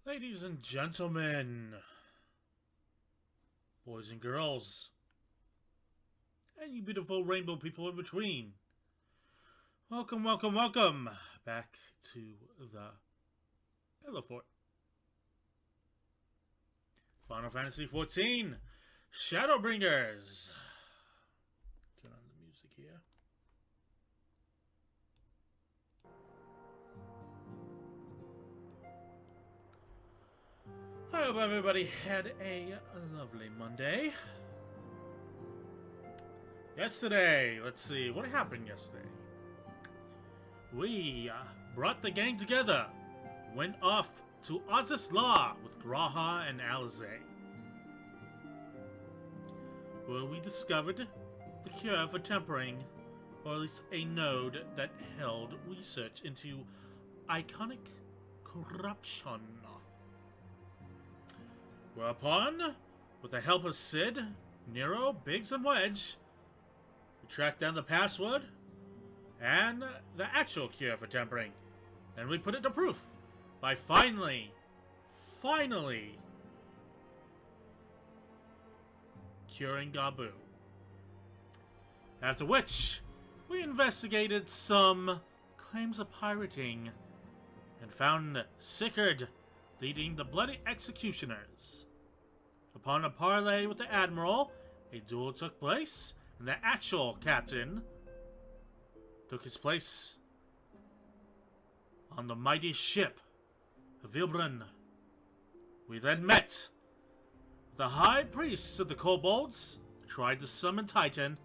Ladies and gentlemen, boys and girls, and you beautiful rainbow people in between, welcome, welcome, welcome back to the Pillow Fort. Final Fantasy XIV, Shadowbringers. Turn on the music here. I hope everybody had a lovely Monday. Yesterday, let's see, what happened yesterday? We brought the gang together, went off to Oz's Law with Graha and Alize, where we discovered the cure for tempering, or at least a node that held research into iconic corruption. Whereupon, with the help of Sid, Nero, Biggs, and Wedge, we tracked down the password and the actual cure for tempering. And we put it to proof by finally curing Gabu. After which, we investigated some claims of pirating and found Sickard leading the Bloody Executioners. Upon a parley with the Admiral, a duel took place, and the actual captain took his place on the mighty ship of Vilbrun. We then met the High Priest of the Kobolds, tried to summon Titan,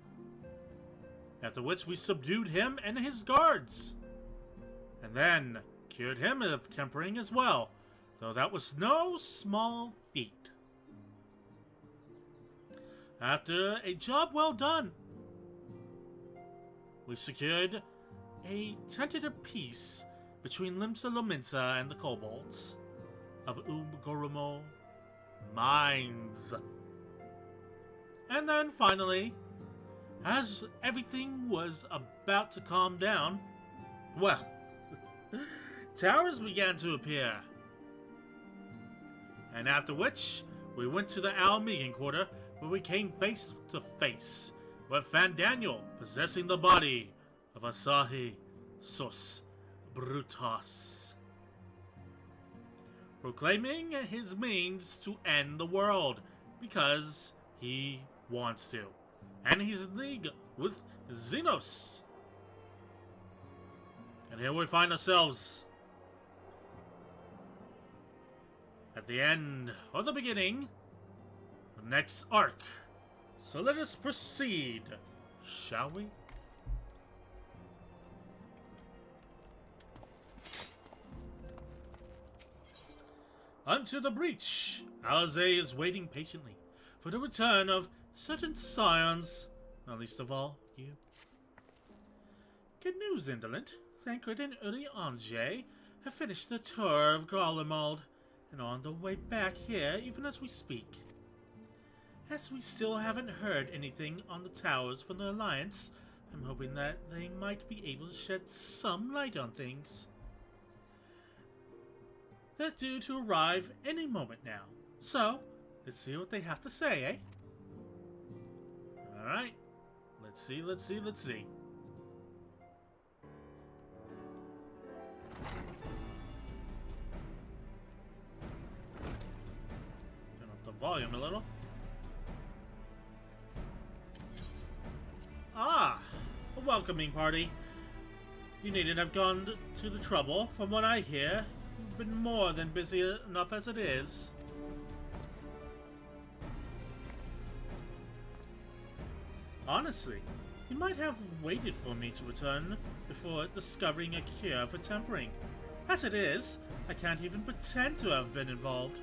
after which we subdued him and his guards, and then cured him of tempering as well, though that was no small feat. After a job well done, we secured a tentative peace between Limsa Lominsa and the Kobolds of Umgoromo Mines. And then finally, as everything was about to calm down, well, towers began to appear. And after which, we went to the Owl Meeting Quarter, where we came face to face with Fandaniel possessing the body of Asahi Sos Brutus, proclaiming his means to end the world because he wants to, and he's in league with Xenos. And here we find ourselves at the end or the beginning of the next arc. So let us proceed, shall we? Unto the breach! Alize is waiting patiently for the return of certain scions, not least of all, you. Good news, Indolent. Thancred and Uri Ange have finished the tour of Growlermold and are on the way back here even as we speak. As we still haven't heard anything on the towers from the Alliance, I'm hoping that they might be able to shed some light on things. They're due to arrive any moment now, so let's see what they have to say, eh? Alright, let's see. Turn up the volume a little. Ah, a welcoming party. You needn't have gone to the trouble. From what I hear, you've been more than busy enough as it is. Honestly, you might have waited for me to return before discovering a cure for tempering. As it is, I can't even pretend to have been involved.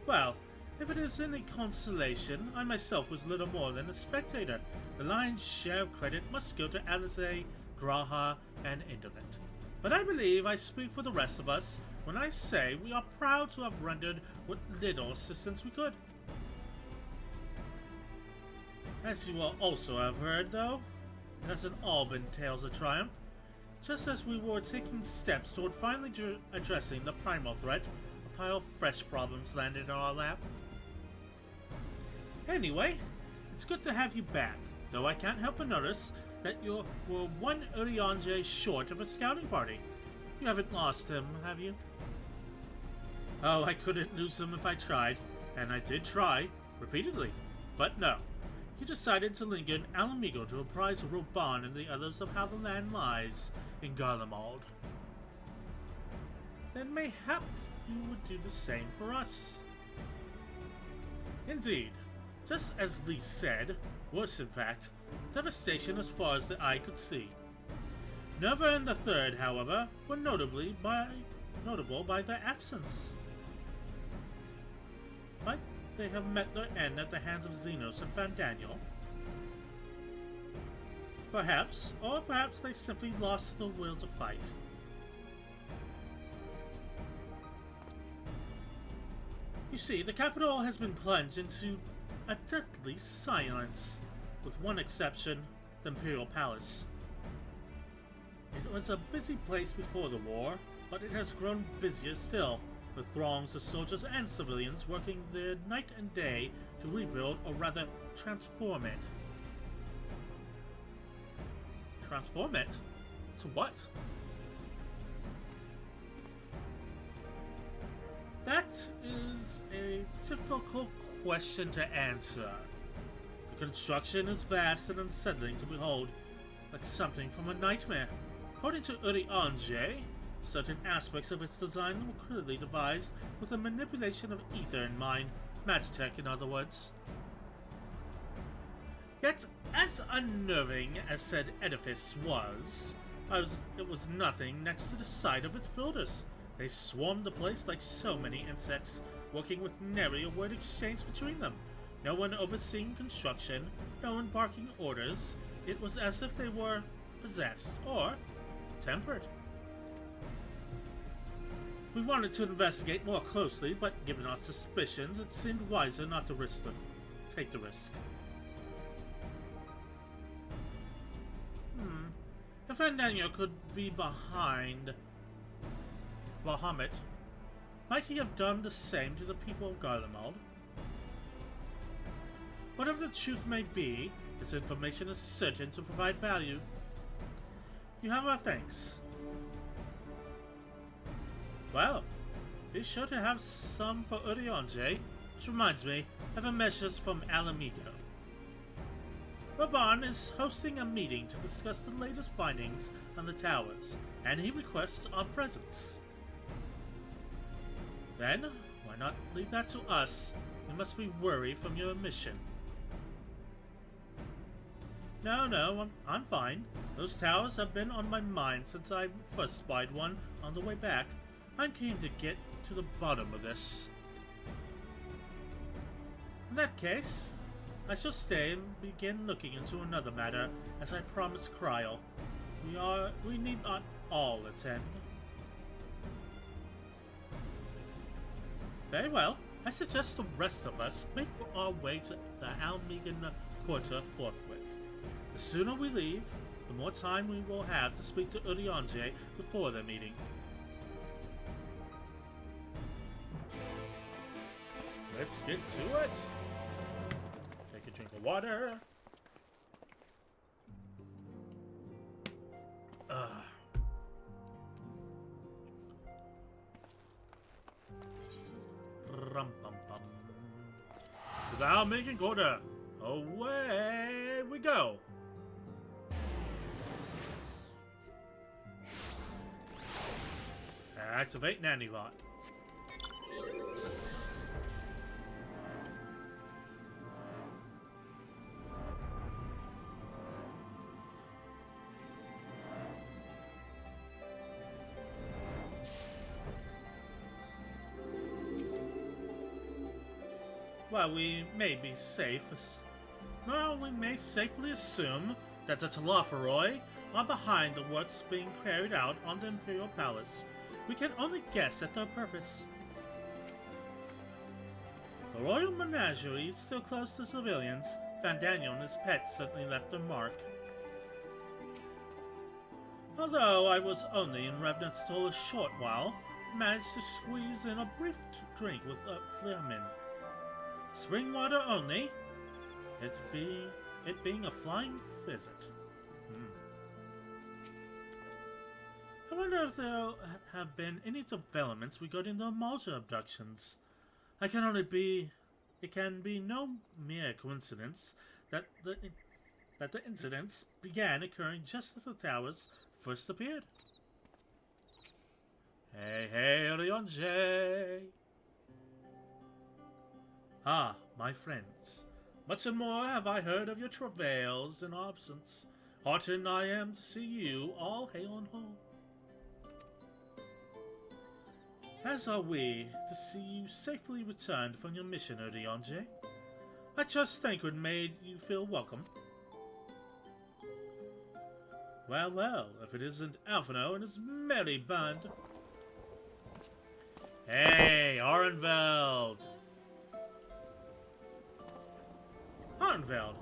Well, if it is any consolation, I myself was little more than a spectator. The lion's share of credit must go to Alize, Graha, and Indolent. But I believe I speak for the rest of us when I say we are proud to have rendered what little assistance we could. As you will also have heard, though, it hasn't all been tales of triumph. Just as we were taking steps toward finally addressing the primal threat, a pile of fresh problems landed in our lap. Anyway, it's good to have you back, though I can't help but notice that you were one Urianger short of a scouting party. You haven't lost him, have you? Oh, I couldn't lose him if I tried, and I did try, repeatedly. But no, he decided to linger in Alamigo to apprise Roban and the others of how the land lies in Garlemald. Then mayhap you would do the same for us. Indeed, just as Lee said, worse in fact, devastation as far as the eye could see. Nerva and the Third, however, were notable by their absence. Might they have met their end at the hands of Xenos and Fandaniel? Perhaps, or perhaps they simply lost the will to fight. You see, the capital has been plunged into a deadly silence, with one exception, the Imperial Palace. It was a busy place before the war, but it has grown busier still, with throngs of soldiers and civilians working there night and day to rebuild, or rather, transform it. Transform it? To what? That is a difficult question to answer. The construction is vast and unsettling to behold, like something from a nightmare. According to Urianger, certain aspects of its design were clearly devised with the manipulation of ether in mind, magitech in other words. Yet, as unnerving as said edifice was, it was nothing next to the sight of its builders. They swarmed the place like so many insects, working with nary a word exchanged between them. No one overseeing construction, no one barking orders. It was as if they were possessed, or tempered. We wanted to investigate more closely, but given our suspicions, it seemed wiser not to take the risk. If Fandaniel could be behind Bahamut, might he have done the same to the people of Garlemald? Whatever the truth may be, this information is certain to provide value. You have our thanks. Well, be sure to have some for Urianger, which reminds me, I have a message from Alamigo. Roban is hosting a meeting to discuss the latest findings on the towers, and he requests our presence. Then, why not leave that to us? You must be worried from your mission. No, I'm fine. Those towers have been on my mind since I first spied one on the way back. I'm keen to get to the bottom of this. In that case, I shall stay and begin looking into another matter, as I promised Kryl. We need not all attend. Very well. I suggest the rest of us make for our way to the Almegan Quarter forthwith. The sooner we leave, the more time we will have to speak to Urianger before their meeting. Let's get to it. Take a drink of water. Rum pum pum. To the Almegan Quarter. Away we go. Activate Nanivot. Well, we may safely assume that the Talaferoi are behind the works being carried out on the Imperial Palace. We can only guess at their purpose. The royal menagerie is still close to civilians. Fandaniel and his pets certainly left their mark. Although I was only in Revenant's Toll a short while, I managed to squeeze in a brief drink with Fleerman. Spring water only, it being a flying visit. I wonder if there have been any developments regarding the Malta abductions. It can be no mere coincidence that the incidents began occurring just as the towers first appeared. Hey, Rionje! Ah, my friends, much and more have I heard of your travails and absence. Heartened I am to see you all hail and home. As are we to see you safely returned from your mission, Rionje. I trust Thancred made you feel welcome. Well, if it isn't Alphino and his merry band. Hey, Arnveld! Arnveld,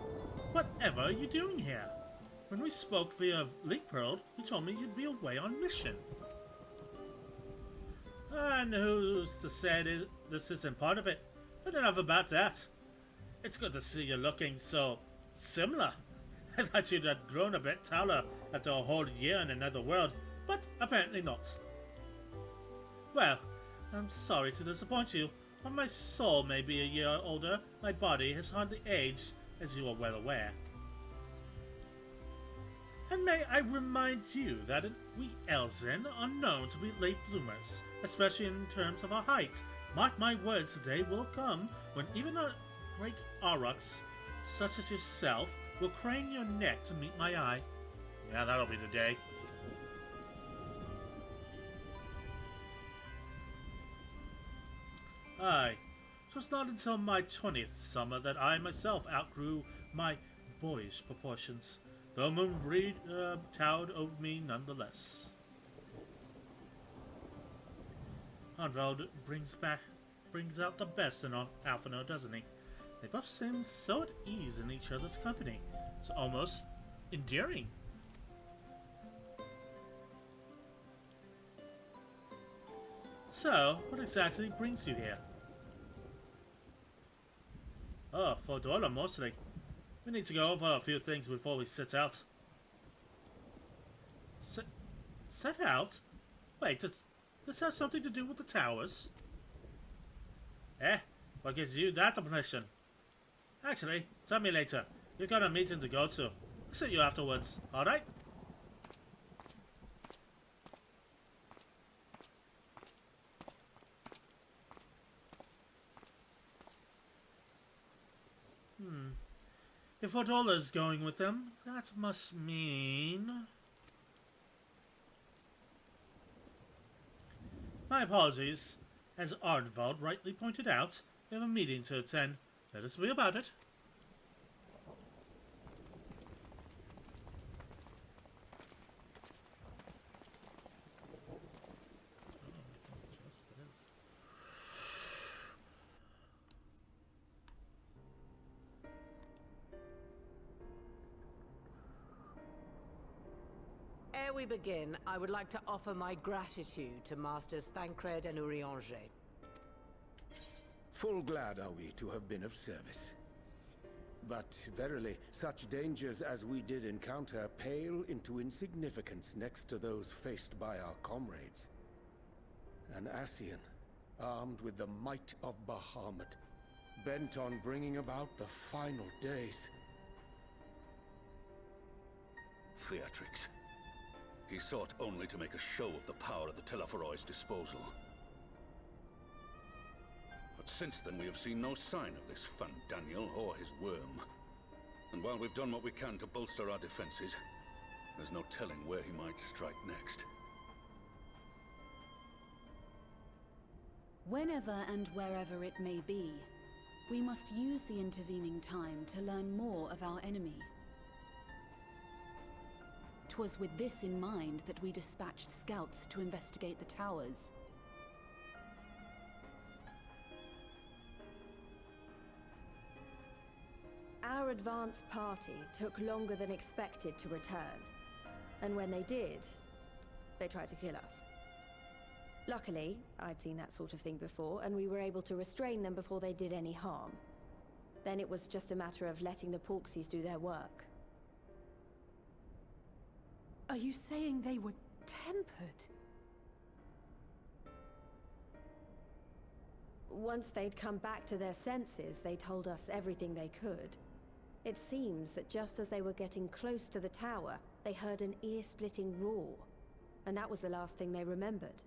whatever are you doing here? When we spoke via Leakpearl, you told me you'd be away on mission. And who's to say this isn't part of it? But enough about that. It's good to see you looking so similar. I thought you'd have grown a bit taller after a whole year in another world, but apparently not. Well, I'm sorry to disappoint you. While my soul may be a year older, my body has hardly aged, as you are well aware. And may I remind you that we Elzen are known to be late bloomers, especially in terms of our height. Mark my words, the day will come when even a great Aurochs, such as yourself, will crane your neck to meet my eye. Yeah, that'll be the day. Aye, 'twas not until my 20th summer that I myself outgrew my boyish proportions, though Moonbreed towered over me nonetheless. Arnveld brings out the best in Alphino, doesn't he? They both seem so at ease in each other's company. It's almost endearing. So, what exactly brings you here? Oh, for Dora mostly. We need to go over a few things before we set out. Set out? Wait, this has something to do with the towers? What gives you that impression? Actually, tell me later. You've got a meeting to go to. I'll see you afterwards, alright? If Odola's going with them, that must mean... My apologies. As Arnvald rightly pointed out, we have a meeting to attend. Let us be about it. Ere we begin, I would like to offer my gratitude to Masters Thancred and Urianger. Full glad are we to have been of service. But verily, such dangers as we did encounter pale into insignificance next to those faced by our comrades. An Ascian, armed with the might of Bahamut, bent on bringing about the final days. Theatrix. He sought only to make a show of the power at the Teleforoid's disposal. But since then we have seen no sign of this Daniel or his worm. And while we've done what we can to bolster our defenses, there's no telling where he might strike next. Whenever and wherever it may be, we must use the intervening time to learn more of our enemy. 'Twas with this in mind that we dispatched scouts to investigate the towers. Our advance party took longer than expected to return. And when they did, They tried to kill us. Luckily, I'd seen that sort of thing before, and we were able to restrain them before they did any harm. Then it was just a matter of letting the Porksies do their work. Are you saying they were tempered? Once they'd come back to their senses, they told us everything they could. It seems that just as they were getting close to the tower, they heard an ear-splitting roar. And that was the last thing they remembered.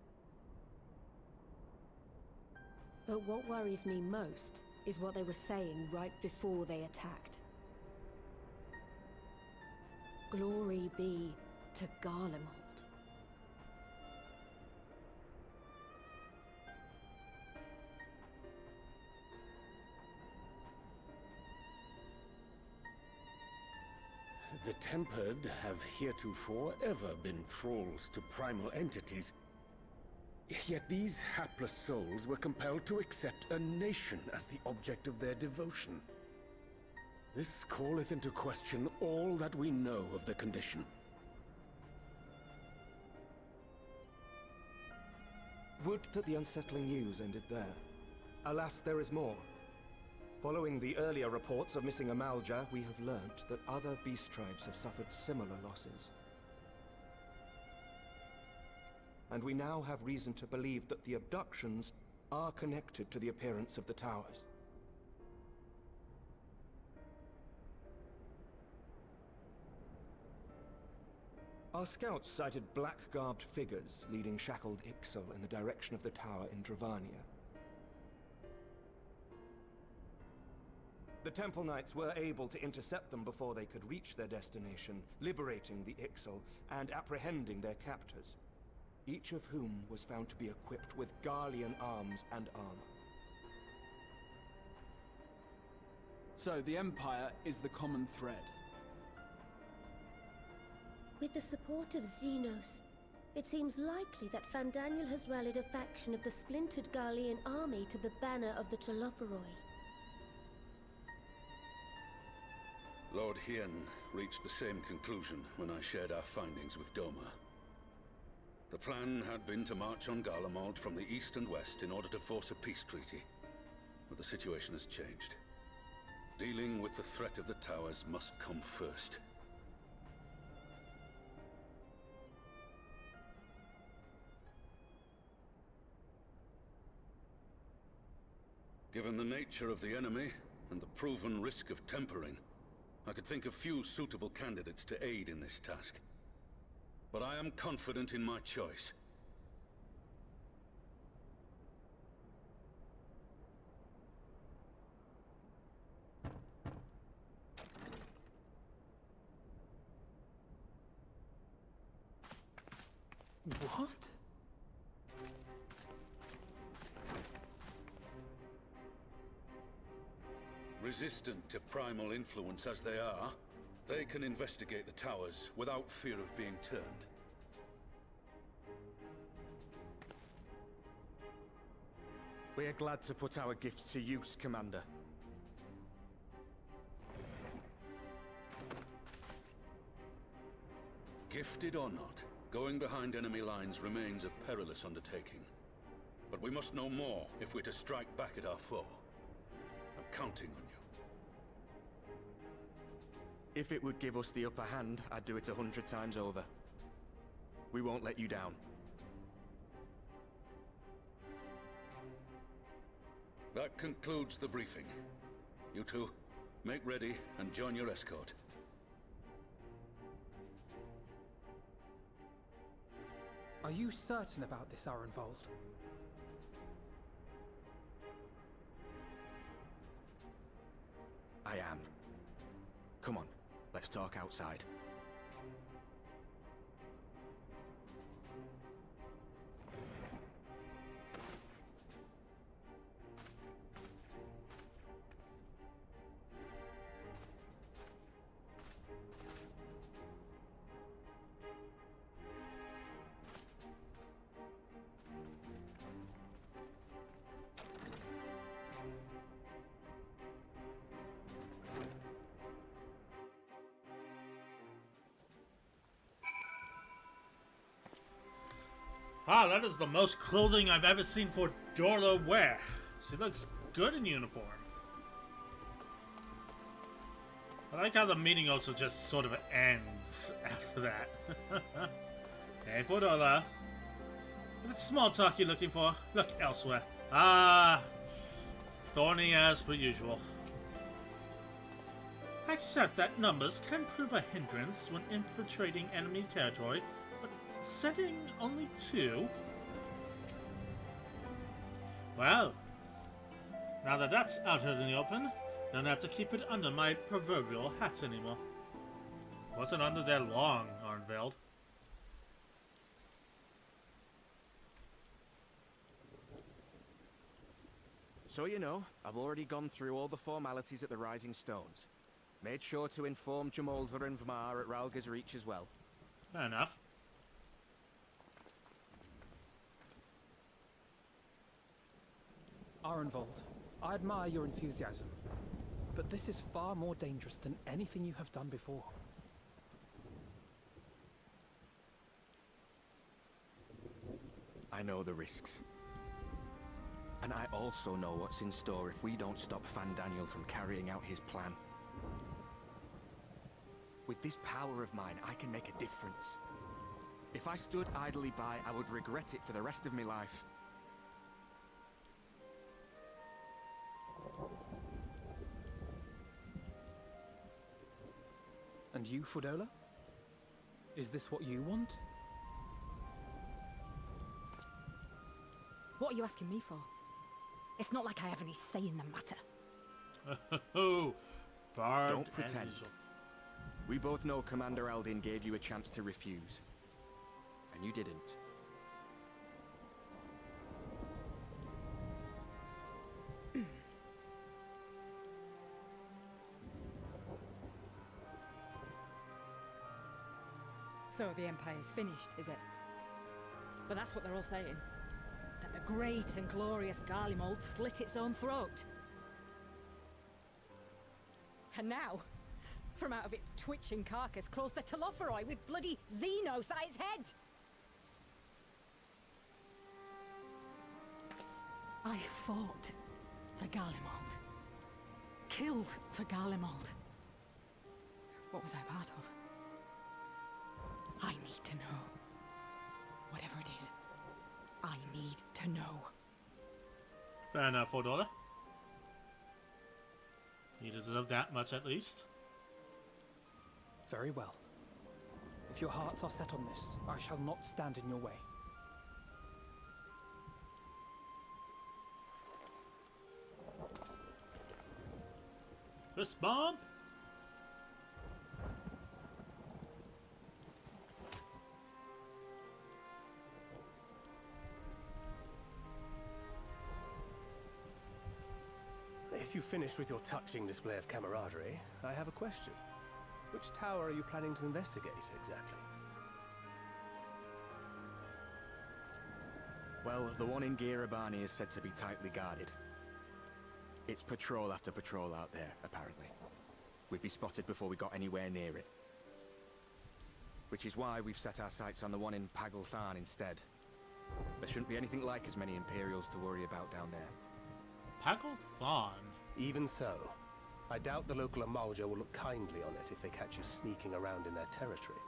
But what worries me most is what they were saying right before they attacked. Glory be to Garlemald. The Tempered have heretofore ever been thralls to primal entities. Yet these hapless souls were compelled to accept a nation as the object of their devotion. This calleth into question all that we know of the condition. Would that the unsettling news ended there. Alas, there is more. Following the earlier reports of missing Amalja, we have learnt that other beast tribes have suffered similar losses. And we now have reason to believe that the abductions are connected to the appearance of the towers. Our scouts sighted black-garbed figures leading shackled Ixal in the direction of the tower in Dravania. The Temple Knights were able to intercept them before they could reach their destination, liberating the Ixal and apprehending their captors, each of whom was found to be equipped with Garlean arms and armor. So the Empire is the common thread. With the support of Xenos, it seems likely that Fandaniel has rallied a faction of the splintered Garlean army to the banner of the Telophoroi. Lord Hien reached the same conclusion when I shared our findings with Doma. The plan had been to march on Garlemald from the east and west in order to force a peace treaty. But the situation has changed. Dealing with the threat of the towers must come first. Given the nature of the enemy and the proven risk of tempering, I could think of few suitable candidates to aid in this task. But I am confident in my choice. What? Resistant to primal influence as they are, they can investigate the towers without fear of being turned. We are glad to put our gifts to use, Commander. Gifted or not, going behind enemy lines remains a perilous undertaking. But we must know more if we're to strike back at our foe. I'm counting on you. If it would give us the upper hand, I'd do it 100 times over. We won't let you down. That concludes the briefing. You two, make ready and join your escort. Are you certain about this, Arenvold? I am. Come on, let's talk outside. Ah, that is the most clothing I've ever seen for Dorla wear. She looks good in uniform. I like how the meeting also just sort of ends after that. Hey, for Dorla. If it's small talk you're looking for, look elsewhere. Ah, thorny as per usual. I accept that numbers can prove a hindrance when infiltrating enemy territory, but setting only 2? Well, now that that's out in the open, don't have to keep it under my proverbial hat anymore. Wasn't under there long, Arnveld. So you know, I've already gone through all the formalities at the Rising Stones. Made sure to inform Jamoldver and Vmar at Ralga's Reach as well. Fair enough. Arenvold, I admire your enthusiasm, but this is far more dangerous than anything you have done before. I know the risks. And I also know what's in store if we don't stop Fandaniel from carrying out his plan. With this power of mine, I can make a difference. If I stood idly by, I would regret it for the rest of my life. And you, Fordola? Is this what you want? What are you asking me for? It's not like I have any say in the matter. Oh, Bard. Don't pretend. We both know Commander Aldin gave you a chance to refuse. And you didn't. So the Empire's finished, is it? But that's what they're all saying. That the great and glorious Garlemald slit its own throat. And now, from out of its twitching carcass crawls the Telophoroi with bloody Xenos at its head! I fought for Garlemald. Killed for Garlemald. What was I part of? I need to know. Whatever it is, I need to know. Fair enough, $4. You deserve that much at least. Very well. If your hearts are set on this, I shall not stand in your way. Fist bump. If you finished with your touching display of camaraderie, I have a question. Which tower are you planning to investigate, exactly? Well, the one in Girabani is said to be tightly guarded. It's patrol after patrol out there, apparently. We'd be spotted before we got anywhere near it. Which is why we've set our sights on the one in Pagalthan instead. There shouldn't be anything like as many Imperials to worry about down there. Pagalthan? Even so, I doubt the local Amalja will look kindly on it if they catch you sneaking around in their territory.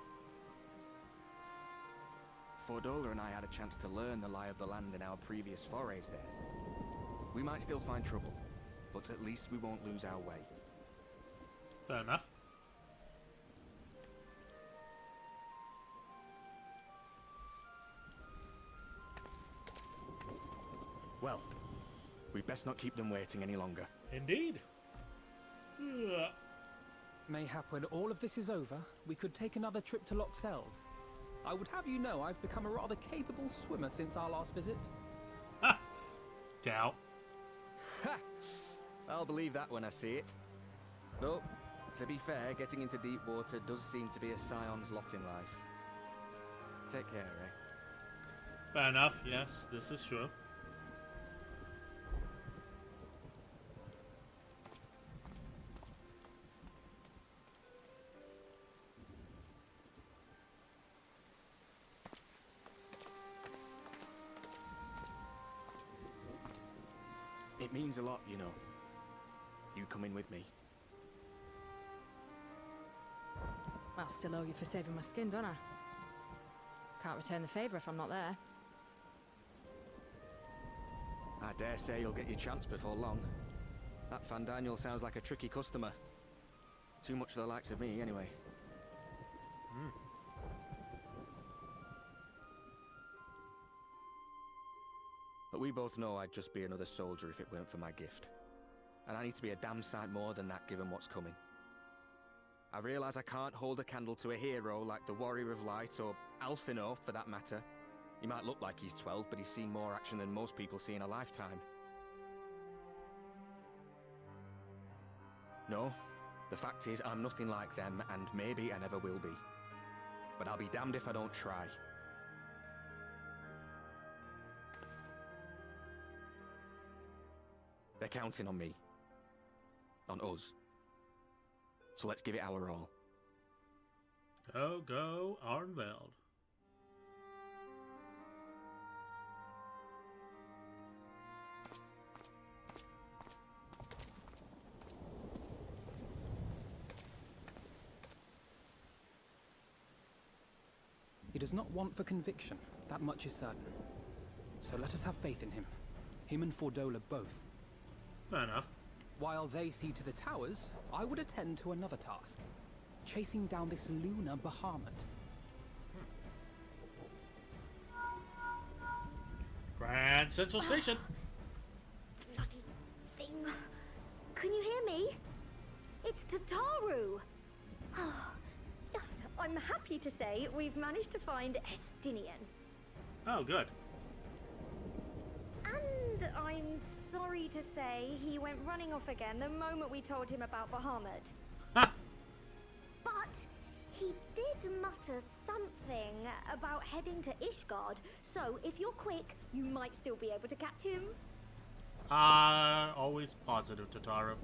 Fordola and I had a chance to learn the lie of the land in our previous forays there. We might still find trouble, but at least we won't lose our way. Fair enough. Well, we'd best not keep them waiting any longer. Indeed. Ugh. Mayhap when all of this is over, we could take another trip to Loxeld. I would have you know I've become a rather capable swimmer since our last visit. Ha! Doubt. Ha! I'll believe that when I see it. Though, to be fair, getting into deep water does seem to be a scion's lot in life. Take care, eh? Fair enough, yes, this is true. It means a lot, you know. You coming with me. Well, still owe you for saving my skin, don't I? Can't return the favour if I'm not there. I dare say you'll get your chance before long. That Fandaniel sounds like a tricky customer. Too much for the likes of me, anyway. But we both know I'd just be another soldier if it weren't for my gift. And I need to be a damn sight more than that given what's coming. I realise I can't hold a candle to a hero like the Warrior of Light, or Alphino for that matter. He might look like he's 12, but he's seen more action than most people see in a lifetime. No, the fact is I'm nothing like them, and maybe I never will be. But I'll be damned if I don't try. They're counting on me. On us. So let's give it our all. Go, go, Arnveld. He does not want for conviction, that much is certain. So let us have faith in him. Him and Fordola both. Fair enough. While they see to the towers, I would attend to another task. Chasing down this lunar Bahamut. Grand Central Station. Bloody thing. Can you hear me? It's Tataru. I'm happy to say we've managed to find Estinian. Oh, good. And I'm sorry to say he went running off again the moment we told him about Bahamut. Ha! But he did mutter something about heading to Ishgard, so if you're quick, you might still be able to catch him. Always positive, Tataru.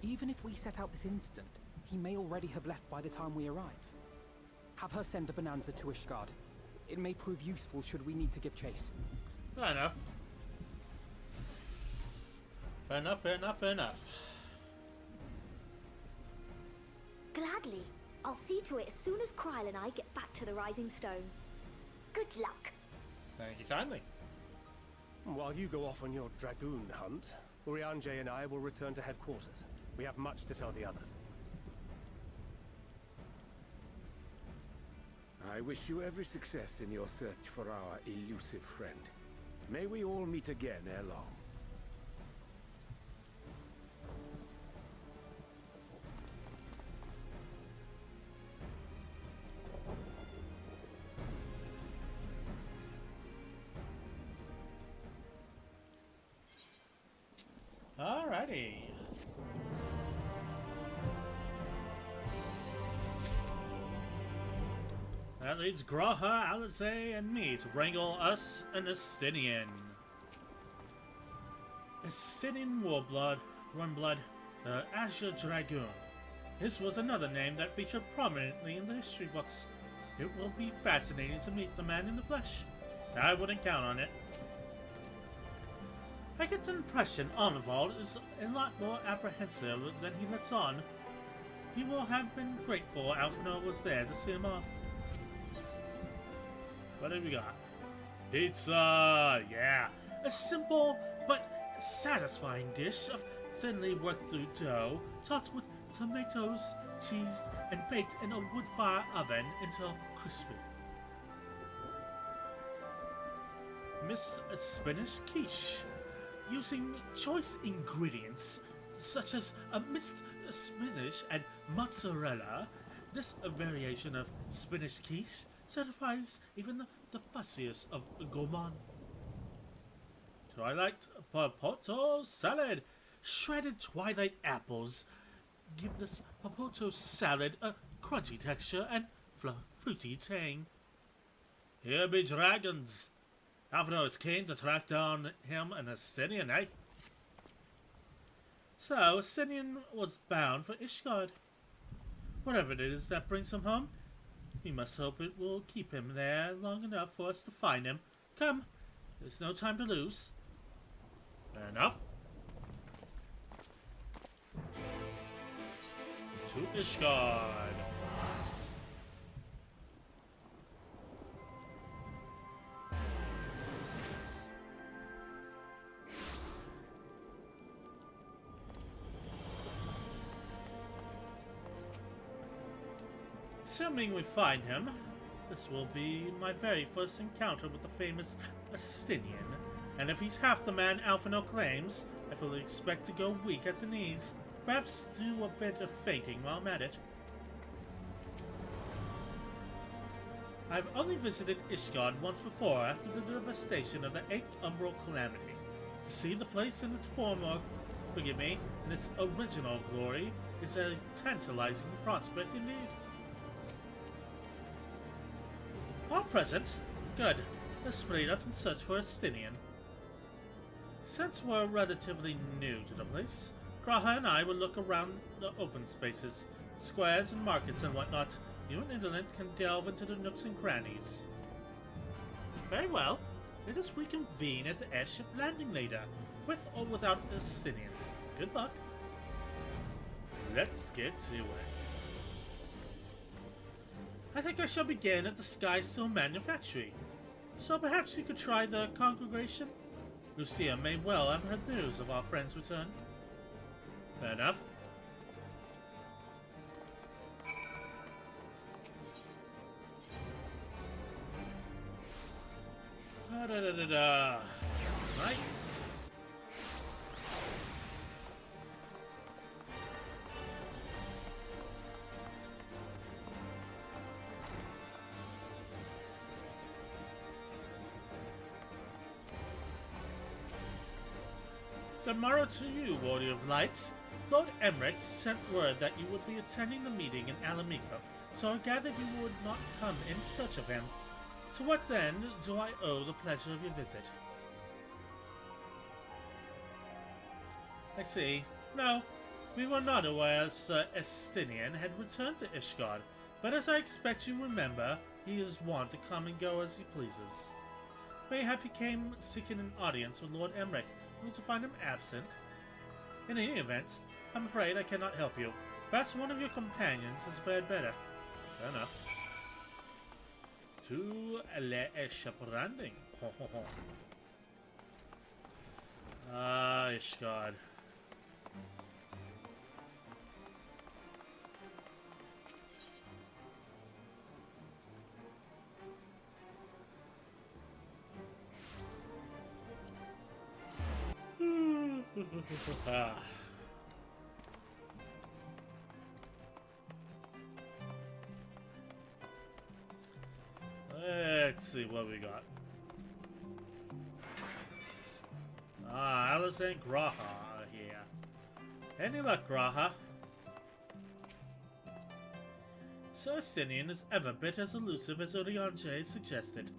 Even if we set out this instant, he may already have left by the time we arrive. Have her send the Bonanza to Ishgard. It may prove useful should we need to give chase. Fair enough. Fair enough, fair enough, fair enough. Gladly. I'll see to it as soon as Kryl and I get back to the Rising Stones. Good luck. Thank you kindly. While you go off on your dragoon hunt, Urianger and I will return to headquarters. We have much to tell the others. I wish you every success in your search for our elusive friend. May we all meet again ere long. Alrighty. That leads Graha, Alizé, and me to wrangle us an Estinian. Estinian Warblood, Runblood, the Azure Dragoon. His was another name that featured prominently in the history books. It will be fascinating to meet the man in the flesh. I wouldn't count on it. I get the impression Arnvald is a lot more apprehensive than he lets on. He will have been grateful Alphino was there to see him off. What have we got? Pizza! Yeah! A simple but satisfying dish of thinly worked through dough, topped with tomatoes, cheese, and baked in a wood fire oven until crispy. Miss Spanish quiche, using choice ingredients such as a mixed spinach and mozzarella. This variation of spinach quiche satisfies even the fussiest of gourmand. Twilight Popoto salad. Shredded twilight apples give this Popoto salad a crunchy texture and fruity tang. Here be dragons. Alphino is keen to track down him an Estinian, eh? So, Estinian was bound for Ishgard. Whatever it is that brings him home, We must hope it will keep him there long enough for us to find him. Come, there's no time to lose. Fair enough. To Ishgard. Assuming we find him, this will be my very first encounter with the famous Astinian, and if he's half the man Alphinaud claims, I fully expect to go weak at the knees, perhaps do a bit of fainting while I'm at it. I've only visited Ishgard once before after the devastation of the 8th Umbral Calamity. To see the place in its former, forgive me, in its original glory is a tantalizing prospect indeed. All present? Good. Let's split up and search for Astinian. Since we're relatively new to the place, Graha and I will look around the open spaces, squares and markets and whatnot. You and Indolent can delve into the nooks and crannies. Very well. Let us reconvene at the airship landing later, with or without Astinian. Good luck. Let's get to it. I think I shall begin at the Skystone Manufactory. So perhaps you could try the Congregation? Lucia may well have heard news of our friend's return. Fair enough. Right. Good morrow to you, Warrior of Lights. Lord Emmerich sent word that you would be attending the meeting in Alamico, so I gathered you would not come in search of him. To what then do I owe the pleasure of your visit? I see. No, we were not aware Sir Astinian had returned to Ishgard, but as I expect you remember, he is wont to come and go as he pleases. Mayhap he came seeking an audience with Lord Emmerich, to find him absent. In any event, I'm afraid I cannot help you. Perhaps one of your companions has fared better. Fair enough. To le Eshabranding. Ah, Ishgard. Let's see what we got. Alice and Graha here. Any luck, Graha? Sir Astinian is ever bit as elusive as Oriange suggested.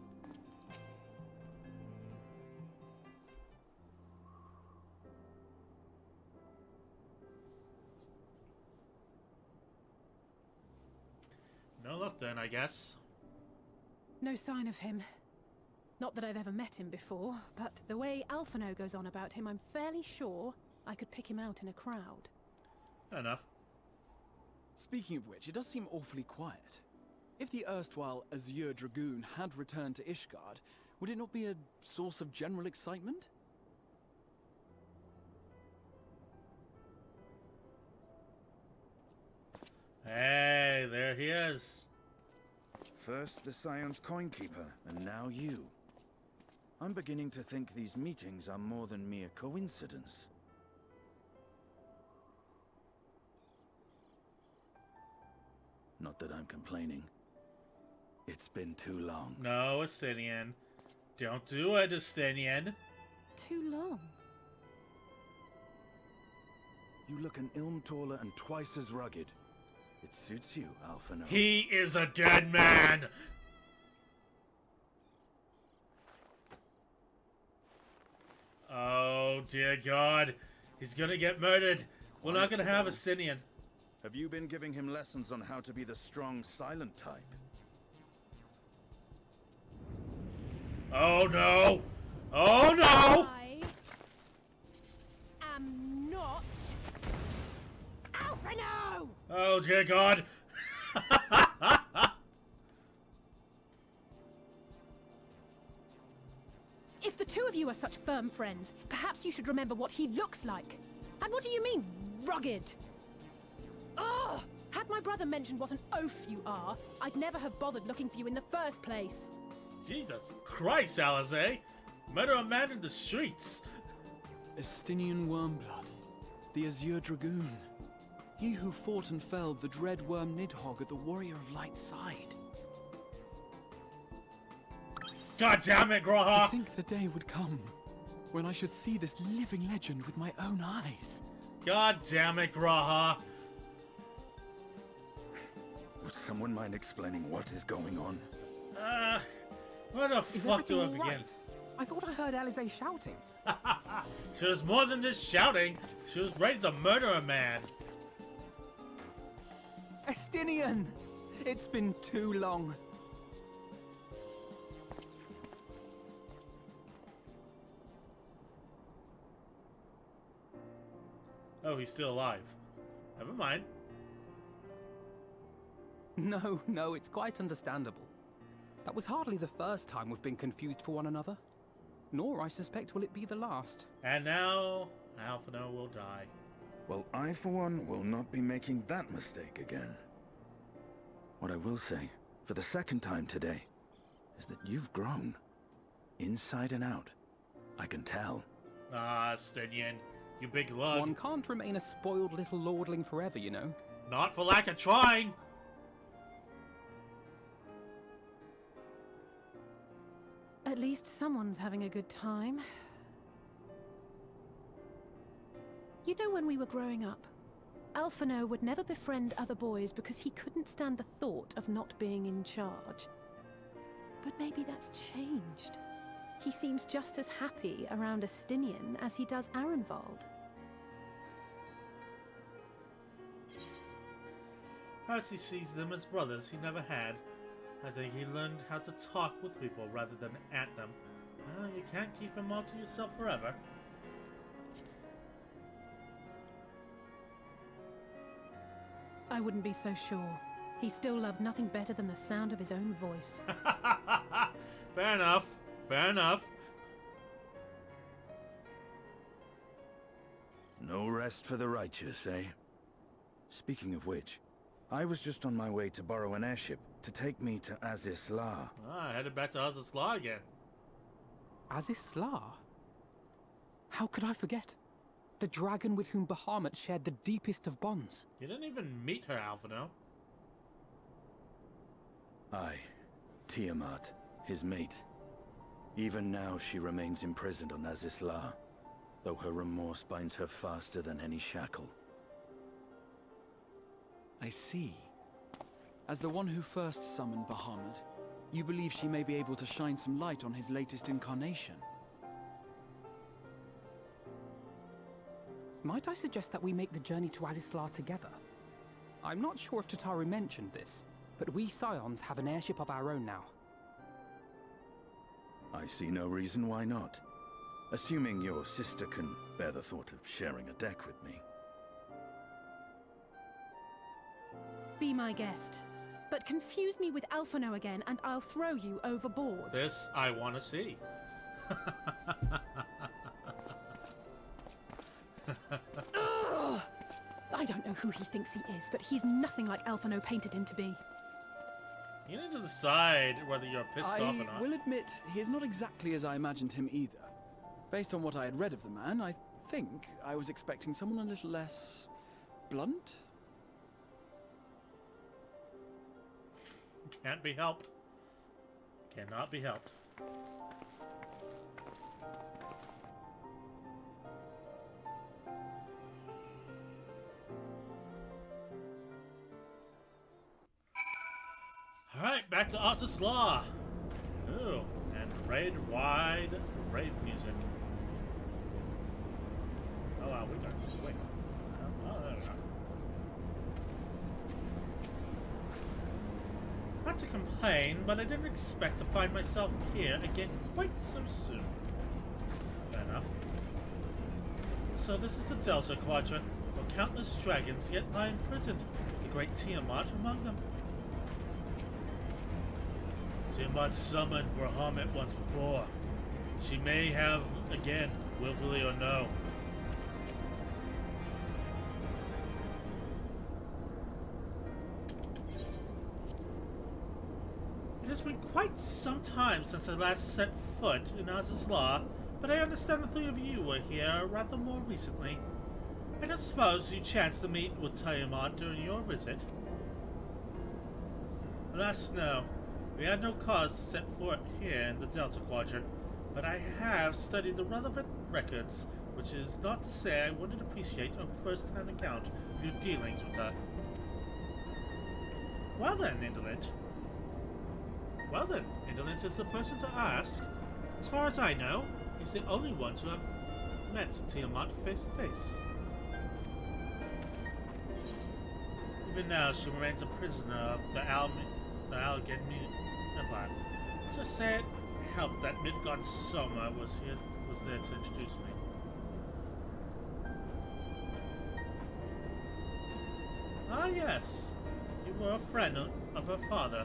No luck then, I guess. No sign of him. Not that I've ever met him before, but the way Alphinaud goes on about him, I'm fairly sure I could pick him out in a crowd. Fair enough. Speaking of which, it does seem awfully quiet. If the erstwhile Azure Dragoon had returned to Ishgard, would it not be a source of general excitement? Hey, there he is. First the Scion's Coinkeeper, and now you. I'm beginning to think these meetings are more than mere coincidence. Not that I'm complaining. It's been too long. No, Astinian. Don't do it, Astinian. Too long? You look an ilm taller and twice as rugged. It suits you, Alphinaud. He is a dead man! Oh, dear God. He's gonna get murdered. We're not gonna have Astinian. Have you been giving him lessons on how to be the strong, silent type? Oh no! Oh no! I am not Alphino! Oh dear God! If the two of you are such firm friends, perhaps you should remember what he looks like. And what do you mean, rugged? Ugh! Had my brother mentioned what an oaf you are, I'd never have bothered looking for you in the first place. Jesus Christ, Alizé! Murder a man in the streets! Estinian Wormblood, the Azure Dragoon. He who fought and felled the dread worm Nidhogg at the Warrior of Light's side. God damn it, To Graha! think the day would come when I should see this living legend with my own eyes. God damn it, Graha! Would someone mind explaining what is going on? Where the Is fuck do I everything all begin? right? I thought I heard Alizé shouting. She was more than just shouting. She was ready to murder a man. Estinian! It's been too long. Oh, he's still alive. Never mind. No, it's quite understandable. That was hardly the first time we've been confused for one another. Nor, I suspect, will it be the last. And now, Alphino will die. Well, I, for one, will not be making that mistake again. What I will say, for the second time today, is that you've grown. Inside and out. I can tell. Ah, Stinian, you big lug. One can't remain a spoiled little lordling forever, you know. Not for lack of trying. At least someone's having a good time. You know, when we were growing up, Alphino would never befriend other boys because he couldn't stand the thought of not being in charge. But maybe that's changed. He seems just as happy around Estinian as he does Arenvald. Perhaps he sees them as brothers he never had. I think he learned how to talk with people rather than at them. You can't keep him all to yourself forever. I wouldn't be so sure. He still loves nothing better than the sound of his own voice. Fair enough. Fair enough. No rest for the righteous, eh? Speaking of which, I was just on my way to borrow an airship to take me to Azisla. Headed back to Azisla again. Azisla? How could I forget? The dragon with whom Bahamut shared the deepest of bonds. You didn't even meet her, Alphino. Aye, Tiamat, his mate. Even now she remains imprisoned on Azisla, though her remorse binds her faster than any shackle. I see. As the one who first summoned Bahamut, you believe she may be able to shine some light on his latest incarnation. Might I suggest that we make the journey to Azisla together? I'm not sure if Tataru mentioned this, but we Scions have an airship of our own now. I see no reason why not. Assuming your sister can bear the thought of sharing a deck with me. Be my guest. But confuse me with Alphino again and I'll throw you overboard. This I want to see. Ugh! I don't know who he thinks he is, but he's nothing like Alphino painted him to be. You need to decide whether you're pissed off or not. I will admit, he is not exactly as I imagined him either. Based on what I had read of the man, I think I was expecting someone a little less blunt. Can't be helped. Cannot be helped. Alright, back to Azisla. Ooh, and red, wide, rave music. Oh wow, we got wait. Oh, there we go. Not to complain, but I didn't expect to find myself here again quite so soon. Fair enough. So this is the Delta Quadrant, where countless dragons yet lie imprisoned, the great Tiamat among them. Tiamat summoned Bahamut once before. She may have again, willfully or no. It has been quite some time since I last set foot in Oz's Law, but I understand the three of you were here rather more recently. I don't suppose you chanced to meet with Tiamat during your visit? Alas, no. We had no cause to set foot here in the Delta Quadrant, but I have studied the relevant records, which is not to say I wouldn't appreciate a first-hand account of your dealings with her. Well then, Indolent. Well then, Indolent is the person to ask. As far as I know, he's the only one to have met Tiamat face to face. Even now, she remains a prisoner of the Algen Empire. Just say it helped that Midgard Soma was there to introduce me. Ah yes, you were a friend of her father.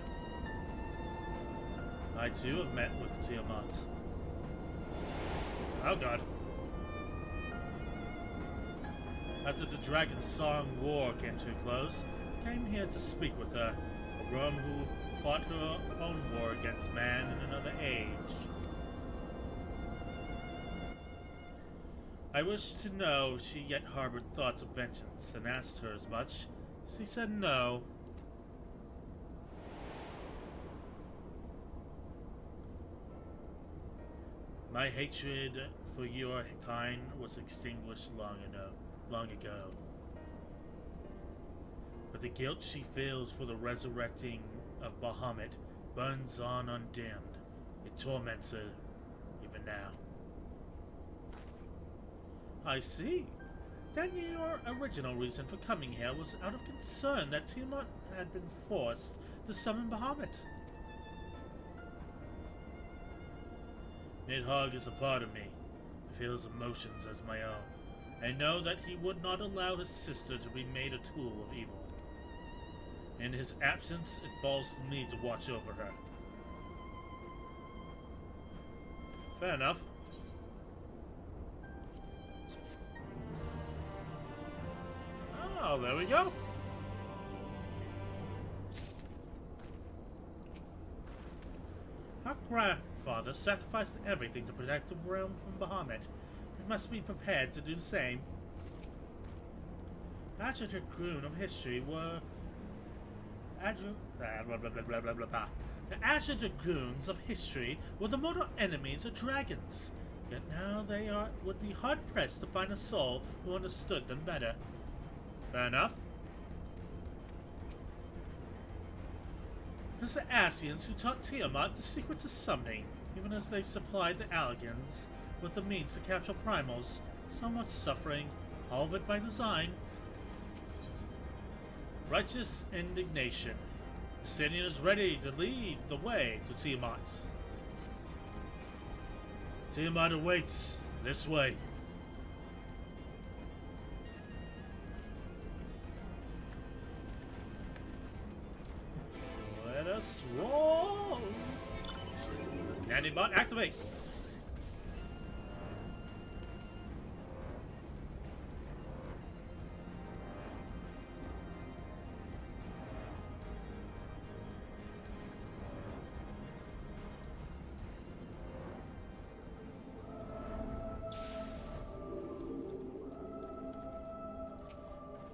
I too have met with Tiamat. Oh god. After the Dragon Song War came to a close, I came here to speak with her, a worm who fought her own war against man in another age. I wished to know if she yet harbored thoughts of vengeance, and asked her as much. She said no. My hatred for your kind was extinguished long ago. But the guilt she feels for the resurrecting of Bahamut burns on undimmed. It torments her even now. I see. Then your original reason for coming here was out of concern that Tiamat had been forced to summon Bahamut. Nidhogg is a part of me. I feel his emotions as my own. I know that he would not allow his sister to be made a tool of evil. In his absence, it falls to me to watch over her. Fair enough. Oh, there we go. Our grandfather sacrificed everything to protect the realm from Bahamut. We must be prepared to do the same. The Azure Dragoon of history were The Azure Dragoons of history were the mortal enemies of dragons. Yet now they would be hard-pressed to find a soul who understood them better. Fair enough. It was the Asians who taught Tiamat the secrets of summoning, even as they supplied the Algans with the means to capture primals. So much suffering, all of it by design. Righteous indignation. Obsidian is ready to lead the way to Tiamat. Tiamat awaits. This way. Let us roll. Nandibot activate.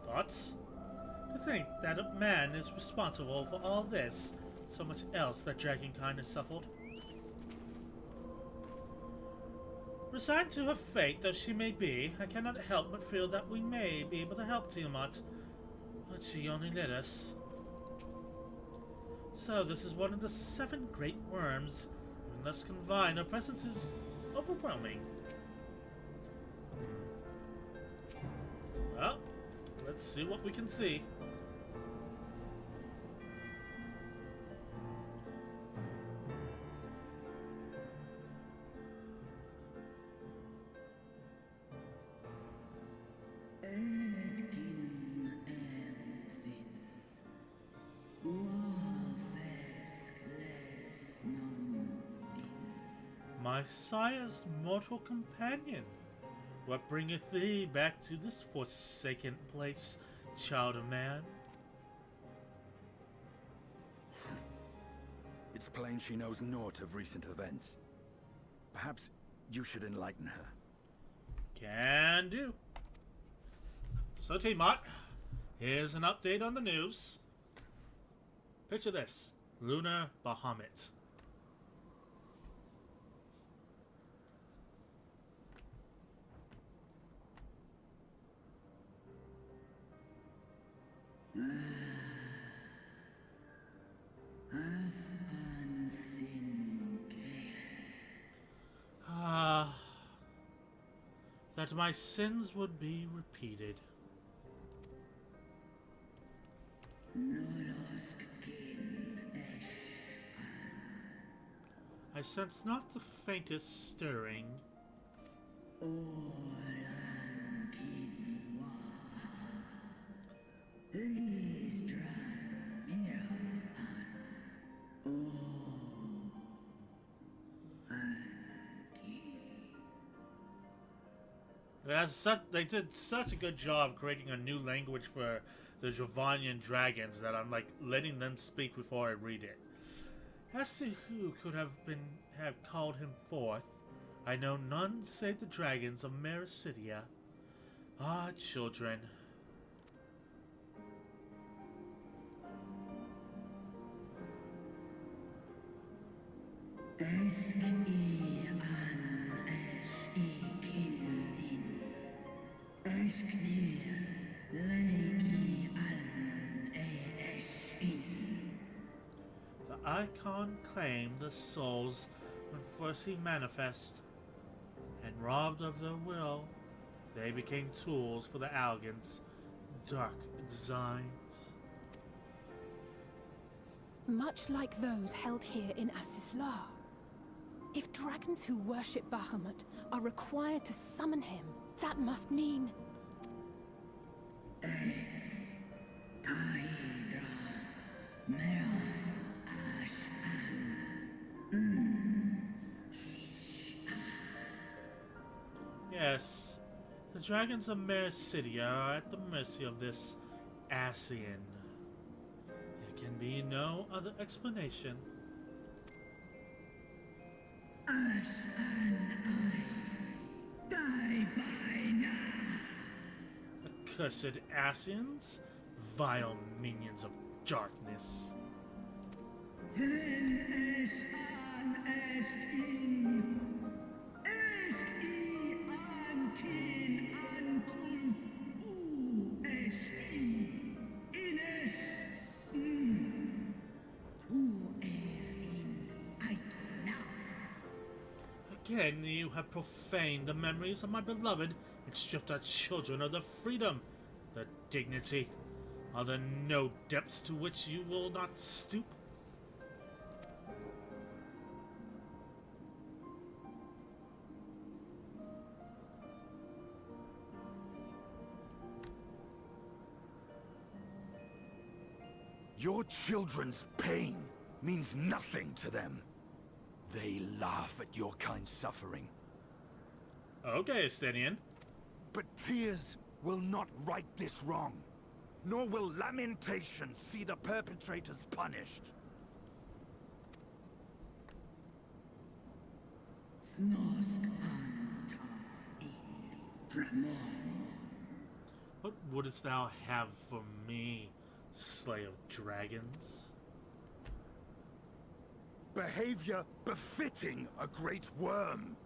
Thoughts? To think that a man is responsible for all this, so much else that dragonkind has suffered. Resigned to her fate though she may be, I cannot help but feel that we may be able to help Tiamat, but she only led us. So this is one of the 7 great worms, and thus confined, her presence is overwhelming. Well, let's see what we can see. my sire's mortal companion. What bringeth thee back to this forsaken place, child of man? It's plain she knows naught of recent events. Perhaps you should enlighten her. Can do. So, T-Mart, here's an update on the news. Picture this. Lunar Bahamut. That my sins would be repeated. I sense not the faintest stirring. They did such a good job creating a new language for the Jovanian dragons that I'm like letting them speak before I read it. As to who could have called him forth, I know none save the dragons of Mericidia. Ah, children. The icon claimed the souls when first he manifest, and robbed of their will, they became tools for the Algans' dark designs. Much like those held here in Asisla. If dragons who worship Bahamut are required to summon him, that must mean... Yes, the dragons of Mericidia are at the mercy of this Asian. There can be no other explanation. Accursed Asians, vile minions of darkness. Again, you have profaned the memories of my beloved and stripped our children of their freedom, their dignity. Are there no depths to which you will not stoop? Your children's pain means nothing to them. They laugh at your kind suffering. Okay, Estinian. But tears will not right this wrong, nor will lamentation see the perpetrators punished. What wouldst thou have for me, Slayer of Dragons? Behavior befitting a great worm.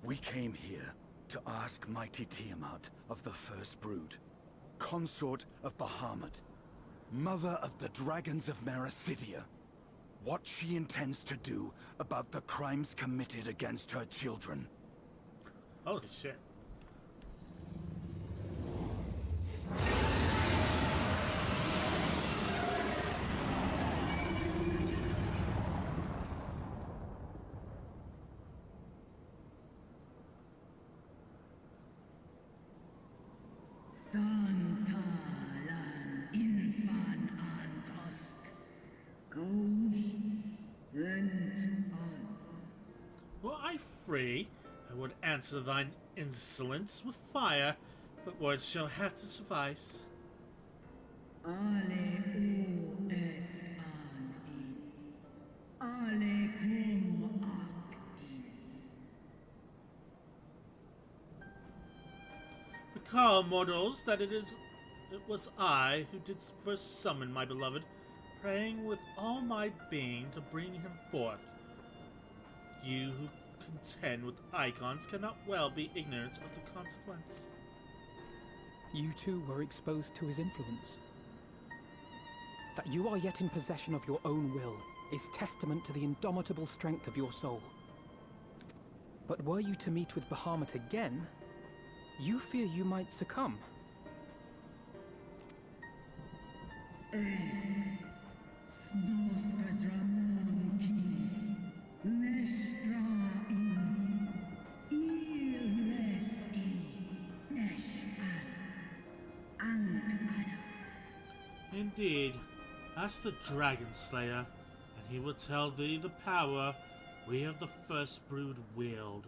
We came here to ask mighty Tiamat of the First Brood, consort of Bahamut, mother of the dragons of Mericidia, what she intends to do about the crimes committed against her children. Holy shit. free, I would answer thine insolence with fire, but words shall have to suffice. Recall, mortals, that it was I who did first summon my beloved, praying with all my being to bring him forth. You who contend with icons cannot well be ignorant of the consequence. You too were exposed to his influence. That you are yet in possession of your own will is testament to the indomitable strength of your soul. But were you to meet with Bahamut again, you fear you might succumb. Indeed, ask the Dragon Slayer, and he will tell thee the power we of the First Brood wield.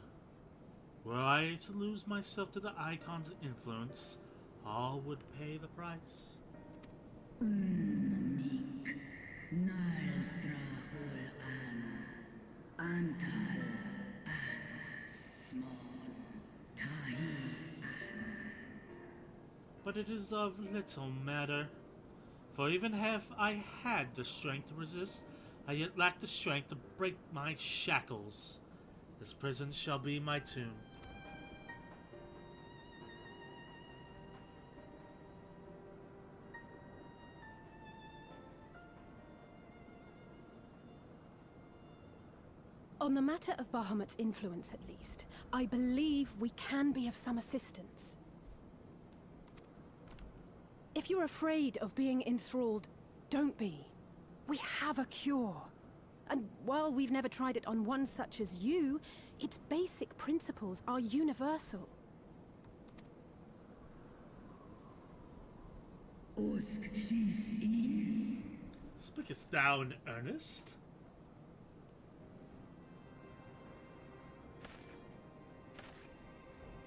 Were I to lose myself to the Icon's influence, all would pay the price. But it is of little matter, for even if I had the strength to resist, I yet lack the strength to break my shackles. This prison shall be my tomb. On the matter of Bahamut's influence, at least, I believe we can be of some assistance. If you're afraid of being enthralled, don't be. We have a cure. And while we've never tried it on one such as you, its basic principles are universal. Speakest thou in earnest?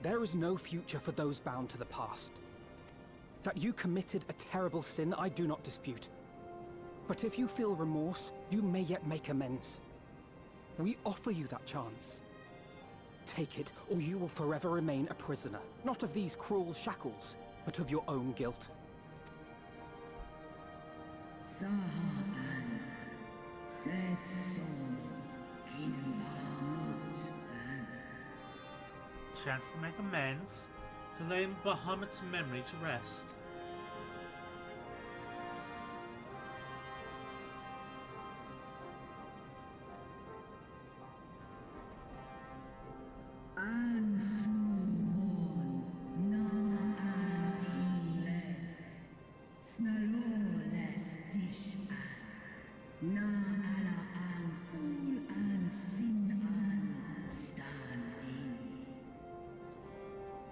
There is no future for those bound to the past. That you committed a terrible sin, I do not dispute. But if you feel remorse, you may yet make amends. We offer you that chance. Take it, or you will forever remain a prisoner, not of these cruel shackles, but of your own guilt. Chance to make amends, to lay Bahamut's memory to rest.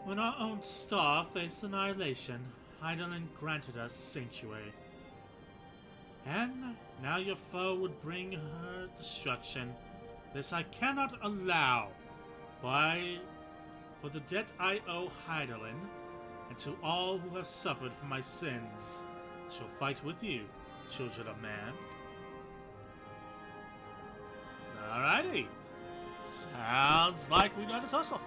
When our own star faced annihilation, Hydaelyn granted us sanctuary. And now your foe would bring her destruction. This I cannot allow, for the debt I owe Hydaelyn, and to all who have suffered for my sins, shall fight with you, children of man. Alrighty. Sounds like we got a tussle.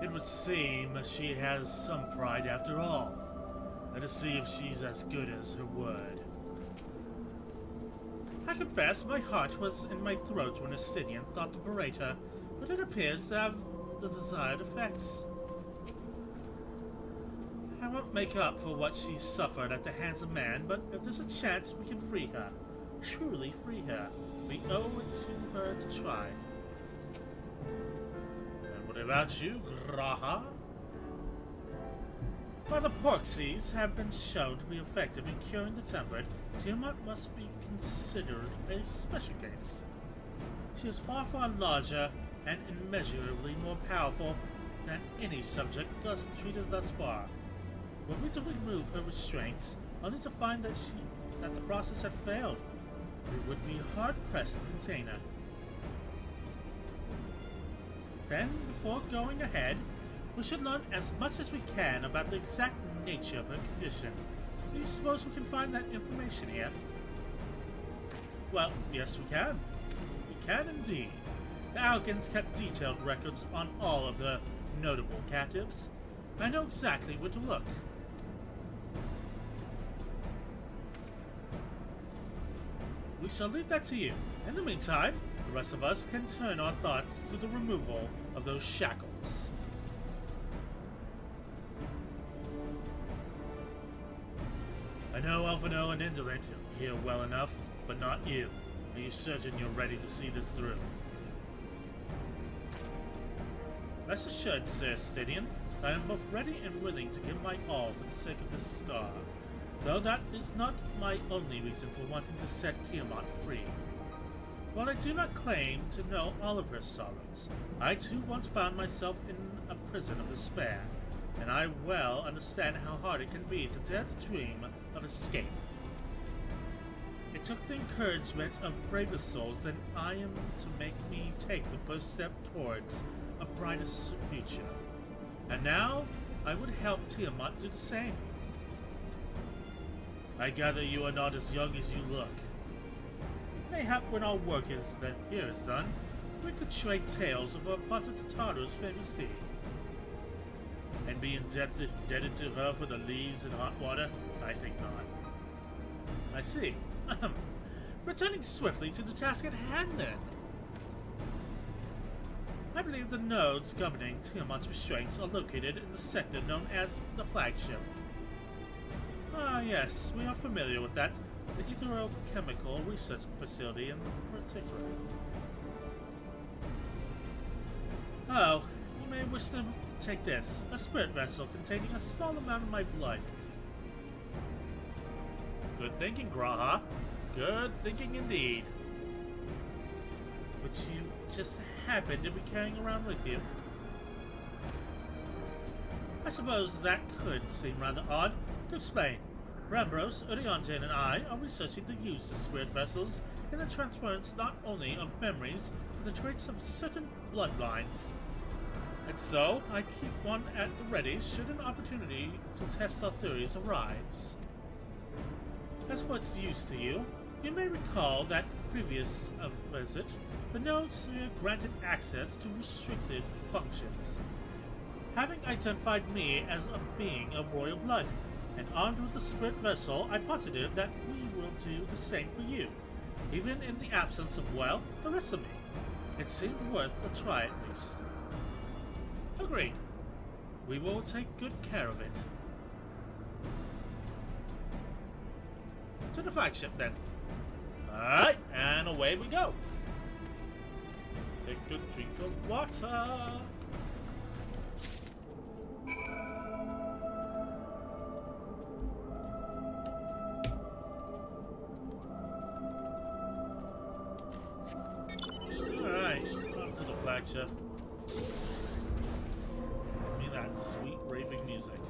It would seem she has some pride after all. Let us see if she's as good as her word. I confess my heart was in my throat when Astidian thought to berate her, but it appears to have the desired effects. I won't make up for what she suffered at the hands of man, but if there's a chance we can free her, truly free her, we owe it to her to try. And what about you, Graha? While the Porxies have been shown to be effective in curing the tempered, Tiamat must be considered a special case. She is far larger and immeasurably more powerful than any subject thus treated thus far. Were we to remove her restraints, only to find that the process had failed, we would be hard-pressed to contain her. Then, before going ahead, we should learn as much as we can about the exact nature of her condition. Do you suppose we can find that information here? Well, yes we can. We can indeed. The Algans kept detailed records on all of the notable captives. I know exactly where to look. We shall leave that to you. In the meantime, the rest of us can turn our thoughts to the removal of those shackles. I know Alphino and Indolent here well enough, but not you. Are you certain you're ready to see this through? Rest assured, Sir Stydian, I am both ready and willing to give my all for the sake of this star, though that is not my only reason for wanting to set Tiamat free. While I do not claim to know all of her sorrows, I too once found myself in a prison of despair, and I well understand how hard it can be to dare to dream of escape. It took the encouragement of braver souls than I am to make me take the first step towards a brighter future. And now, I would help Tiamat do the same. I gather you are not as young as you look. Mayhap when our work here is done, we could trade tales of a part of Tataru's famous deed. And be indebted to her for the leaves and hot water? I think not. I see. Returning swiftly to the task at hand, then. I believe the nodes governing Tiamat's restraints are located in the sector known as the Flagship. Ah, yes, we are familiar with that. The Etherochemical Research Facility in particular. Oh, you may wish to take this, a spirit vessel containing a small amount of my blood. Good thinking, Graha. Good thinking indeed. Which you just happen to be carrying around with you. I suppose that could seem rather odd. To explain, Rambros, Urianjan, and I are researching the use of spirit vessels in the transference not only of memories, but the traits of certain bloodlines. And so, I keep one at the ready should an opportunity to test our theories arise. As for its use to you, you may recall that previous of visit, the nodes were granted access to restricted functions. Having identified me as a being of royal blood, and armed with the spirit vessel, I posited that we will do the same for you, even in the absence of, well, the rest of me. It seemed worth a try at least. Agreed. We will take good care of it. To the flagship, then. Alright, and away we go. Take a good drink of water. Alright, on to the flagship. Give me that sweet raving music.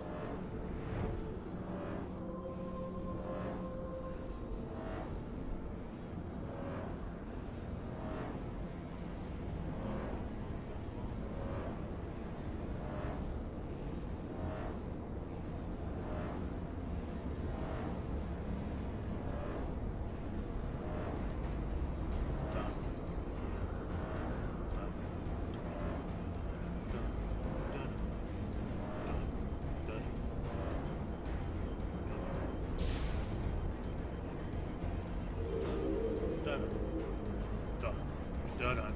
Done.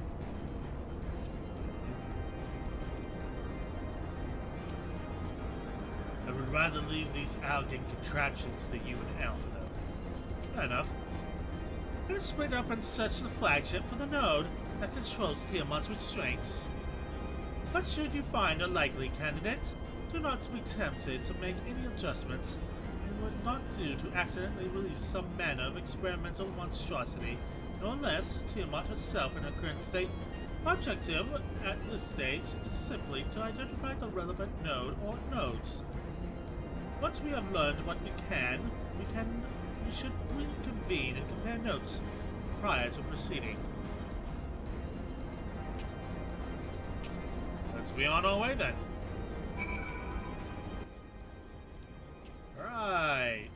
I would rather leave these Algan contraptions to you and Alphino. Fair enough. Let's split up and search the flagship for the node that controls Tiamat's restraints. But should you find a likely candidate, do not be tempted to make any adjustments. It would not do to accidentally release some manner of experimental monstrosity, nor less Tiamat herself in her current state My objective at this stage is simply to identify the relevant node or nodes. Once we have learned what we should reconvene and compare notes prior to proceeding. Let's be on our way then. Right.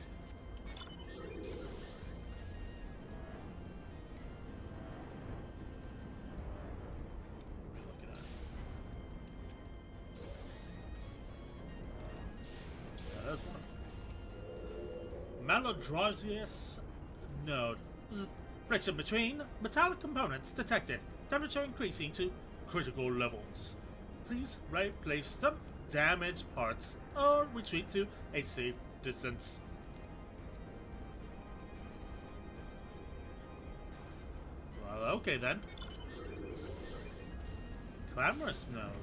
Malodrosius node. Friction between metallic components detected. Temperature increasing to critical levels. Please replace the damaged parts or retreat to a safe distance. Well, okay then. Clamorous node.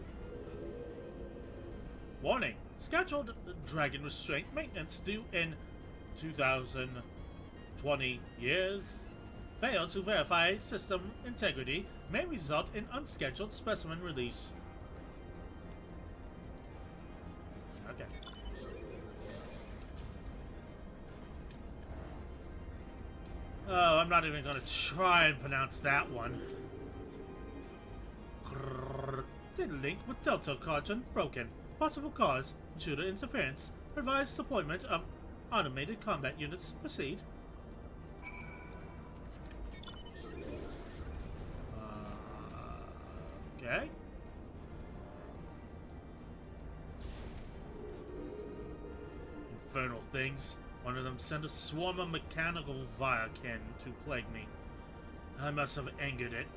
Warning. Scheduled dragon restraint maintenance due in 2020 years. Fail to verify system integrity may result in unscheduled specimen release. Okay. Oh, I'm not even going to try and pronounce that one. Data link with Delta Carton broken. Possible cause, intruder interference. Revised deployment of automated combat units. Proceed. Okay. Infernal things. One of them sent a swarm of mechanical Viakin to plague me. I must have angered it.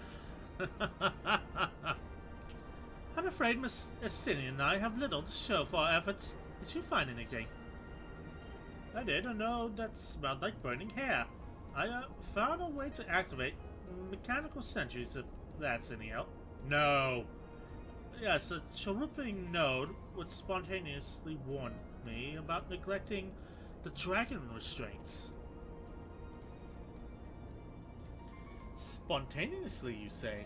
I'm afraid Miss Estinian and I have little to show for our efforts. Did you find anything? I did. A node that smelled like burning hair. I found a way to activate mechanical sentries, if that's any help. No. Yes, a chirruping node would spontaneously warn me about neglecting the dragon restraints. Spontaneously, you say?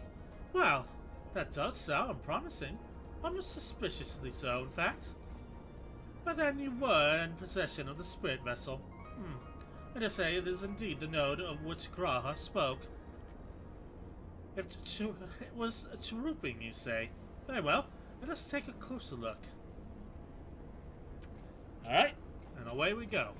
Well, that does sound promising. Almost suspiciously so, in fact. But then you were in possession of the spirit vessel. I dare say it is indeed the node of which Graha spoke. If it was a chirruping, you say? Very well, let us take a closer look. Alright, and away we go.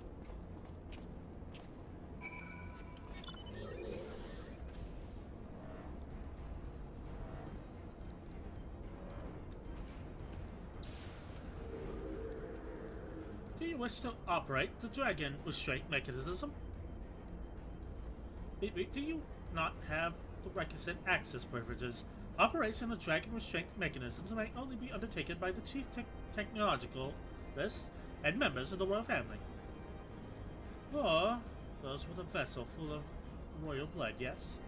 Do you wish to operate the dragon restraint mechanism? Do you not have the requisite access privileges? Operation of dragon restraint mechanisms may only be undertaken by the chief technologicalists and members of the royal family. Or those with a vessel full of royal blood, yes?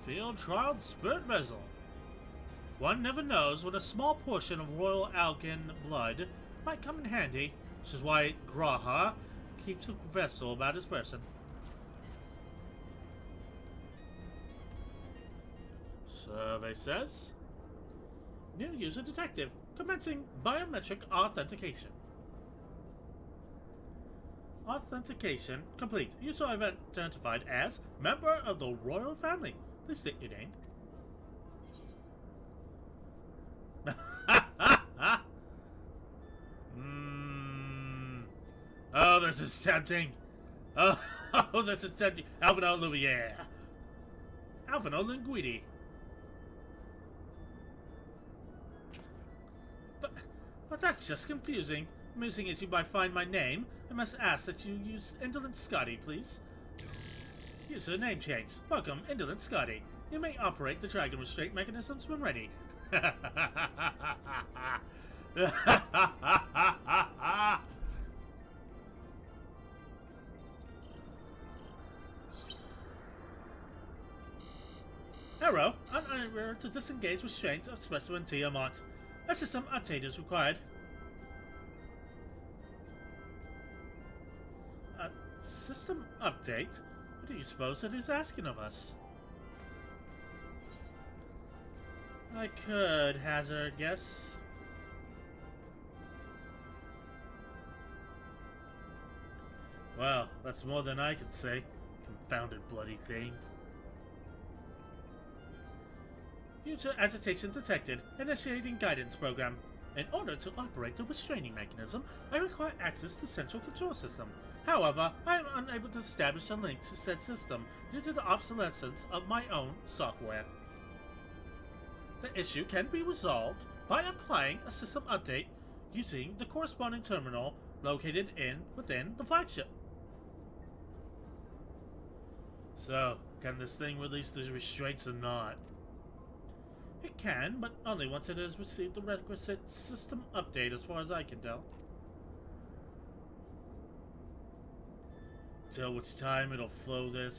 Field trialed spirit vessel. One never knows when a small portion of royal Algan blood might come in handy, which is why Graha keeps a vessel about his person. Survey says, new user detective, commencing biometric authentication. Authentication complete. User identified as member of the royal family. Please state your name. Oh, this is tempting. Oh, this is tempting. Alvino Louvier. Alvino Linguidi. But that's just confusing. Amusing as you might find my name, I must ask that you use Indolent Scotty, please. User name change. Welcome, Indolent Scotty. You may operate the dragon restraint mechanisms when ready. Arrow, unable to disengage restraints of specimen Tiamat. A system update is required. System update? What do you suppose it is asking of us? I could hazard a guess. Well, that's more than I could say. Confounded bloody thing. User agitation detected. Initiating guidance program. In order to operate the restraining mechanism, I require access to central control system. However, I am unable to establish a link to said system due to the obsolescence of my own software. The issue can be resolved by applying a system update using the corresponding terminal located within the flagship. So, can this thing release the restraints or not? It can, but only once it has received the requisite system update as far as I can tell. Till which time it'll float there,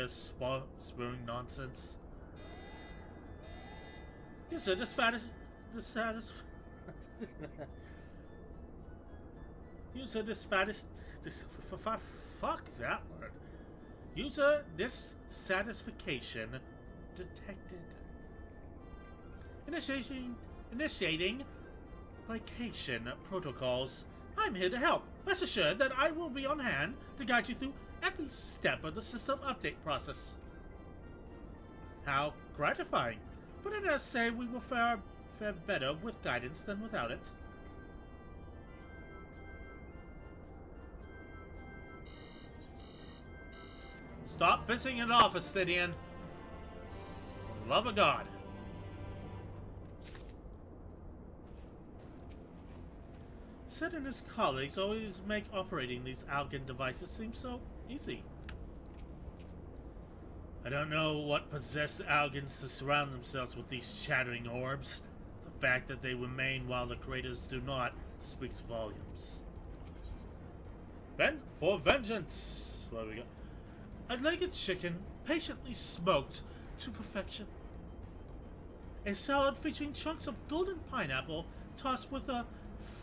spewing nonsense. User fuck that word. User dissatisfaction detected. Initiating placation protocols. I'm here to help. Rest assured that I will be on hand to guide you through every step of the system update process. How gratifying. But I dare say we will fare better with guidance than without it. Stop pissing it off, Astidian. For the love of God. Sid and his colleagues always make operating these Algan devices seem so easy. I don't know what possessed the Algans to surround themselves with these chattering orbs. The fact that they remain while the creators do not speaks volumes. For vengeance! What do we got? A legged chicken patiently smoked to perfection. A salad featuring chunks of golden pineapple tossed with a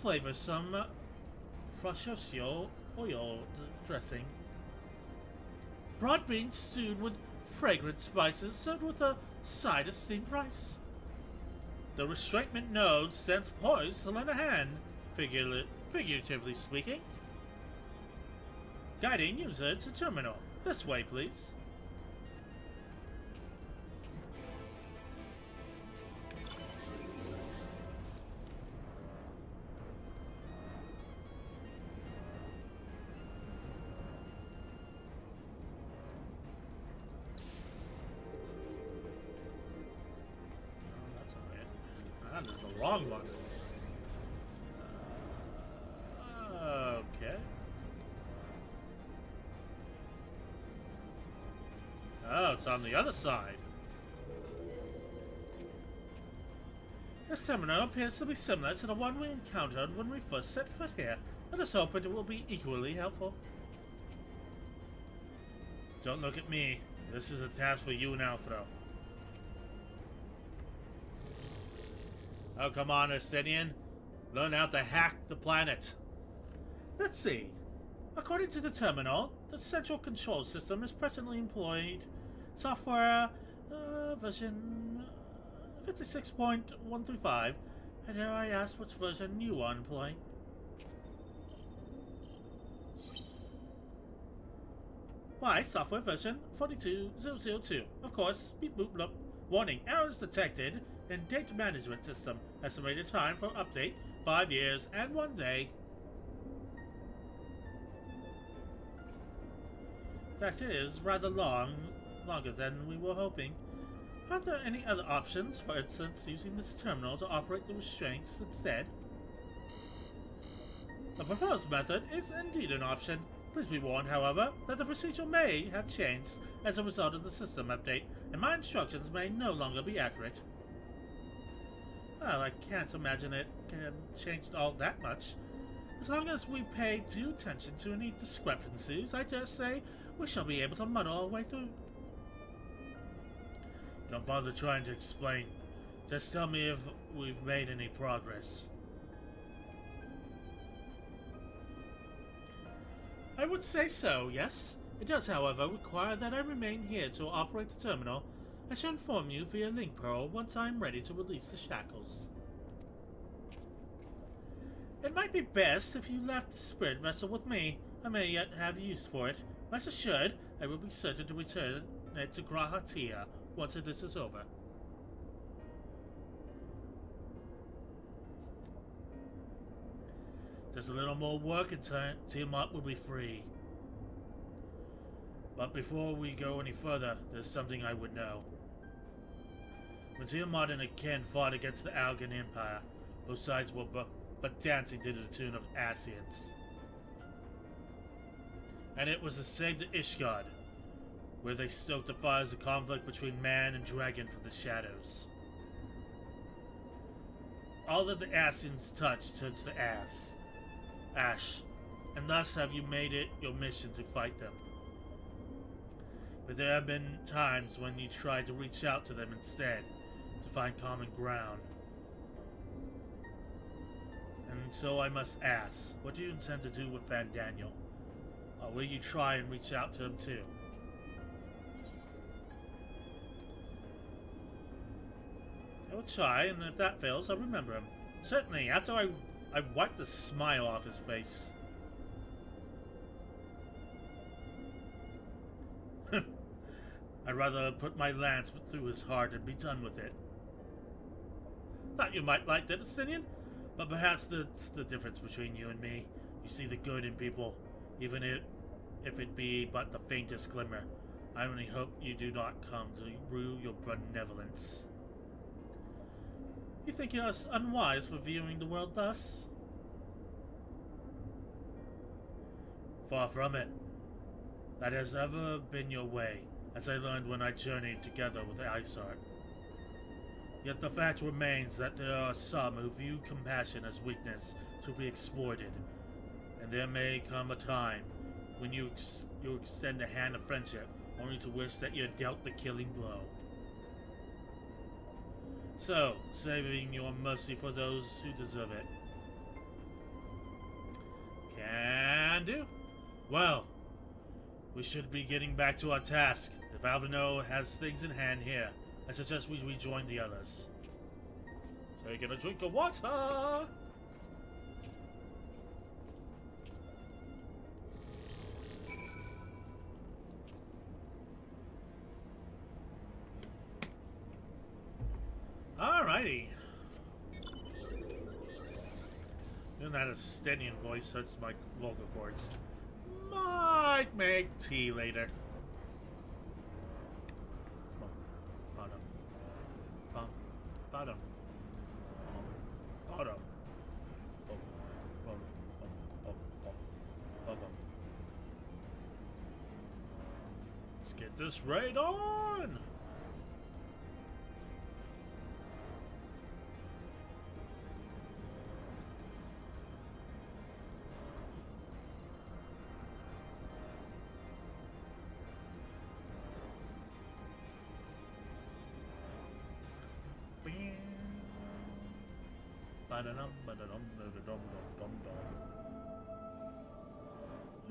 flavorsome frascosio oil dressing. Broad beans stewed with fragrant spices served with a side of steamed rice. The restrainment node stands poised to lend a hand, figuratively speaking. Guiding user to terminal. This way, please. That is the wrong one. Okay. Oh, it's on the other side. This terminal appears to be similar to the one we encountered when we first set foot here. Let us hope it will be equally helpful. Don't look at me. This is a task for you and Alfredo. Oh, come on, Arsenian. Learn how to hack the planet. Let's see. According to the terminal, the central control system is presently employed software version 56.135. And dare I ask which version you are employing? Why, software version 42002. Of course, beep boop bloop. Warning, errors detected in data management system. Estimated time for update, 5 years and 1 day. That is rather longer than we were hoping. Are there any other options, for instance, using this terminal to operate the restraints instead? The proposed method is indeed an option. Please be warned, however, that the procedure may have changed as a result of the system update, and my instructions may no longer be accurate. Well, I can't imagine it can change all that much. As long as we pay due attention to any discrepancies, I dare say we shall be able to muddle our way through. Don't bother trying to explain. Just tell me if we've made any progress. I would say so, yes. It does, however, require that I remain here to operate the terminal. I shall inform you via link pearl once I am ready to release the shackles. It might be best if you left the spirit vessel with me. I may yet have use for it. Rest assured, I will be certain to return it to Grahatia once this is over. Just a little more work and Tiamat will be free. But before we go any further, there's something I would know. When Tiamat and Aken fought against the Algan Empire, both sides were but dancing to the tune of Ascians. And it was the same to Ishgard, where they stoked the fires of conflict between man and dragon from the shadows. All that the Ascians touch turns to ash, and thus have you made it your mission to fight them. But there have been times when you tried to reach out to them instead, to find common ground. And so I must ask, what do you intend to do with Vandaniel? Or will you try and reach out to him too? I will try, and if that fails, I'll remember him. Certainly, after I wipe the smile off his face. I'd rather put my lance through his heart and be done with it. Thought you might like that, Estinian, but perhaps that's the difference between you and me. You see the good in people, even if it be but the faintest glimmer. I only hope you do not come to rue your benevolence. You think us unwise for viewing the world thus? Far from it. That has ever been your way, as I learned when I journeyed together with Isart. Yet the fact remains that there are some who view compassion as weakness to be exploited, and there may come a time when you extend a hand of friendship only to wish that you had dealt the killing blow. So, saving your mercy for those who deserve it. Can do. Well, we should be getting back to our task. If Alvino has things in hand here, I suggest we rejoin the others. Taking a drink of water! Alrighty. Even that Estinian voice hurts my vocal cords. Might make tea later. Bottom. Bum. Bottom. Bottom. Let's get this raid on!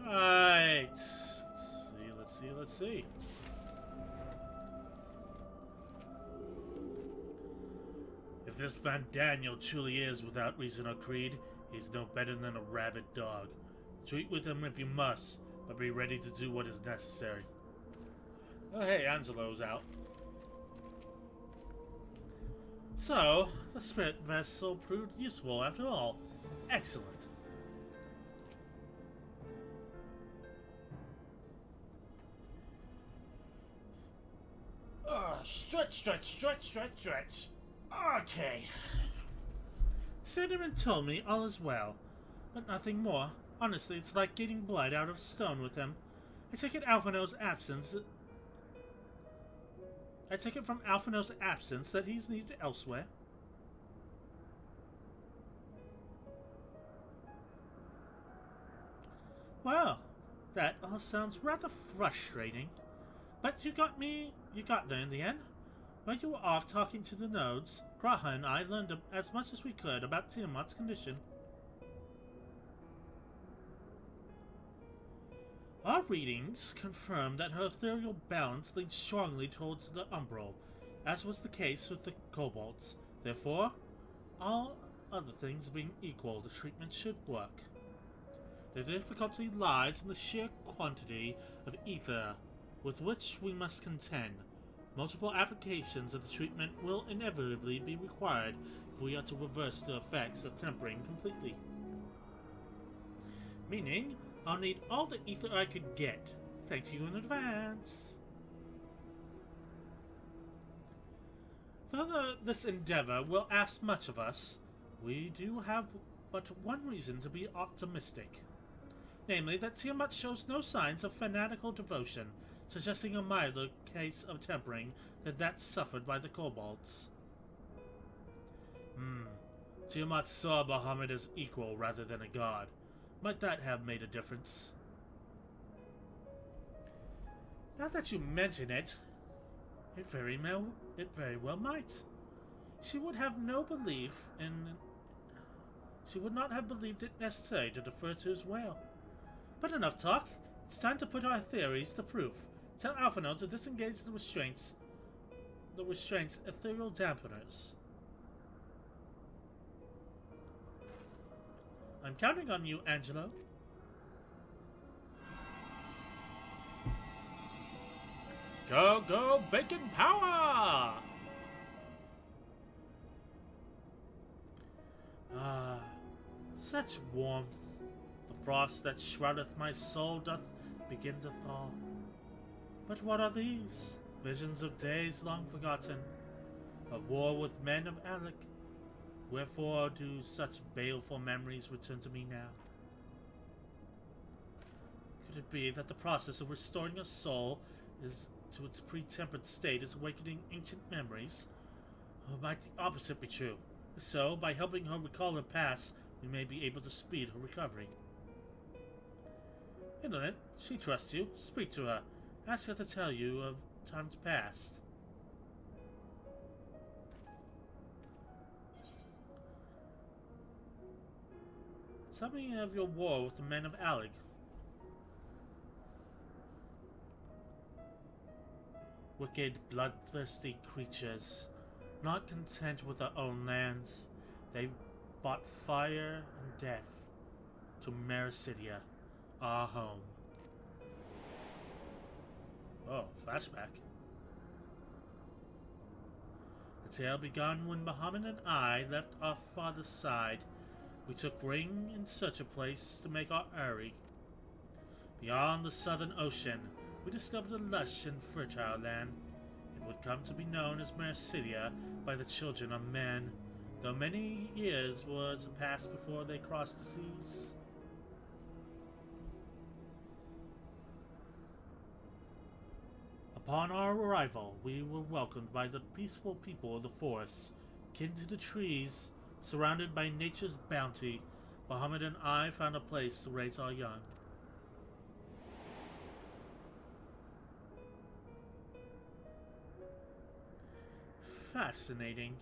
Right. Let's see. If this Vandaniel truly is without reason or creed, he's no better than a rabid dog. Treat with him if you must, but be ready to do what is necessary. Oh hey, Angelo's out. So, the spirit vessel proved useful after all. Excellent. Stretch. Okay. Cinnamon told me all is well, but nothing more. Honestly, it's like getting blood out of stone with him. I take it from Alphino's absence that he's needed elsewhere. Well, that all sounds rather frustrating. But you got there in the end. While you were off talking to the nodes, Graha and I learned as much as we could about Tiamat's condition. Our readings confirm that her ethereal balance leans strongly towards the umbral, as was the case with the kobolds. Therefore, all other things being equal, the treatment should work. The difficulty lies in the sheer quantity of ether with which we must contend. Multiple applications of the treatment will inevitably be required if we are to reverse the effects of tempering completely. Meaning, I'll need all the ether I could get. Thank you in advance. Though this endeavor will ask much of us, we do have but one reason to be optimistic. Namely, that Tiamat shows no signs of fanatical devotion, suggesting a milder case of tempering than that suffered by the kobolds. Tiamat saw Bahamut as equal rather than a god. Might that have made a difference? Now that you mention it, it very well might. She would not have believed it necessary to defer to his will. But enough talk. It's time to put our theories to proof. Tell Alphinaud to disengage the restraints ethereal dampeners. I'm counting on you, Angelo. Go, go, bacon power! Ah, such warmth. The frost that shroudeth my soul doth begin to thaw. But what are these? Visions of days long forgotten, of war with men of Alec. Wherefore do such baleful memories return to me now? Could it be that the process of restoring a soul to its pre-tempered state is awakening ancient memories? Or might the opposite be true? If so, by helping her recall her past, we may be able to speed her recovery. Indolent, she trusts you. Speak to her. Ask her to tell you of times past. Tell me of your war with the men of Alec. Wicked, bloodthirsty creatures, not content with their own lands, they've brought fire and death to Mericidia, our home. Oh, flashback. The tale began when Bahamut and I left our father's side. We took Ring in search of a place to make our eyrie. Beyond the southern ocean, we discovered a lush and fertile land. It would come to be known as Mericidia by the children of men, though many years were to pass before they crossed the seas. Upon our arrival, we were welcomed by the peaceful people of the forest, kin to the trees, surrounded by nature's bounty. Bahamut and I found a place to raise our young. Fascinating.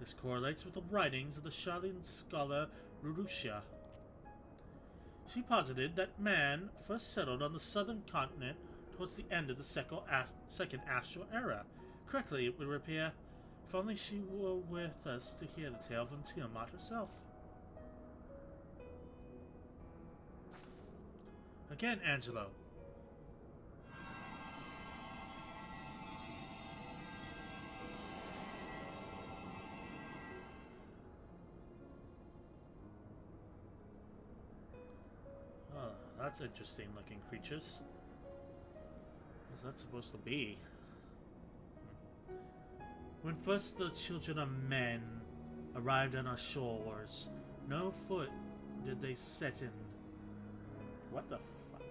This correlates with the writings of the Shalian scholar Rurusha. She posited that man first settled on the southern continent towards the end of the second astral era. Correctly, it would appear, if only she were with us to hear the tale from Tiamat herself. Again, Angelo. Oh, that's interesting looking creatures. What's that supposed to be? When first the children of men arrived on our shores, no foot did they set in. What the fuck?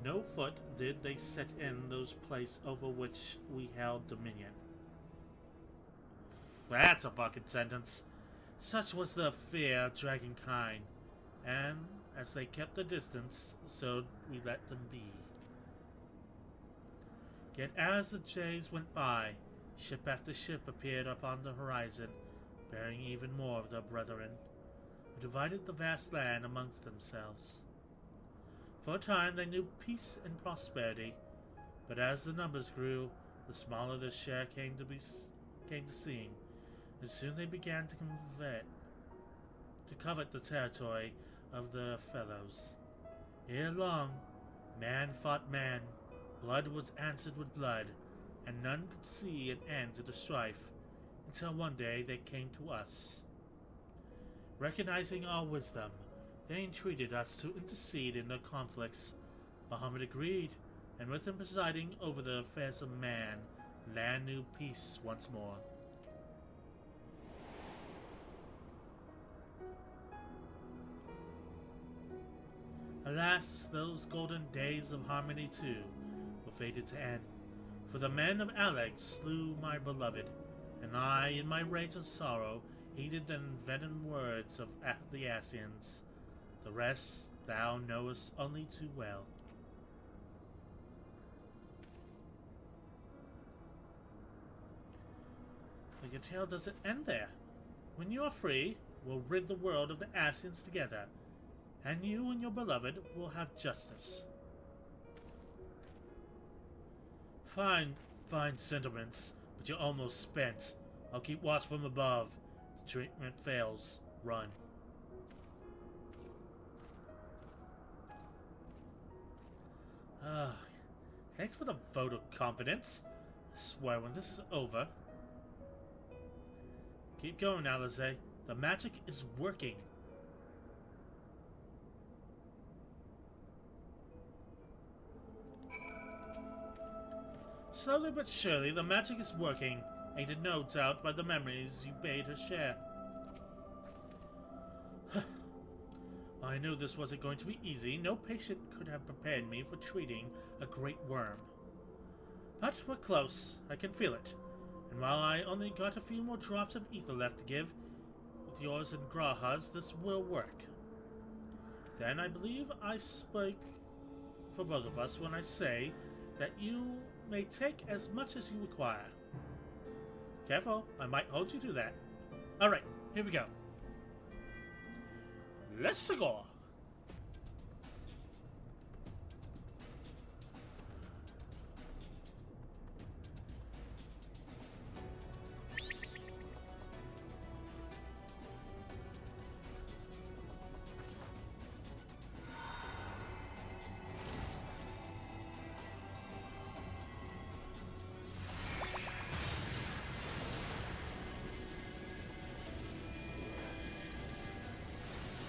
No foot did they set in those places over which we held dominion. That's a fucking sentence. Such was the fear of dragonkind, and as they kept the distance, so we let them be. Yet as the days went by, ship after ship appeared upon the horizon, bearing even more of their brethren, who divided the vast land amongst themselves. For a time they knew peace and prosperity, but as the numbers grew, the smaller their share came to seem, and soon they began to covet the territory of their fellows. Ere long, man fought man, blood was answered with blood, and none could see an end to the strife, until one day they came to us. Recognizing our wisdom, they entreated us to intercede in their conflicts. Bahamut agreed, and with him presiding over the affairs of man, land knew peace once more. Alas, those golden days of harmony too were fated to end, for the men of Aleg slew my beloved, and I, in my rage and sorrow, heeded the envenomed words of the Ascians. The rest thou knowest only too well. But your tale doesn't end there. When you are free, we'll rid the world of the Ascians together, and you and your beloved will have justice. Fine sentiments, but you're almost spent. I'll keep watch from above. If the treatment fails, run. Thanks for the vote of confidence. I swear when this is over... Keep going, Alize. The magic is working. Slowly but surely, the magic is working, aided no doubt by the memories you bade her share. I knew this wasn't going to be easy. No patient could have prepared me for treating a great worm. But we're close. I can feel it. And while I only got a few more drops of ether left to give, with yours and Graha's, this will work. Then I believe I speak for both of us when I say that you may take as much as you require. Careful, I might hold you to that. Alright, here we go. Let's go!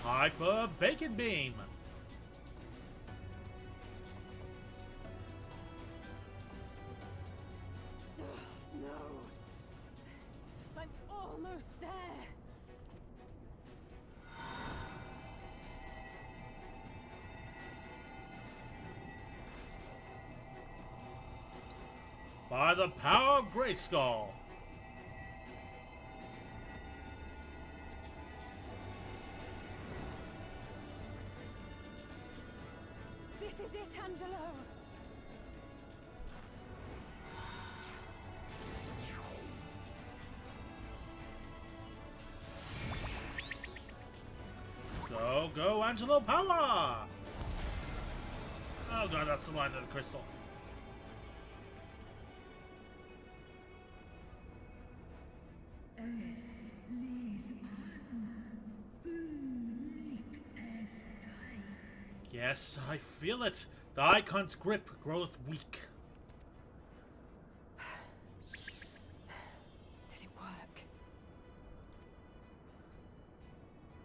Hyper Bacon Beam! No. I'm almost there. By the power of Grayskull! This is it, Angelo! Go, go, Angelo power! Oh god, that's the line of the crystal. Yes, I feel it. The icon's grip groweth weak. Did it work?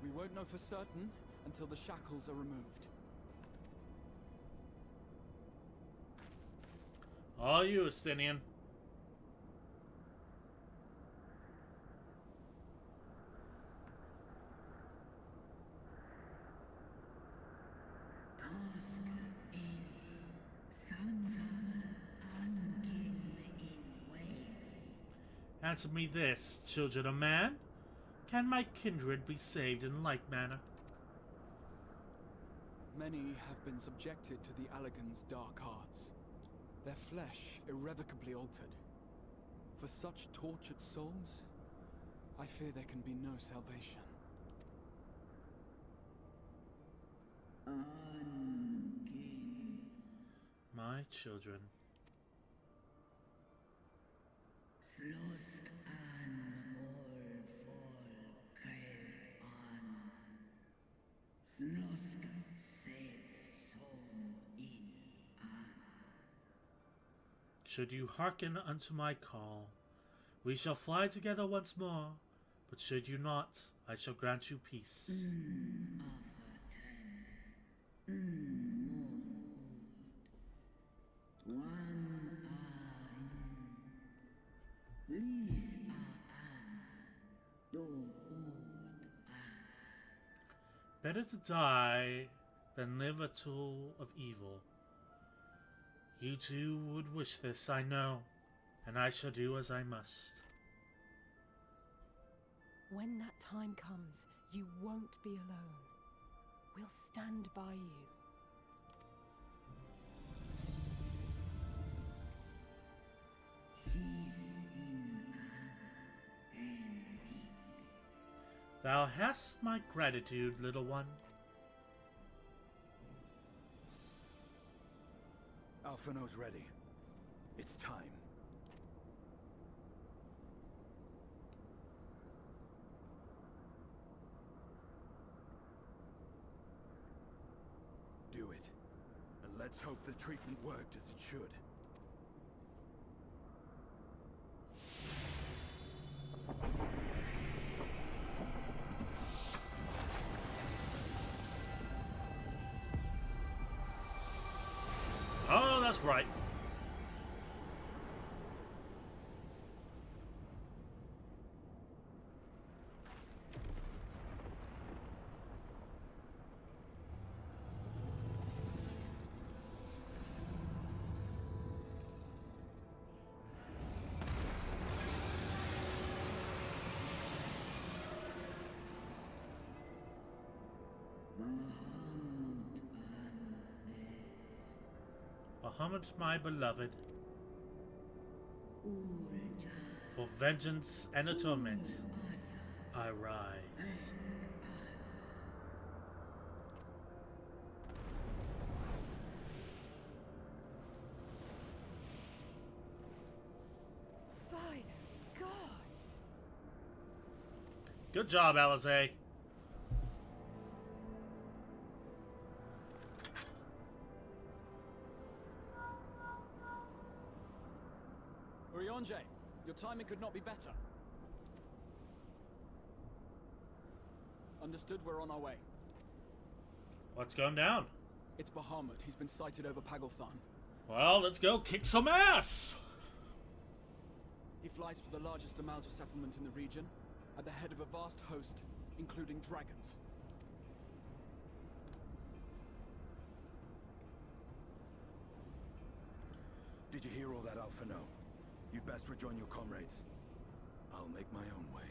We won't know for certain until the shackles are removed. All you, Estinian. Answer me this, children of man. Can my kindred be saved in like manner? Many have been subjected to the Allegan's dark arts, their flesh irrevocably altered. For such tortured souls, I fear there can be no salvation. Ungin. my children. Should you hearken unto my call, we shall fly together once more, but should you not, I shall grant you peace. Better to die than live a tool of evil. You too would wish this, I know, and I shall do as I must. When that time comes, you won't be alone. We'll stand by you. Thou hast my gratitude, little one. Alphino's ready. It's time. Do it. And let's hope the treatment worked as it should. Oh, that's right. Bahamut, my beloved, for vengeance and atonement, I rise. By the gods! Good job, Alizé. Orionje, your timing could not be better. Understood, we're on our way. What's going down? It's Bahamut. He's been sighted over Pagalthan. Well, let's go kick some ass! He flies for the largest Amalja settlement in the region, at the head of a vast host, including dragons. Did you hear all that, Alphino? You'd best rejoin your comrades. I'll make my own way.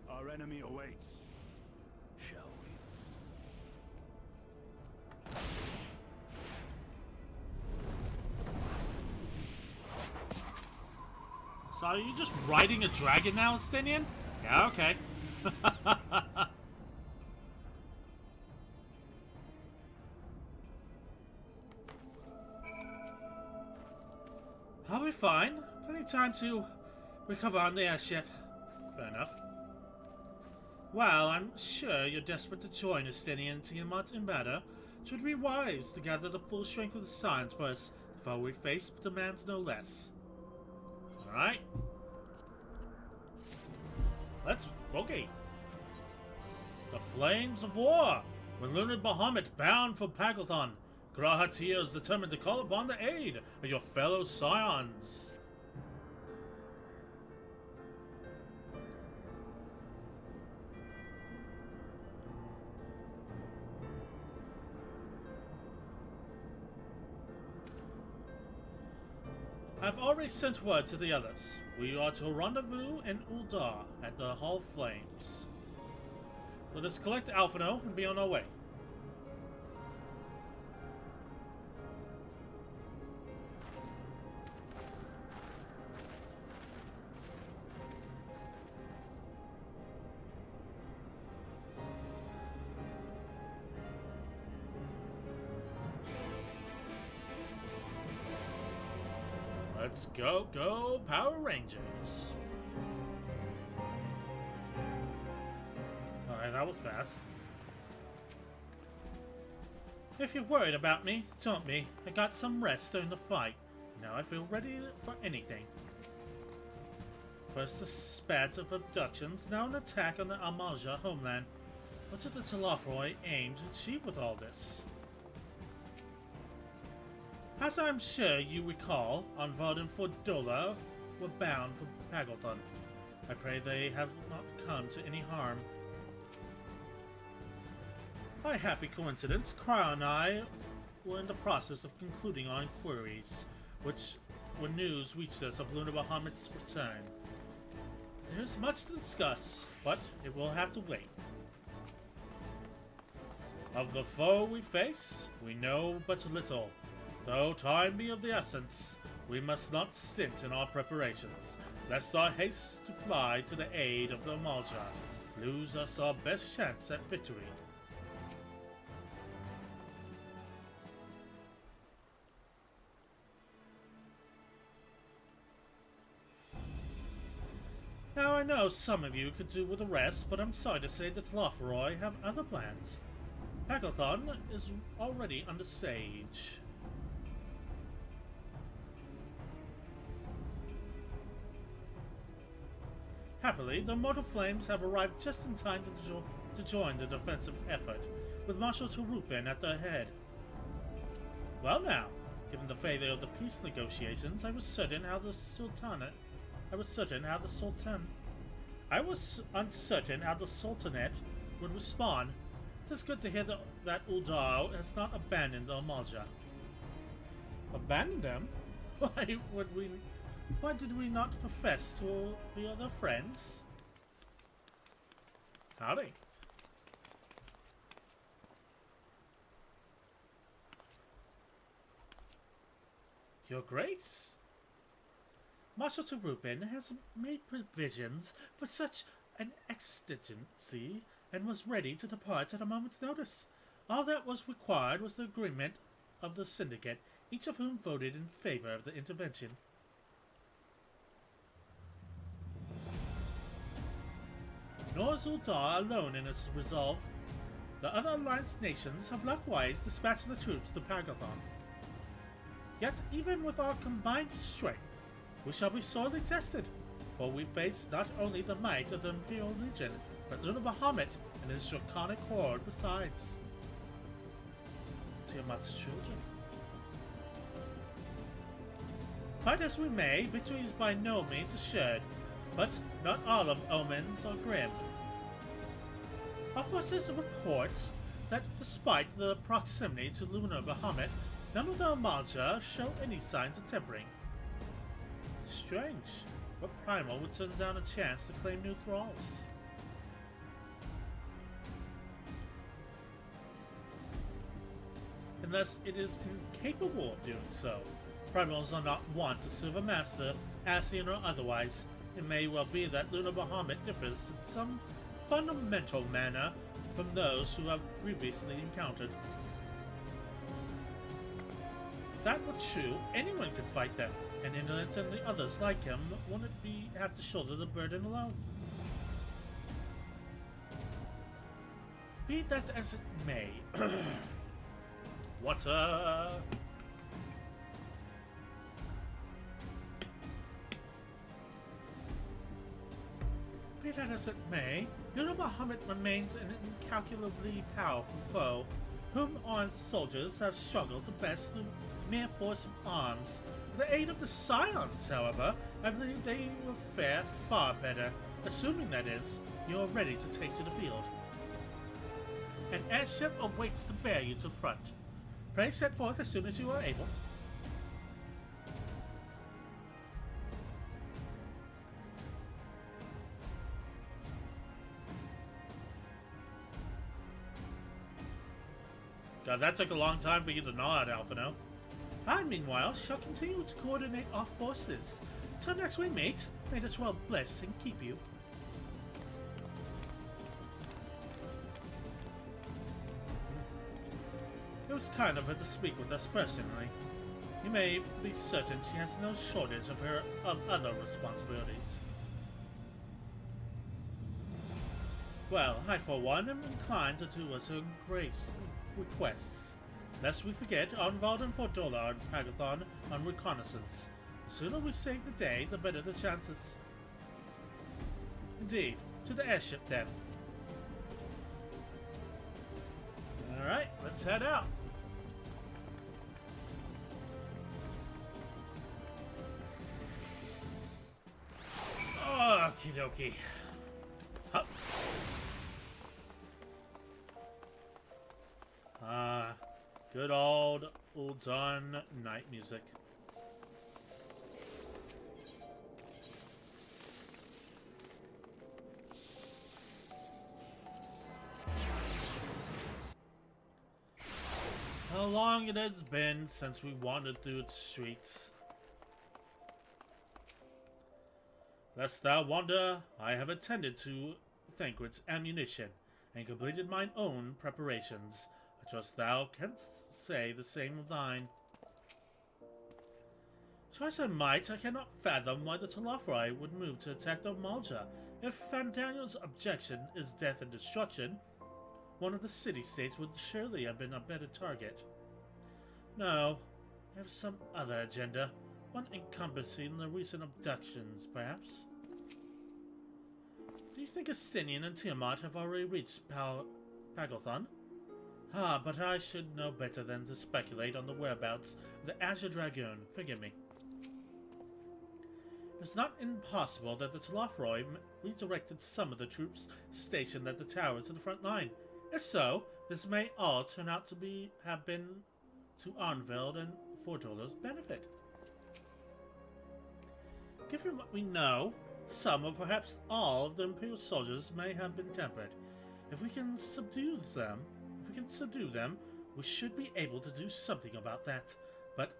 Our enemy awaits. Shall we? So are you just riding a dragon now, Stinian? Yeah, okay. I'll be fine. Plenty of time to recover on the airship. Fair enough. Well, I'm sure you're desperate to join Estinian and Tiamat in battle. It would be wise to gather the full strength of the science first. The foe we face demands no less. Alright. Let's boogie. The flames of war! When lunar Bahamut bound for Pagalthan, Grahatia is determined to call upon the aid of your fellow scions. I've already sent word to the others. We are to rendezvous in Uldar at the Hall of Flames. Let us collect Alphino and be on our way. Let's go, Power Rangers. Alright, that was fast. If you're worried about me, don't be. I got some rest during the fight. Now I feel ready for anything. First a spat of abductions, now an attack on the Amalja homeland. What did the Telafroi aim to achieve with all this? As I'm sure you recall, Onvod and Fordola were bound for Pagelthon. I pray they have not come to any harm. By happy coincidence, Cryo and I were in the process of concluding our inquiries, when news reached us of Luna Bahamut's return. There's much to discuss, but it will have to wait. Of the foe we face, we know but little. Though time be of the essence, we must not stint in our preparations, lest our haste to fly to the aid of the Amalja lose us our best chance at victory. Now I know some of you could do with a rest, but I'm sorry to say that Telafroi have other plans. Pagelthon is already under siege. Happily, the Mortal Flames have arrived just in time to join the defensive effort, with Marshal Terupin at their head. Well now, given the failure of the peace negotiations, I was uncertain how the Sultanate would respond. It is good to hear that Uldar has not abandoned the Amalja. Abandoned them? Why did we not profess to be other friends? Howdy. Your Grace? Marshal Terupin has made provisions for such an exigency and was ready to depart at a moment's notice. All that was required was the agreement of the Syndicate, each of whom voted in favor of the intervention. Nor is Uldar alone in its resolve. The other Alliance nations have likewise dispatched the troops to Pagelthon. Yet, even with our combined strength, we shall be sorely tested, for we face not only the might of the Imperial Legion, but Luna Bahamut and his draconic horde besides. Tiamat's children. Fight as we may, victory is by no means assured, but not all of omens are grim. Of course, there's reports that despite the proximity to Luna Bahamut, none of the Amalja show any signs of tempering. Strange. What primal would turn down a chance to claim new thralls? Unless it is incapable of doing so. Primals are not wont to serve a master, Ascian or otherwise. It may well be that Luna Bahamut differs in some fundamental manner from those who have previously encountered. If that were true, anyone could fight them, and Indolent and the others like him wouldn't have to shoulder the burden alone. Be that as it may, Be that as it may, Luna Bahamut remains an incalculably powerful foe, whom our soldiers have struggled to best through mere force of arms. With the aid of the Scions, however, I believe they will fare far better, assuming, that is, you are ready to take to the field. An airship awaits to bear you to front. Pray set forth as soon as you are able. God, that took a long time for you to nod, Alphino. I, meanwhile, shall continue to coordinate our forces. Till next we meet, may the 12 bless and keep you. It was kind of her to speak with us personally. You may be certain she has no shortage of other responsibilities. Well, I for one am inclined to do as her grace requests. Lest we forget, Arnvald and Fordola and Pagathon on reconnaissance. The sooner we save the day, the better the chances. Indeed. To the airship then. Alright, let's head out. Okie dokie. Hup. Good old done night music. How long it has been since we wandered through its streets. Lest thou wonder, I have attended to Thancred's ammunition, and completed mine own preparations. I trust thou canst say the same of thine. Try as I might, I cannot fathom why the Telafri would move to attack the Malja. If Fandaniel's objection is death and destruction, one of the city-states would surely have been a better target. No, they have some other agenda, one encompassing the recent abductions, perhaps. Do you think Astinian and Tiamat have already reached Pagathon? Ah, but I should know better than to speculate on the whereabouts of the Azure Dragoon. Forgive me. It's not impossible that the Telafroi redirected some of the troops stationed at the tower to the front line. If so, this may all turn out to have been to Arnveld and Fordola's benefit. Given what we know, some or perhaps all of the Imperial soldiers may have been tempered. If we can subdue them, we should be able to do something about that. But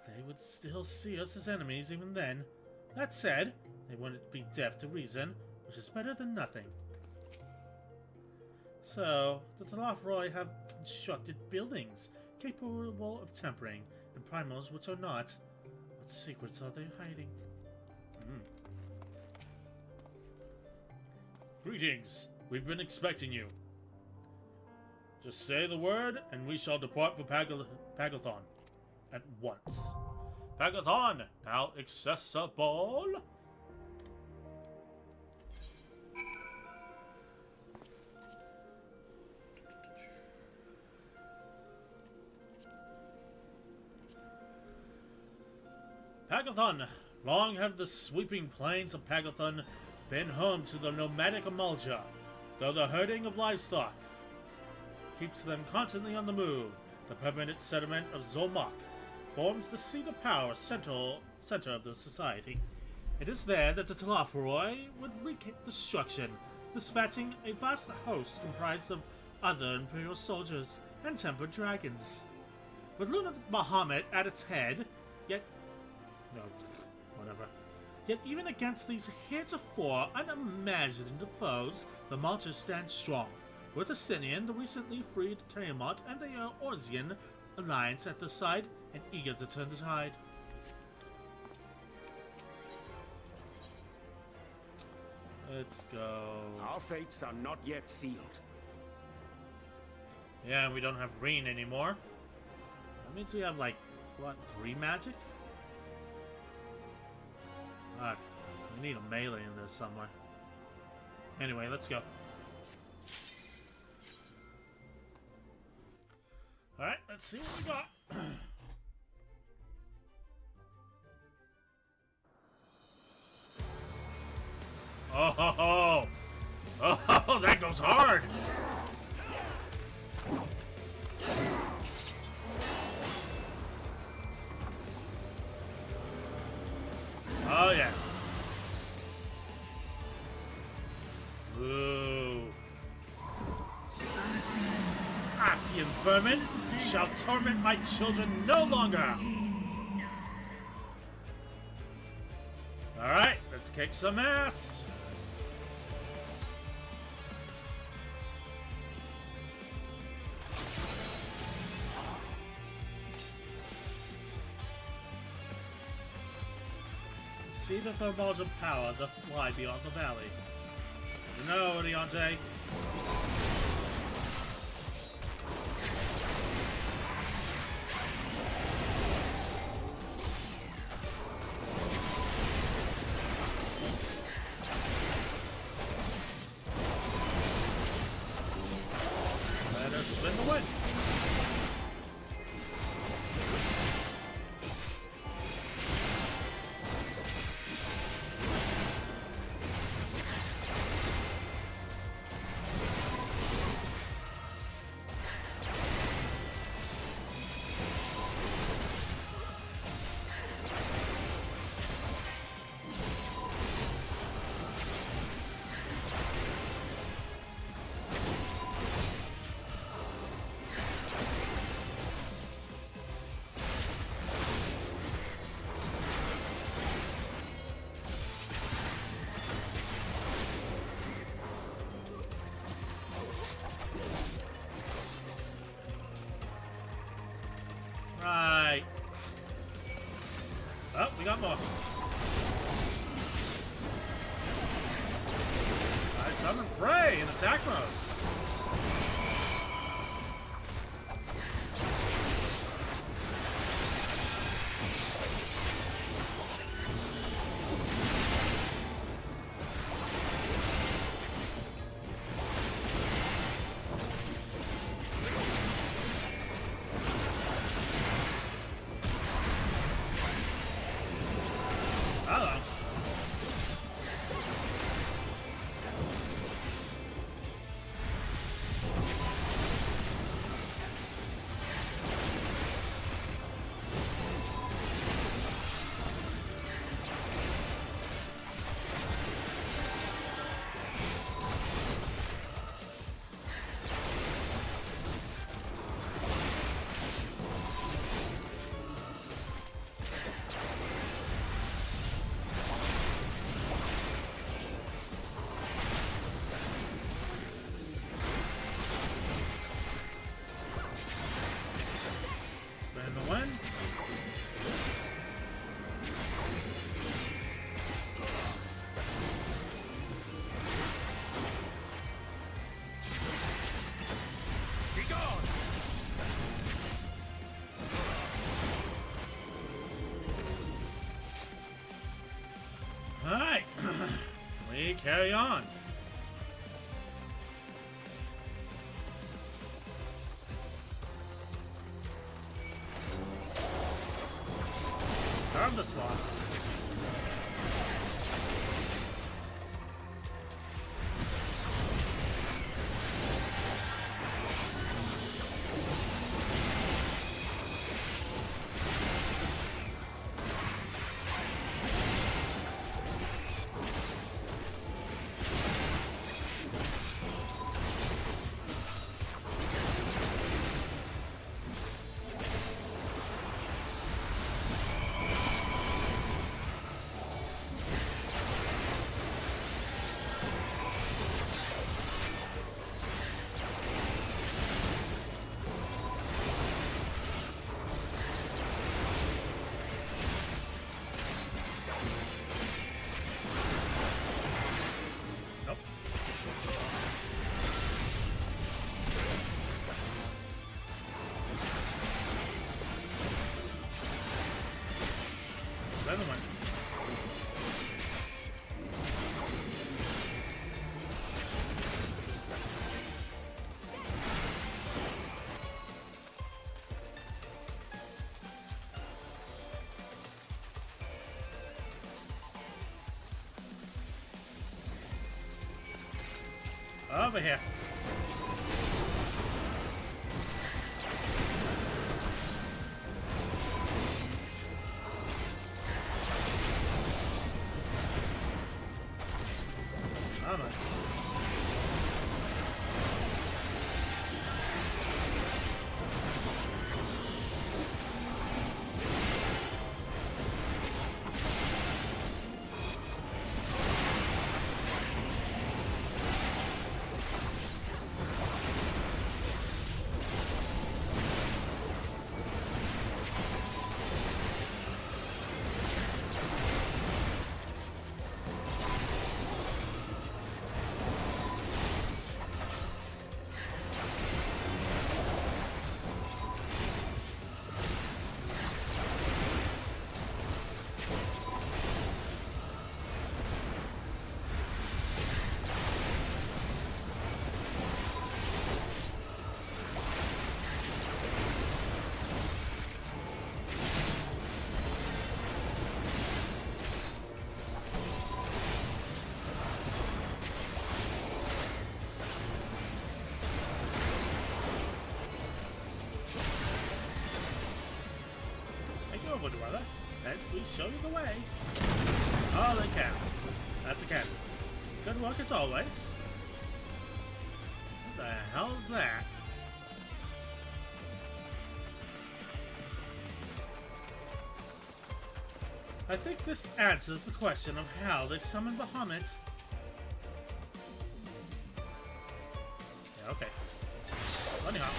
they would still see us as enemies even then. That said, they wouldn't be deaf to reason, which is better than nothing. So, the Telafroi have constructed buildings capable of tempering, and primals which are not. What secrets are they hiding? Greetings. We've been expecting you. Just say the word, and we shall depart for Pagathon at once. Pagathon, now accessible. Pagathon. Long have the sweeping plains of Pagathon been home to the nomadic Amalja, though the herding of livestock keeps them constantly on the move. The permanent settlement of Zolmak forms the seat of power center of the society. It is there that the Telafroi would wreak destruction, dispatching a vast host comprised of other Imperial soldiers and tempered dragons. With Lunatic Bahamut at its head, yet even against these heretofore unimagined foes, the Malchus stand strong. With Astinian, the recently freed Tiamat, and the Orzian alliance at the side, and eager to turn the tide. Let's go. Our fates are not yet sealed. Yeah, we don't have rain anymore. That means we have, like, what, 3 magic? Alright, we need a melee in there somewhere. Anyway, let's go. Alright, let's see what we got. Oh, that goes hard. Oh, yeah. Ooh. Asian vermin, you shall torment my children no longer. Alright, let's kick some ass. see the thermals power that lie beyond the valley. You know, Deontay. Let us spin the wind. Right. Oh, we got more. I summon Frey in attack mode. Alright, we carry on. Time to slot. Another one. Over here. good weather, then we show you the way. Holy cow. That's a cannon. Good work as always. What the hell is that? I think this answers the question of how they summoned Bahamut. Yeah, okay. Bunny hop.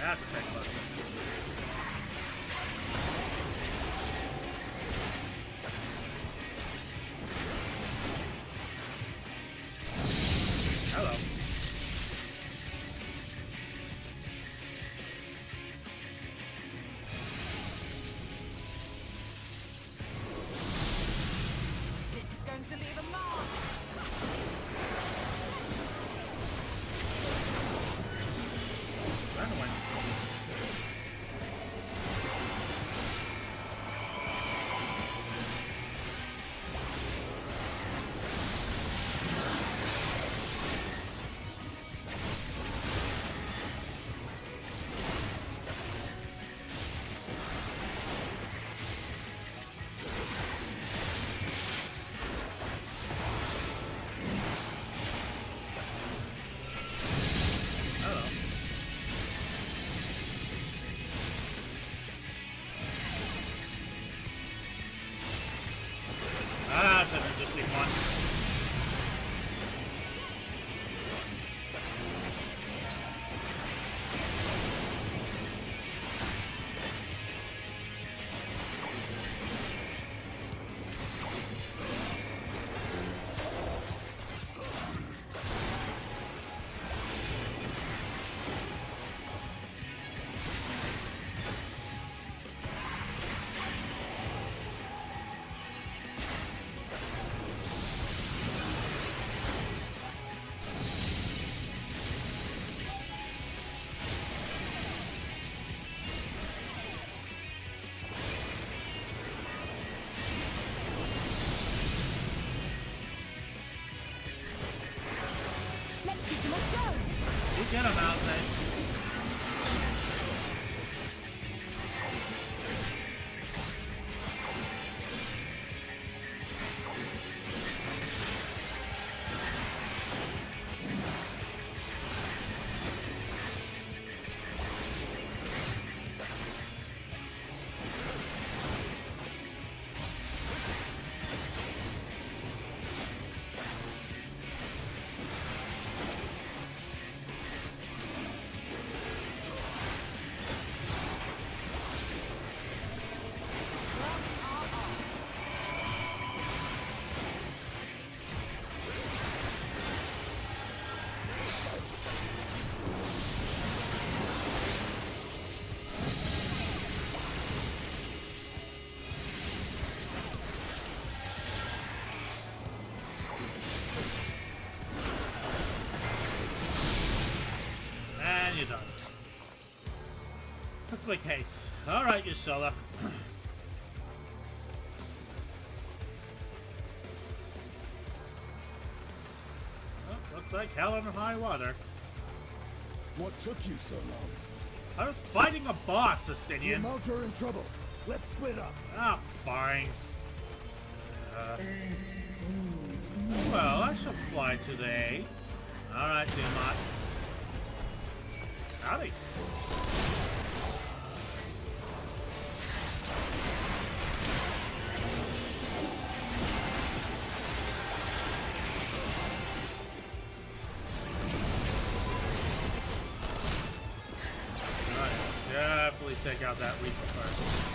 That's a tech bug. Hello. This is going to leave a mark. Run away. Hello. Ah, that's an interesting one. Let's give them a go. You get him out there. And you're done. That's my case. Alright, Yashala. Well, looks like hell and high water. What took you so long? I was fighting a boss, The Justinian. Amounts are in trouble. Let's split up. Ah, fine. Well, I shall fly today. Alright, Tiamat. Howdy. Alright, definitely take out that Reaper first.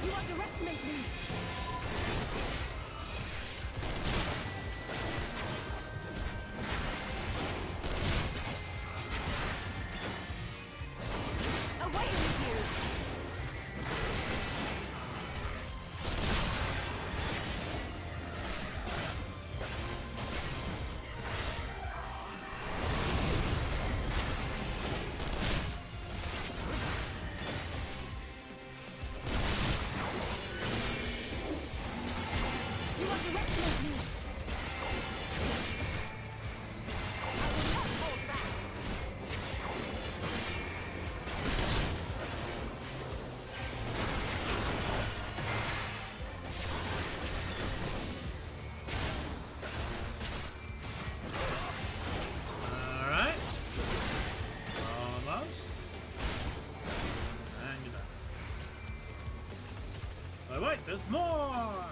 You underestimate me. Wait, there's more!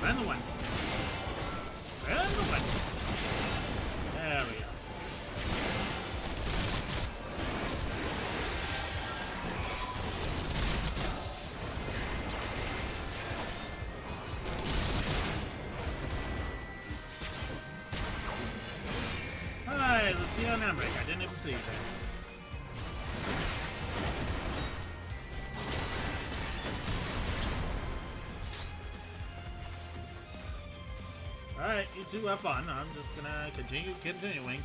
And the one. And the one. There we go. Hi, Lucia and Emmerich. I didn't even see you there. Alright, you two have fun. I'm just gonna continuing.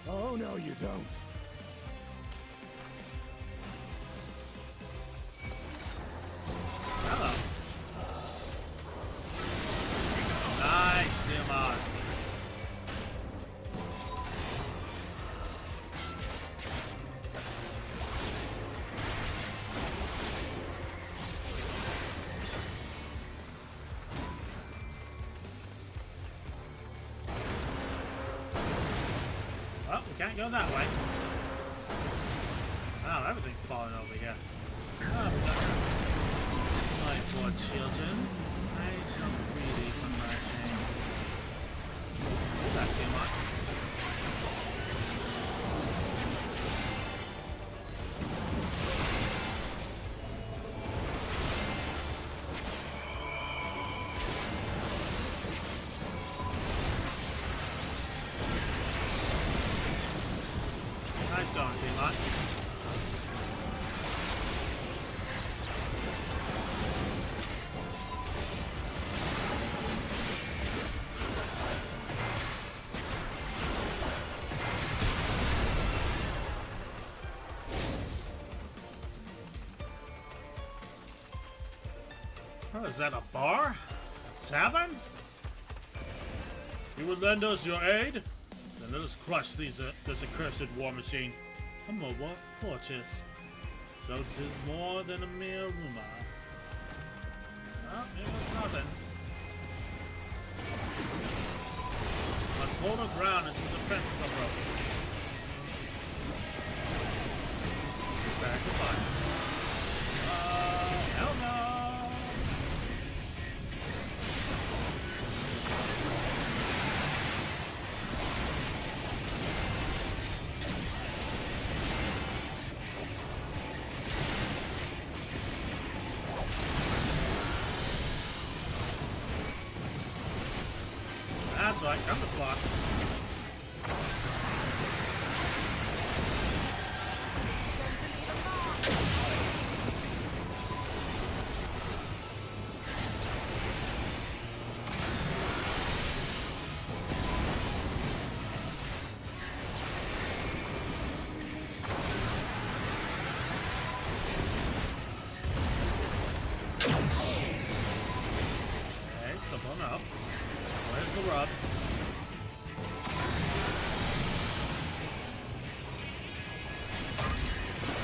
Oh, no, you don't. Hello. Nice, Simon. Well, we can't go that way. Wow, everything's falling over here. Oh, we got my poor children. I shall free thee from my shame. Is that too much? Nice going, T-Lot. Oh, is that a bar? Tavern? You would lend us your aid? Then let us crush this accursed war machine. A mobile fortress. So 'tis more than a mere rumor. Well, it was nothing. Must hold our ground until the fences are broken. Back to fire. Hell no! That's right, come to slot. Okay, simple enough. Where's the rub?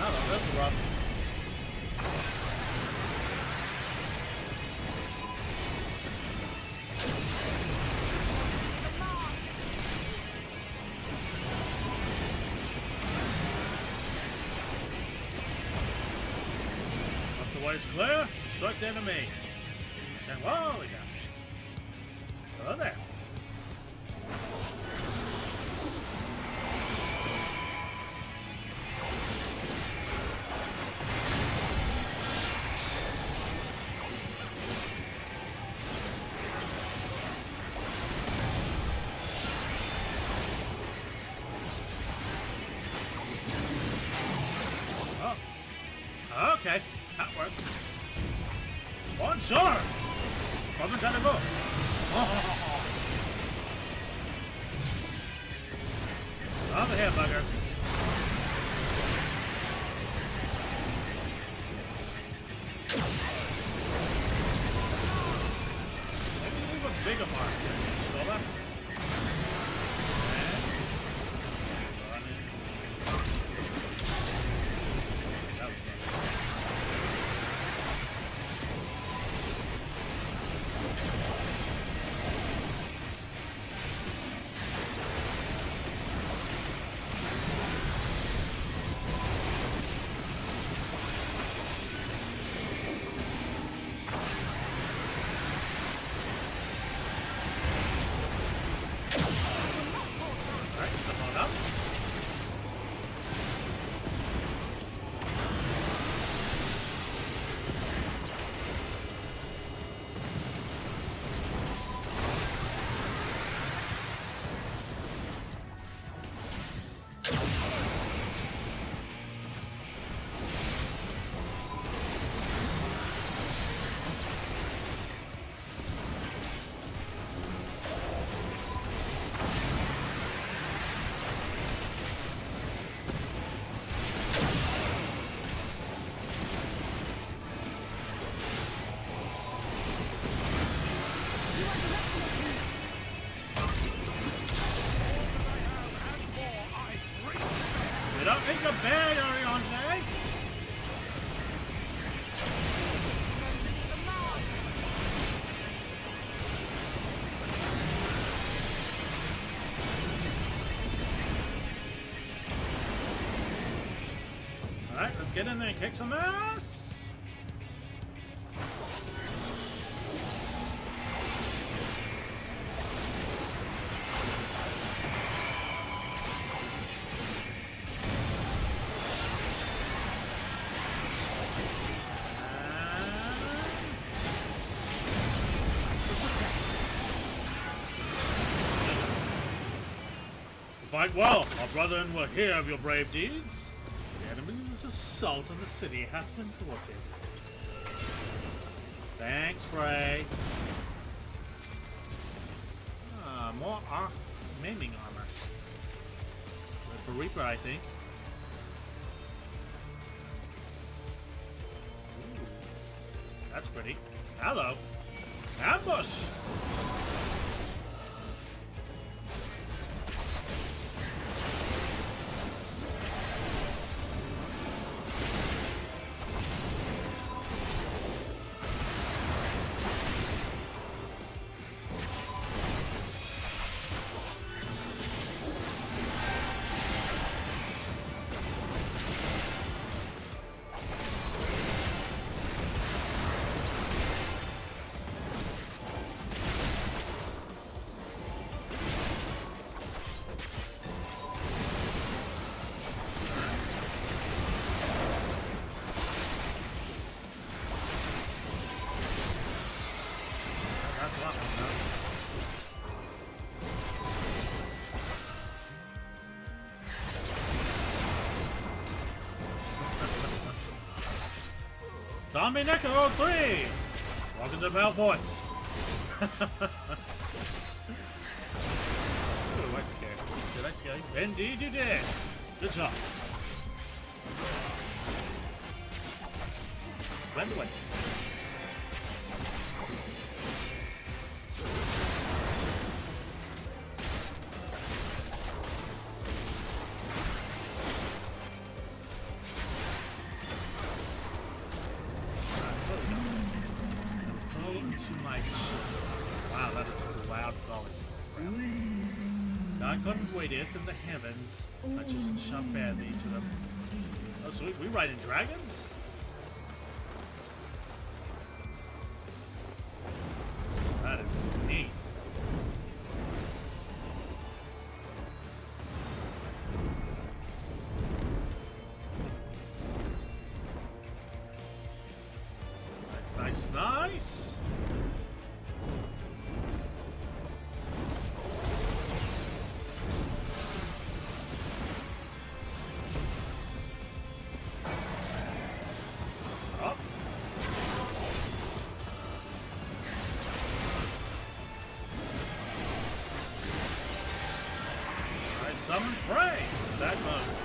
Oh, that's the rub. Once the way's clear, strike the enemy. And whoa, we got it. Hello there. Oh. Okay, that works. Bonjour! Comment allez-vous? Over here, buggers. Maybe leave a bigger mark here. Saw that? That was good. You don't think you're bad, Oriente? Alright, let's get in there and kick some ass! Fight well, our brethren will hear of your brave deeds. The enemy's assault on the city hath been thwarted. Thanks, Frey. Ah, more maiming armor. Good for Reaper, I think. Ooh, that's pretty. Hello. Ambush! Zombie Necro 3! Welcome to Belforts! Ooh, I'm scared. Did I scare you? Indeed you did! Good job. Blend away. Wow, that is a loud calling. God waiteth in the heavens, my children shall bear thee to them. Oh, sweet, we riding dragons? That is neat. Nice, nice! suppose.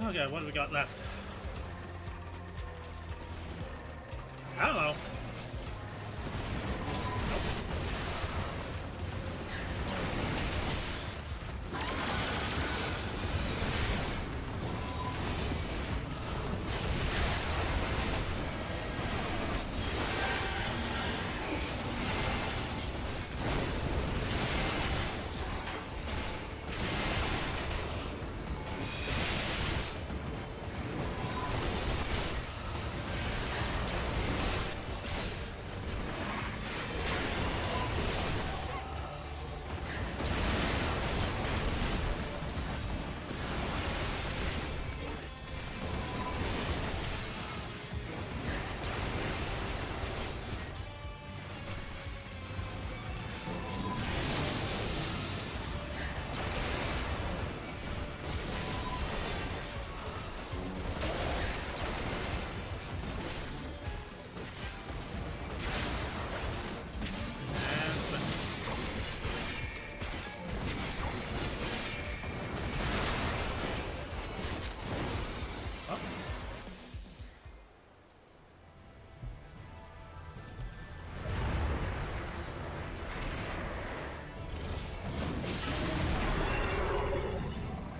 Okay, what do we got left? Hello.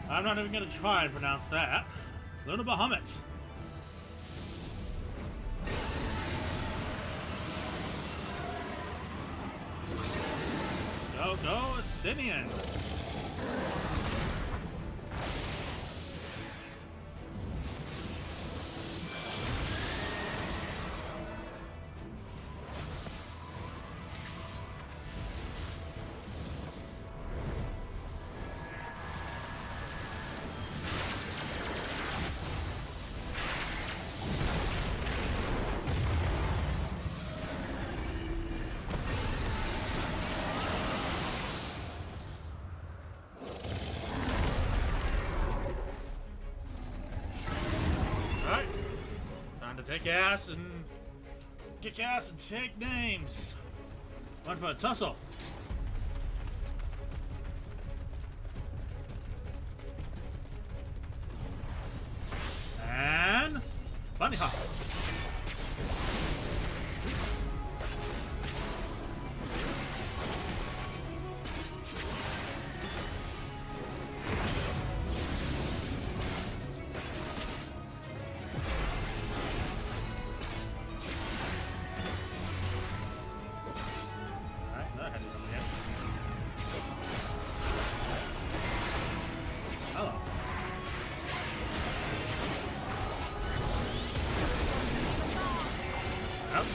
I'm not even going to try and pronounce that. Luna Bahamut. Go, go, Estinian. Take ass and kick ass and take names. One for a tussle. And bunny hop.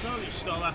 So you stole that.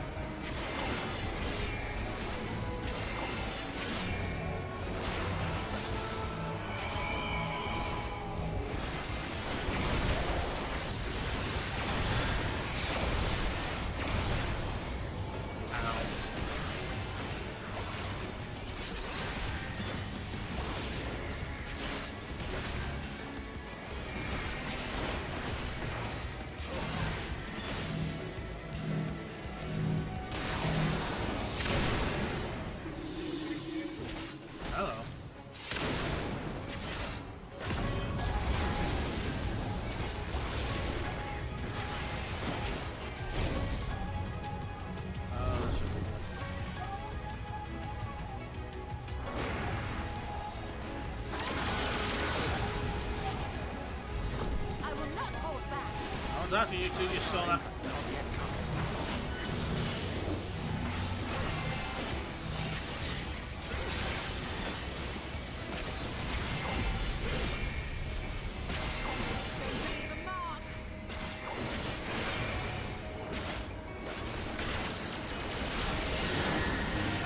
was asking you to, you saw that.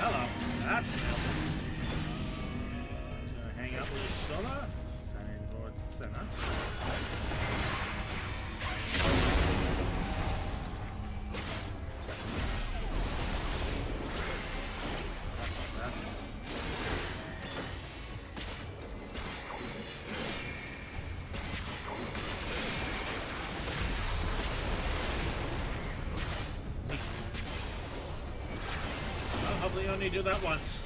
Hello, that's new. Gonna hang out with Sola. Sending towards the center. Well, hopefully you only do that once.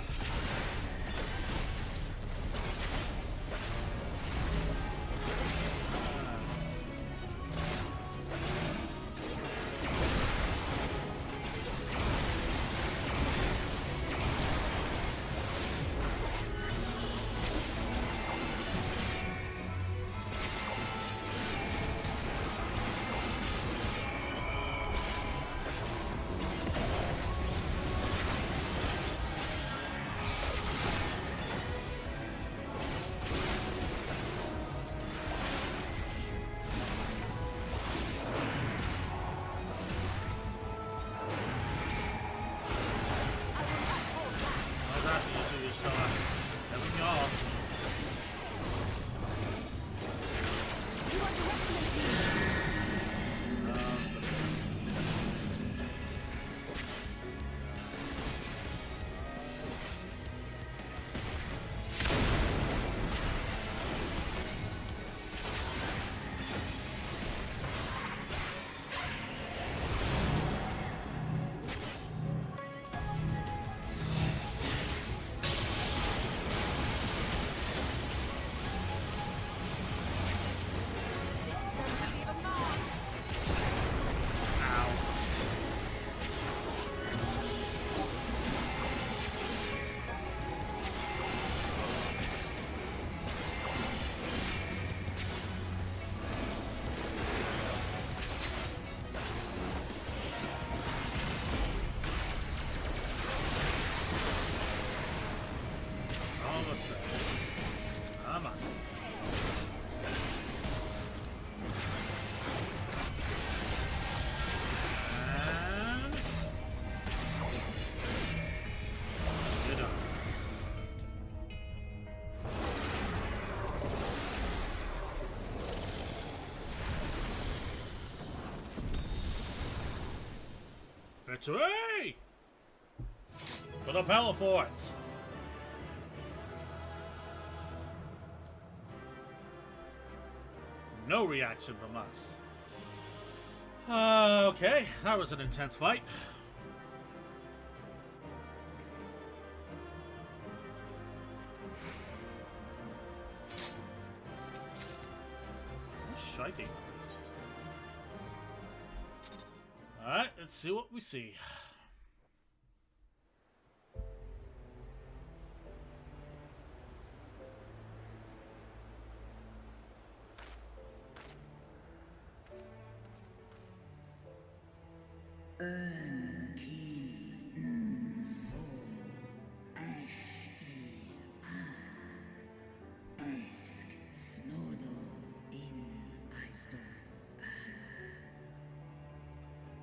Come on. And you're done. Victory! For the Palaforts! No reaction from us. Okay, that was an intense fight. Shaking. Alright, let's see what we see.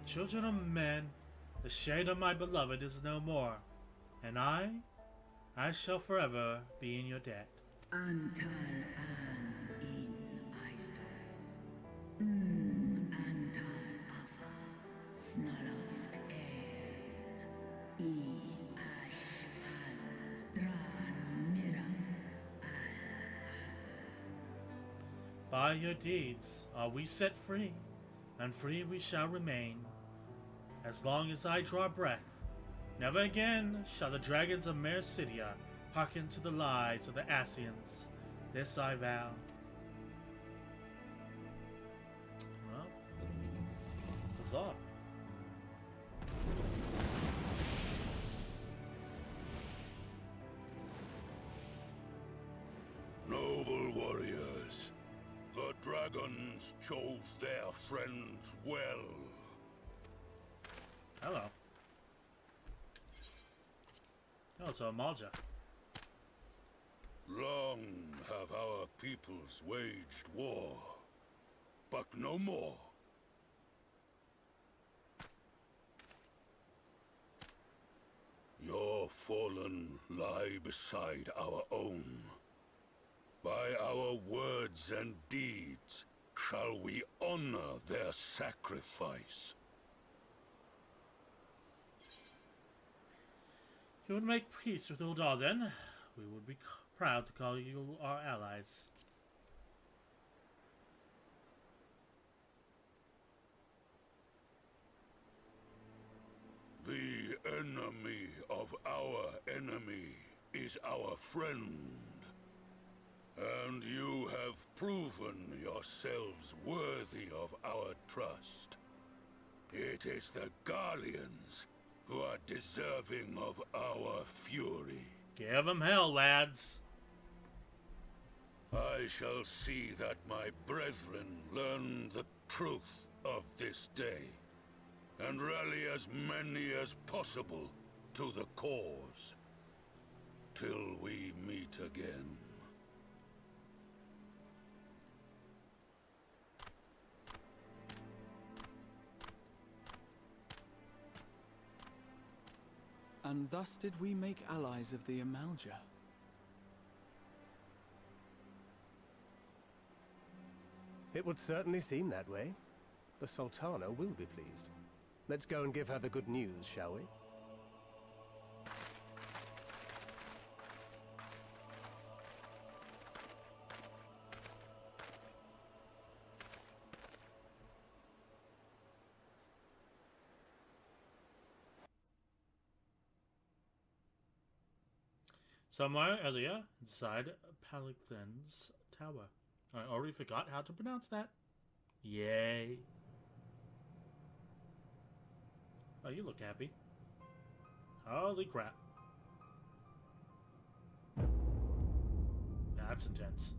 Children of men, the shade of my beloved is no more, and I shall forever be in your debt. Antal an in Aistor. Antal afa snalosk I ash an dran mira By your deeds are we set free, and free we shall remain. As long as I draw breath, never again shall the dragons of Mercidia hearken to the lies of the Asians. This I vow. Well, huzzah. Noble warriors, the dragon dragons chose their friends well. Hello. Oh, it's a Malja. Long have our peoples waged war, but no more. Your fallen lie beside our own. By our words and deeds shall we honor their sacrifice. You would make peace with Uldar, then? We would be proud to call you our allies. The enemy of our enemy is our friend. And you have proven yourselves worthy of our trust. It is the Garleans who are deserving of our fury. Give them hell, lads. I shall see that my brethren learn the truth of this day, and rally as many as possible to the cause, till we meet again. And thus did we make allies of the Amalja. It would certainly seem that way. The Sultana will be pleased. Let's go and give her the good news, shall we? Somewhere earlier, inside Paladin's tower. I already forgot how to pronounce that. Yay. Oh, you look happy. Holy crap. That's intense.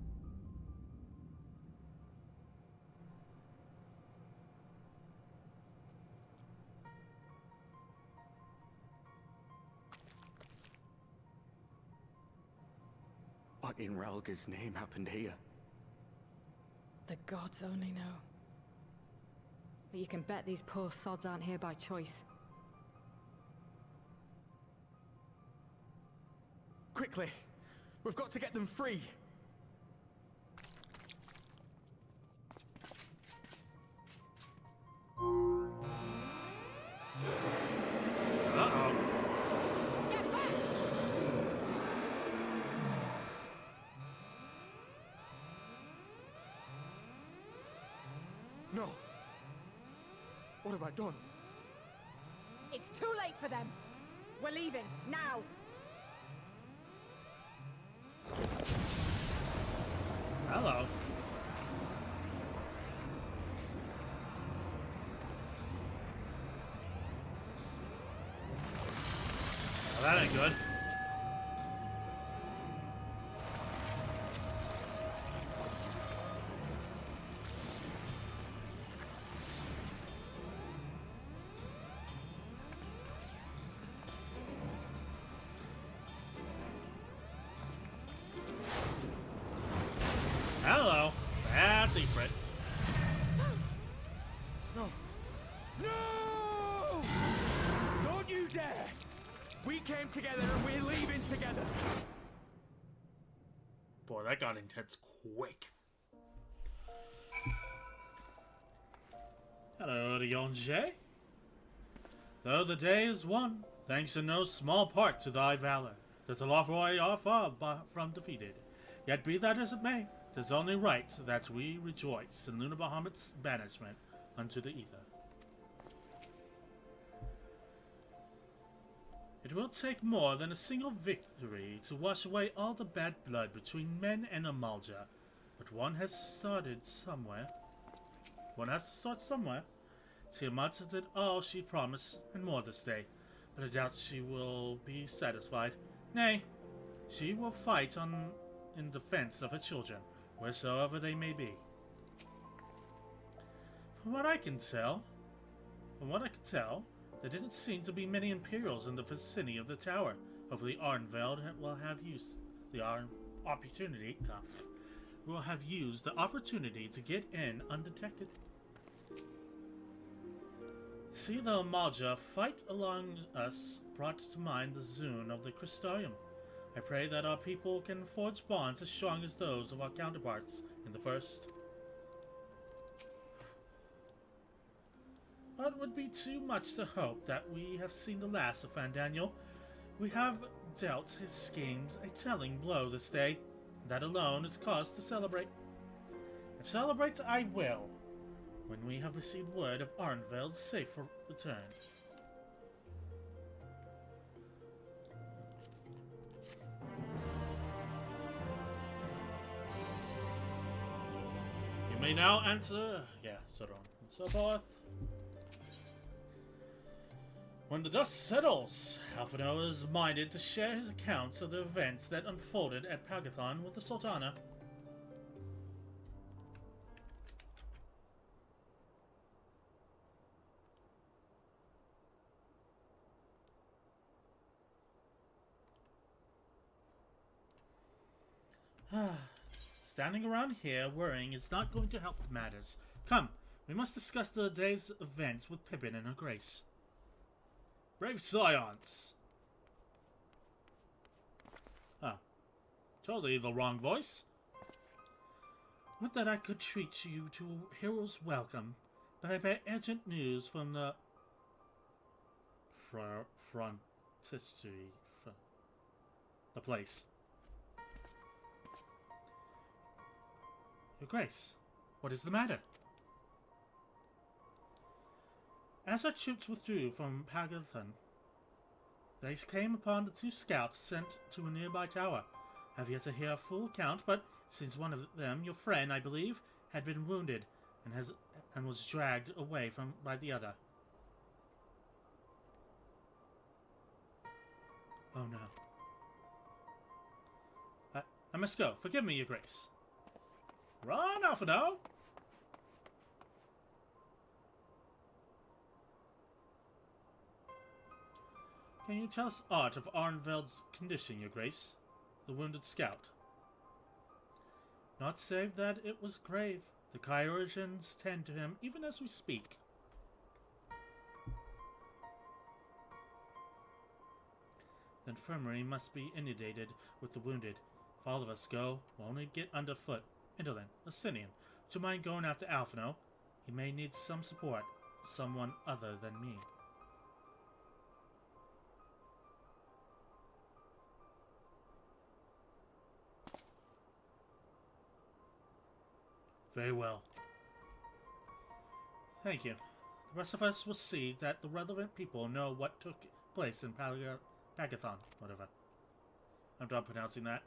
What in Ralga's name happened here? The gods only know. But you can bet these poor sods aren't here by choice. Quickly! We've got to get them free! Uh-oh. Get back! No! What have I done? It's too late for them! We're leaving, now! Hello. Well, that ain't good. Hello. That's Ifrit. No! No! Don't you dare! We came together and we're leaving together! Boy, that got intense quick. Hello, Yonje. Though the day is won, thanks in no small part to thy valor, the Telophoroi are far from defeated. Yet be that as it may, 'tis only right that we rejoice in Luna Bahamut's banishment unto the ether. It will take more than a single victory to wash away all the bad blood between men and Amalja, but one has started somewhere. One has to start somewhere. Tiamat did all she promised and more this day, but I doubt she will be satisfied. Nay, she will fight in defense of her children, wheresoever they may be. From what I can tell, there didn't seem to be many Imperials in the vicinity of the tower. Hopefully Arnveld will have used the opportunity to get in undetected. See the Malja fight along us brought to mind the Zune of the Crystarium. I pray that our people can forge bonds as strong as those of our counterparts in the First. But it would be too much to hope that we have seen the last of Fandaniel. We have dealt his schemes a telling blow this day. That alone is cause to celebrate. And celebrate I will, when we have received word of Arnveld's safe return. You may now enter, so on and so forth. When the dust settles, Alphino is minded to share his accounts of the events that unfolded at Pagathon with the Sultana. Standing around here worrying is not going to help matters. Come, we must discuss the day's events with Pippin and her grace. Brave Scions! Totally the wrong voice. Would that I could treat you to a hero's welcome, but I bear urgent news from the frontistery. The place. Your Grace, what is the matter? As our troops withdrew from Pagathon, they came upon the two scouts sent to a nearby tower. I have yet to hear a full account, but since one of them, your friend, I believe, had been wounded and was dragged away by the other. Oh no. I must go. Forgive me, Your Grace. Run, Alphino! Can you tell us aught of Arnveld's condition, Your Grace? The wounded scout. Not save that it was grave. The Kyorians tend to him even as we speak. The infirmary must be inundated with the wounded. If all of us go, we'll only get underfoot. Indolent, Asinian, would you mind going after Alphino? He may need some support. Someone other than me. Very well. Thank you. The rest of us will see that the relevant people know what took place in Pagathon, whatever. I'm done pronouncing that.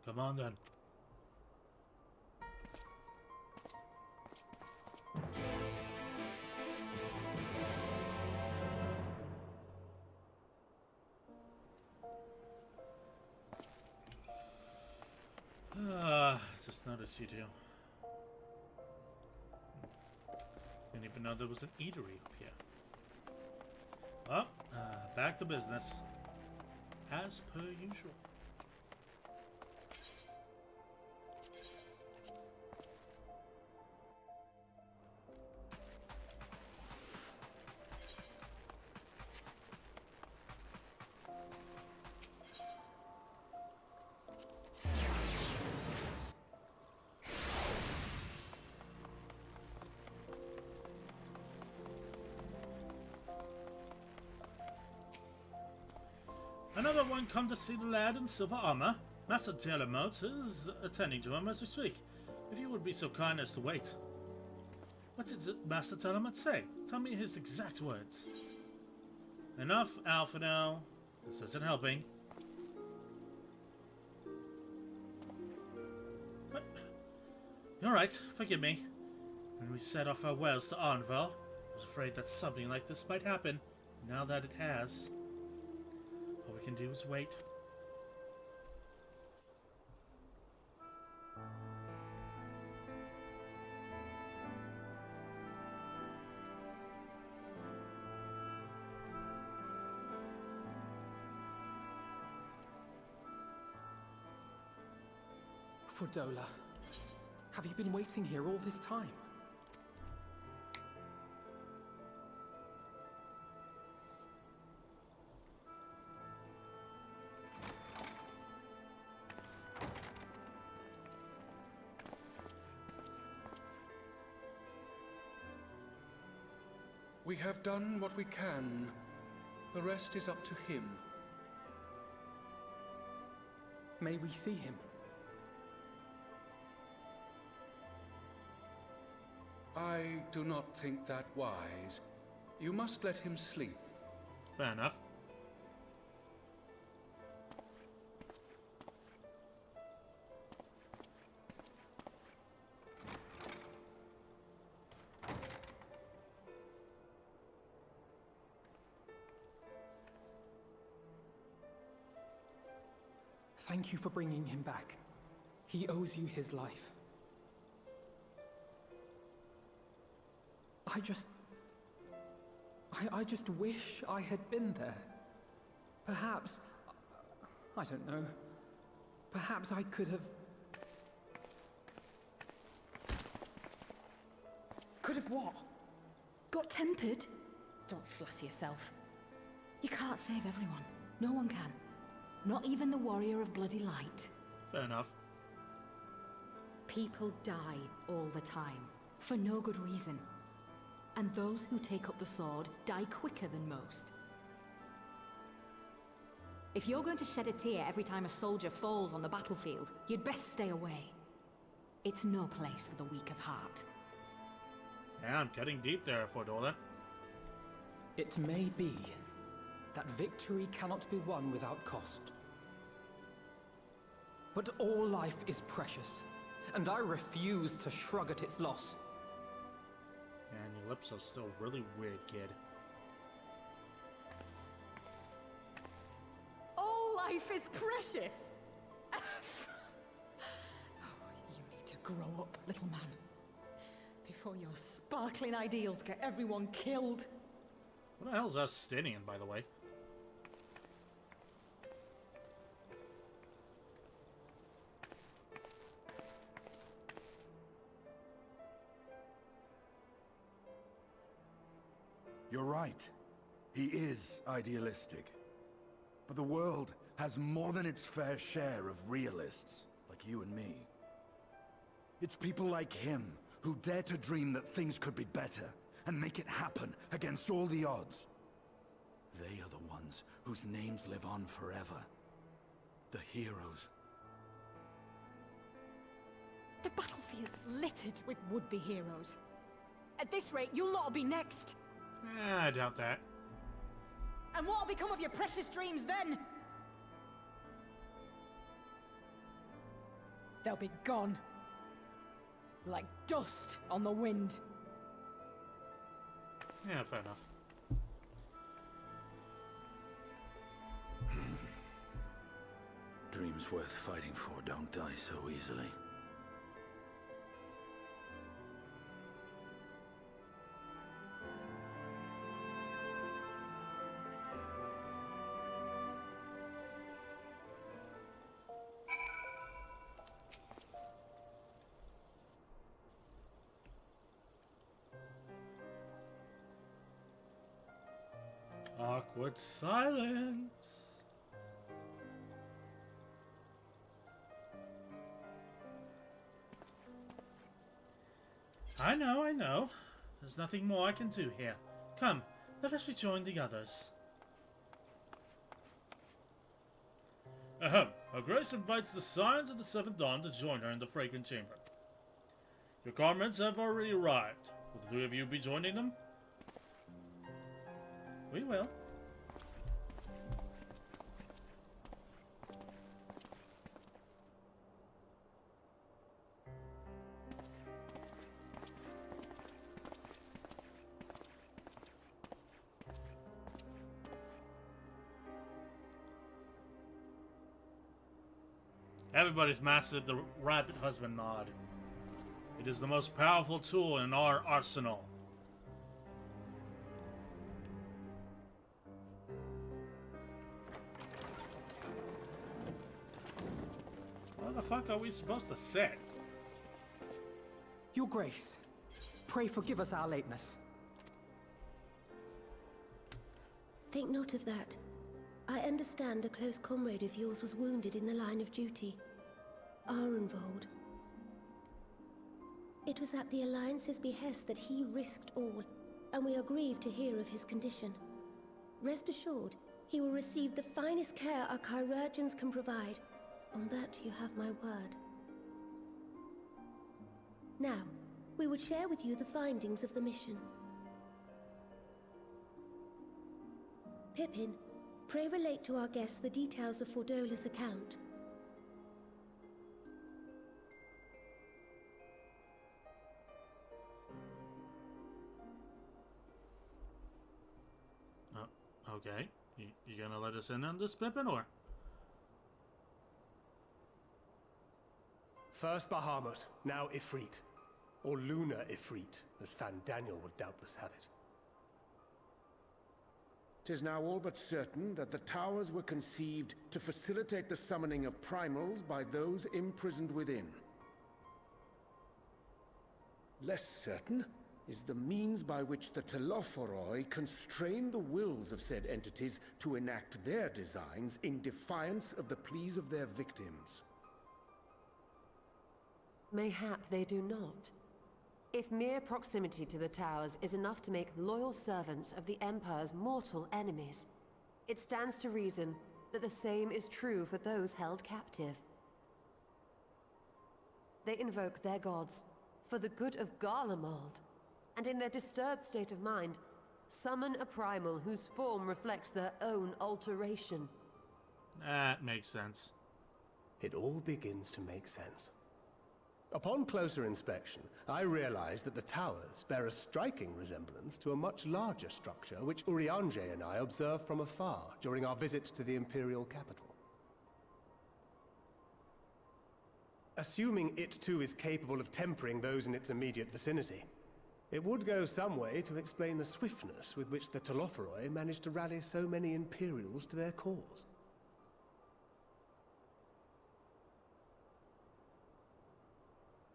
Come on then. Just noticed you two. Didn't even know there was an eatery up here. Well, back to business. As per usual. Another one come to see the lad in silver armor. Master Delamot is attending to him as we speak. If you would be so kind as to wait. What did Master Delamot say? Tell me his exact words. Enough, Alphino. This isn't helping. But, alright, forgive me. When we set off our wells to Arnvel, I was afraid that something like this might happen. Now that it has, all we can do is wait. Fordola, have you been waiting here all this time? We have done what we can. The rest is up to him. May we see him? I do not think that wise. You must let him sleep. Fair enough. Thank you for bringing him back. He owes you his life. I just wish I had been there. Perhaps, I don't know, perhaps I could have... Could have what? Got tempered? Don't flatter yourself. You can't save everyone. No one can. Not even the warrior of bloody light. Fair enough. People die all the time, for no good reason. And those who take up the sword die quicker than most. If you're going to shed a tear every time a soldier falls on the battlefield, you'd best stay away. It's no place for the weak of heart. Yeah, I'm cutting deep there, Fordola. It may be that victory cannot be won without cost. But all life is precious, and I refuse to shrug at its loss. And your lips are still really weird, kid. All life is precious! Oh, you need to grow up, little man. Before your sparkling ideals get everyone killed. What the hell's Justinian, by the way? You're right. He is idealistic. But the world has more than its fair share of realists, like you and me. It's people like him who dare to dream that things could be better, and make it happen against all the odds. They are the ones whose names live on forever. The heroes. The battlefield's littered with would-be heroes. At this rate, you'll lot be next. I doubt that. And what'll become of your precious dreams then? They'll be gone. Like dust on the wind. Yeah, fair enough. Dreams worth fighting for don't die so easily. Awkward silence. I know. There's nothing more I can do here. Come, let us rejoin the others. Ahem. Her Grace invites the Scions of the Seventh Dawn to join her in the Fragrant Chamber. Your comrades have already arrived. Will the three of you be joining them? We will. Everybody's mastered the Rapid Husband Nod. It is the most powerful tool in our arsenal. Where the fuck are we supposed to sit? Your Grace, pray forgive us our lateness. Think not of that. I understand a close comrade of yours was wounded in the line of duty. Arenvold. It was at the Alliance's behest that he risked all, and we are grieved to hear of his condition. Rest assured, he will receive the finest care our chirurgeons can provide. On that you have my word. Now, we would share with you the findings of the mission. Pippin, pray relate to our guests the details of Fordola's account. Okay. You gonna let us in on this, Pippin, or? First Bahamut, now Ifrit. Or Lunar Ifrit, as Fandaniel would doubtless have it. 'Tis now all but certain that the towers were conceived to facilitate the summoning of primals by those imprisoned within. Less certain is the means by which the Telophoroi constrain the wills of said entities to enact their designs in defiance of the pleas of their victims. Mayhap they do not. If mere proximity to the towers is enough to make loyal servants of the Empire's mortal enemies, it stands to reason that the same is true for those held captive. They invoke their gods for the good of Garlemald, and in their disturbed state of mind, summon a primal whose form reflects their own alteration. That makes sense. It all begins to make sense. Upon closer inspection, I realized that the towers bear a striking resemblance to a much larger structure which Urianger and I observed from afar during our visit to the Imperial capital. Assuming it too is capable of tempering those in its immediate vicinity, it would go some way to explain the swiftness with which the Telophoroi managed to rally so many Imperials to their cause.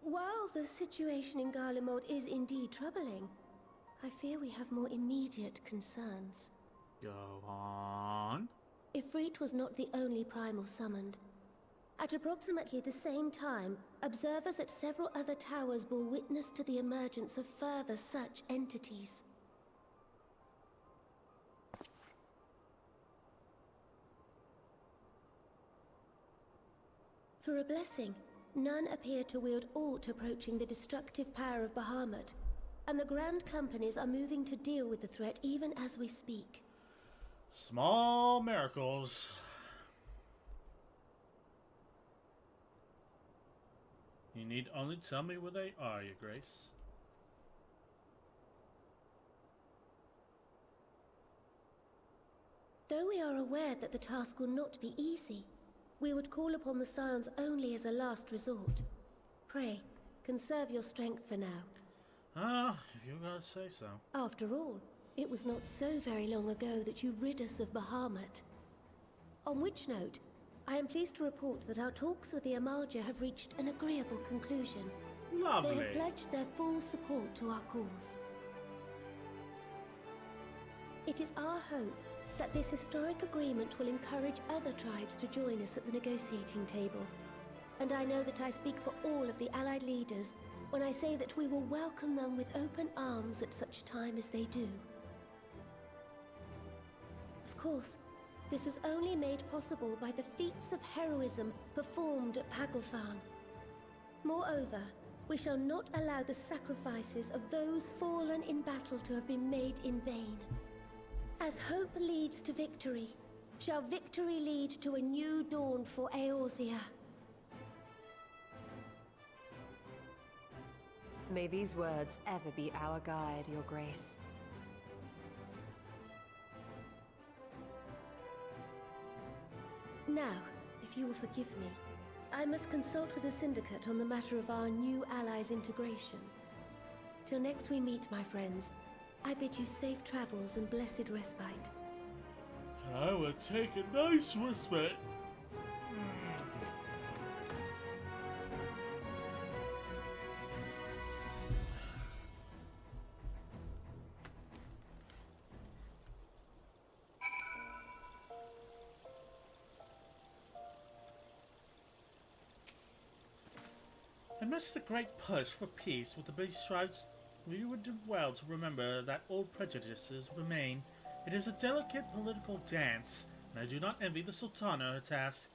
While the situation in Garlemald is indeed troubling, I fear we have more immediate concerns. Go on. Ifrit was not the only primal summoned. At approximately the same time, observers at several other towers bore witness to the emergence of further such entities. For a blessing, none appear to wield aught approaching the destructive power of Bahamut, and the Grand Companies are moving to deal with the threat even as we speak. Small miracles. You need only tell me where they are, Your Grace. Though we are aware that the task will not be easy, we would call upon the Scions only as a last resort. Pray, conserve your strength for now. If you gotta say so. After all, it was not so very long ago that you rid us of Bahamut. On which note, I am pleased to report that our talks with the Amalja have reached an agreeable conclusion. Lovely. They have pledged their full support to our cause. It is our hope that this historic agreement will encourage other tribes to join us at the negotiating table. And I know that I speak for all of the Allied leaders when I say that we will welcome them with open arms at such time as they do. Of course, this was only made possible by the feats of heroism performed at Paglfan. Moreover, we shall not allow the sacrifices of those fallen in battle to have been made in vain. As hope leads to victory, shall victory lead to a new dawn for Eorzea. May these words ever be our guide, Your Grace. Now, if you will forgive me, I must consult with the Syndicate on the matter of our new allies' integration. Till next we meet, my friends, I bid you safe travels and blessed respite. I will take a nice respite. Amidst the great push for peace with the Beast Tribes, we would do well to remember that old prejudices remain. It is a delicate political dance, and I do not envy the Sultana her task,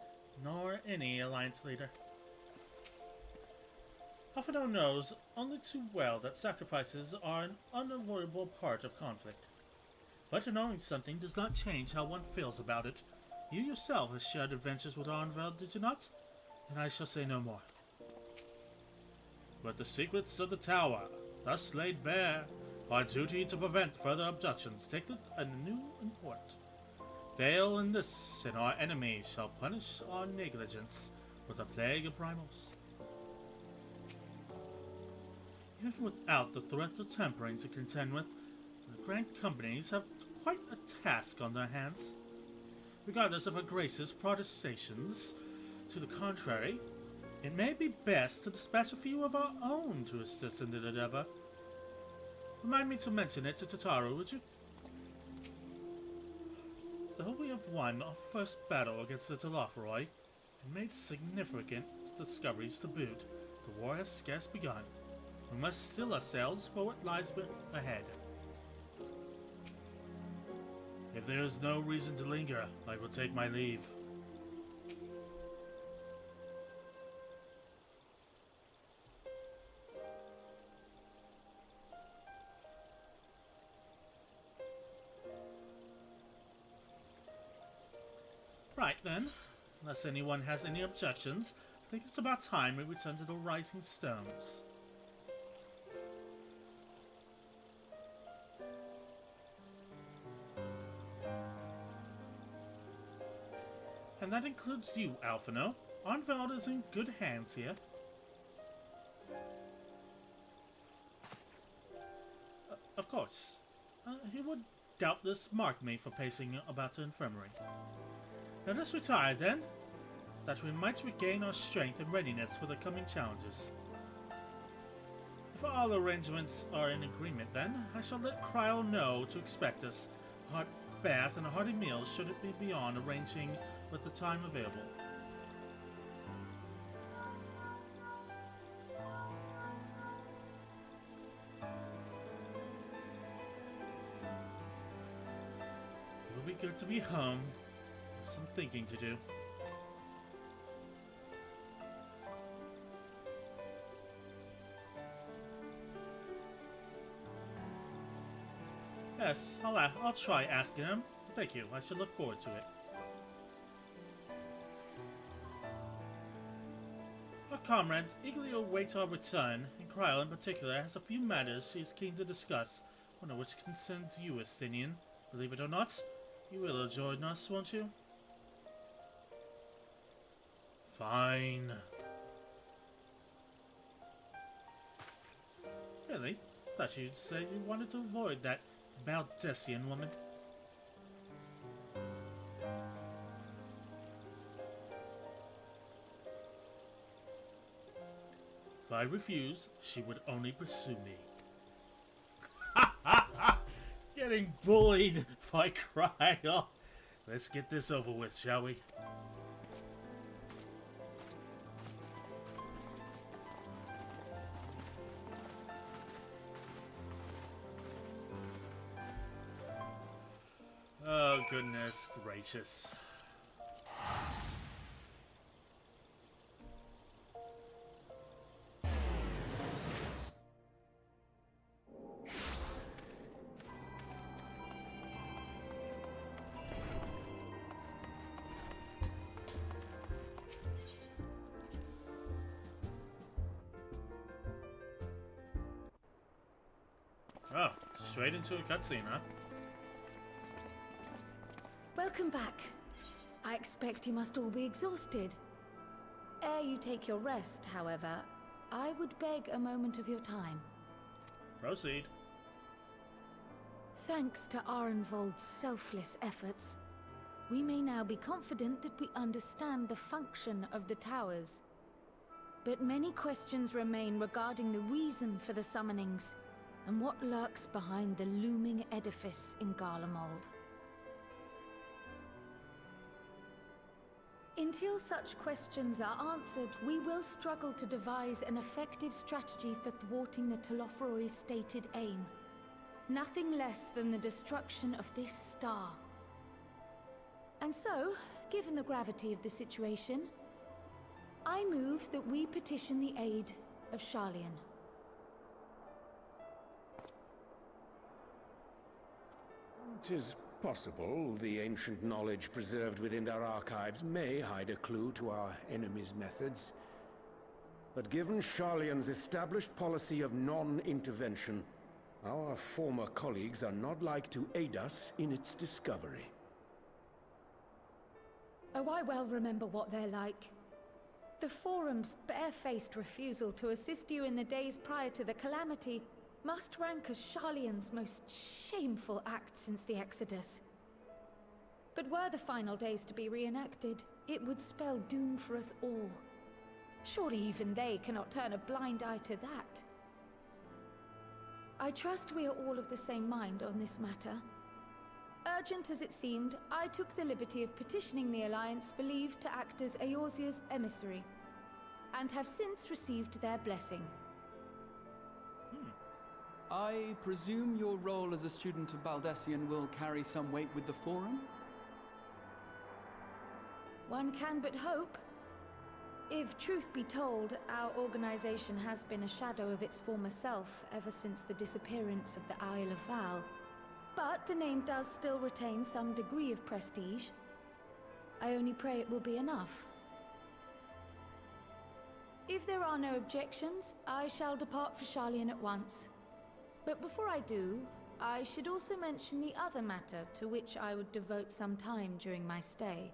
nor any alliance leader. Alphinaud knows only too well that sacrifices are an unavoidable part of conflict. But knowing something does not change how one feels about it. You yourself have shared adventures with Arnveld, did you not? And I shall say no more. But the secrets of the tower, thus laid bare, our duty to prevent further abductions taketh a new import. Fail in this, and our enemy shall punish our negligence with a plague of primals. Even without the threat of tampering to contend with, the Grand Companies have quite a task on their hands. Regardless of her Grace's protestations to the contrary, it may be best to dispatch a few of our own to assist in the endeavor. Remind me to mention it to Tataru, would you? Though we have won our first battle against the Telophoroi and made significant discoveries to boot, the war has scarce begun. We must steel ourselves for what lies ahead. If there is no reason to linger, I will take my leave. Right then, unless anyone has any objections, I think it's about time we return to the Rising Stones. And that includes you, Alphinaud. Arnveld is in good hands here. Of course. He would doubtless mark me for pacing about the infirmary. Let us retire then, that we might regain our strength and readiness for the coming challenges. If all arrangements are in agreement then, I shall let Kryl know to expect us. A hot bath and a hearty meal should it be beyond arranging with the time available. It will be good to be home. Some thinking to do. Yes, I'll try asking him. Thank you, I should look forward to it. Our comrades eagerly await our return, and Kryl in particular has a few matters she is keen to discuss, one of which concerns you, Estinian. Believe it or not, you will join us, won't you? Fine. Really? Thought you'd say you wanted to avoid that Baldessian woman. If I refused, she would only pursue me. Ha ha ha! Getting bullied by Kryl. Let's get this over with, shall we? Oh, goodness gracious. Oh, straight into a cutscene, huh? Welcome back. I expect you must all be exhausted. Ere you take your rest, however, I would beg a moment of your time. Proceed. Thanks to Arenvold's selfless efforts, we may now be confident that we understand the function of the towers. But many questions remain regarding the reason for the summonings, and what lurks behind the looming edifice in Garlemald. Until such questions are answered, we will struggle to devise an effective strategy for thwarting the Telophoroi's stated aim. Nothing less than the destruction of this star. And so, given the gravity of the situation, I move that we petition the aid of Sharlayan. "'Tis possible the ancient knowledge preserved within our archives may hide a clue to our enemy's methods. But given Sharlayan's established policy of non-intervention, our former colleagues are not like to aid us in its discovery. Oh, I well remember what they're like. The Forum's barefaced refusal to assist you in the days prior to the calamity must rank as Sharlayan's most shameful act since the Exodus. But were the final days to be reenacted, it would spell doom for us all. Surely even they cannot turn a blind eye to that. I trust we are all of the same mind on this matter. Urgent as it seemed, I took the liberty of petitioning the Alliance for leave to act as Eorzea's emissary, and have since received their blessing. I presume your role as a student of Baldessian will carry some weight with the Forum? One can but hope. If truth be told, our organization has been a shadow of its former self ever since the disappearance of the Isle of Val. But the name does still retain some degree of prestige. I only pray it will be enough. If there are no objections, I shall depart for Sharlayan at once. But before I do, I should also mention the other matter to which I would devote some time during my stay.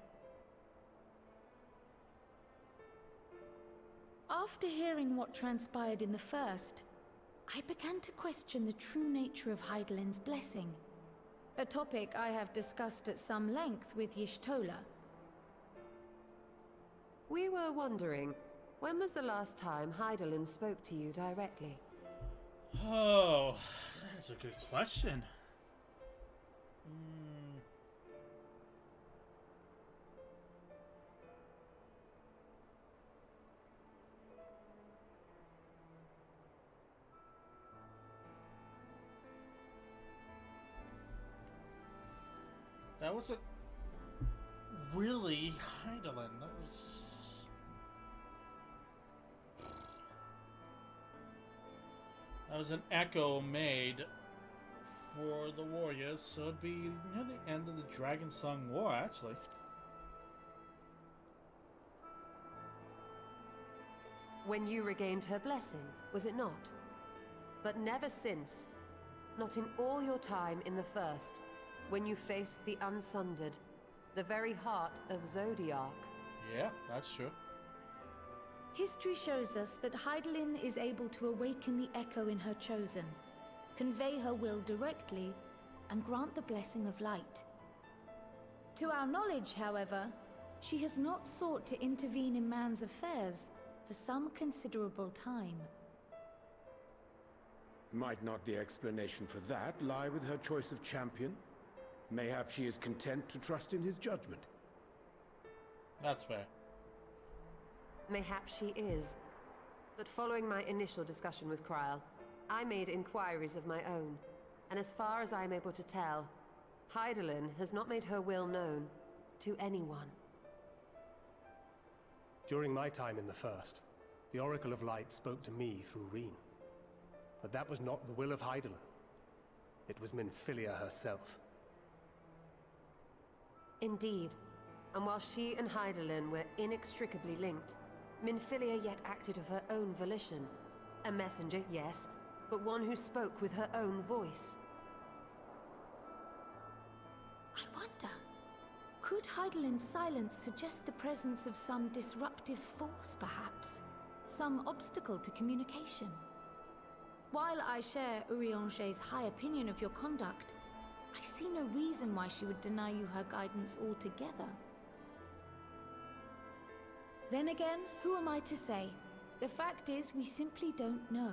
After hearing what transpired in the first, I began to question the true nature of Hydaelyn's blessing. A topic I have discussed at some length with Y'shtola. We were wondering, when was the last time Hydaelyn spoke to you directly? Oh, that's a good question. That wasn't really Hydaelyn. That was an echo made for the warriors, so it'd be near the end of the Dragon Song War, actually. When you regained her blessing, was it not? But never since. Not in all your time in the first, when you faced the Unsundered, the very heart of Zodiark. Yeah, that's true. History shows us that Hydaelyn is able to awaken the echo in her chosen, convey her will directly, and grant the blessing of light. To our knowledge, however, she has not sought to intervene in man's affairs for some considerable time. Might not the explanation for that lie with her choice of champion? Mayhap she is content to trust in his judgment. That's fair. Mayhap she is. But following my initial discussion with Kryl, I made inquiries of my own, and as far as I am able to tell, Hydaelyn has not made her will known to anyone. During my time in the First, the Oracle of Light spoke to me through Reen. But that was not the will of Hydaelyn. It was Minfilia herself. Indeed. And while she and Hydaelyn were inextricably linked, Minfilia yet acted of her own volition. A messenger, yes, but one who spoke with her own voice. I wonder, Could Heidelin's silence suggest the presence of some disruptive force, perhaps? Some obstacle to communication? While I share Urianger's high opinion of your conduct, I see no reason why she would deny you her guidance altogether. Then again, who am I to say? The fact is, we simply don't know.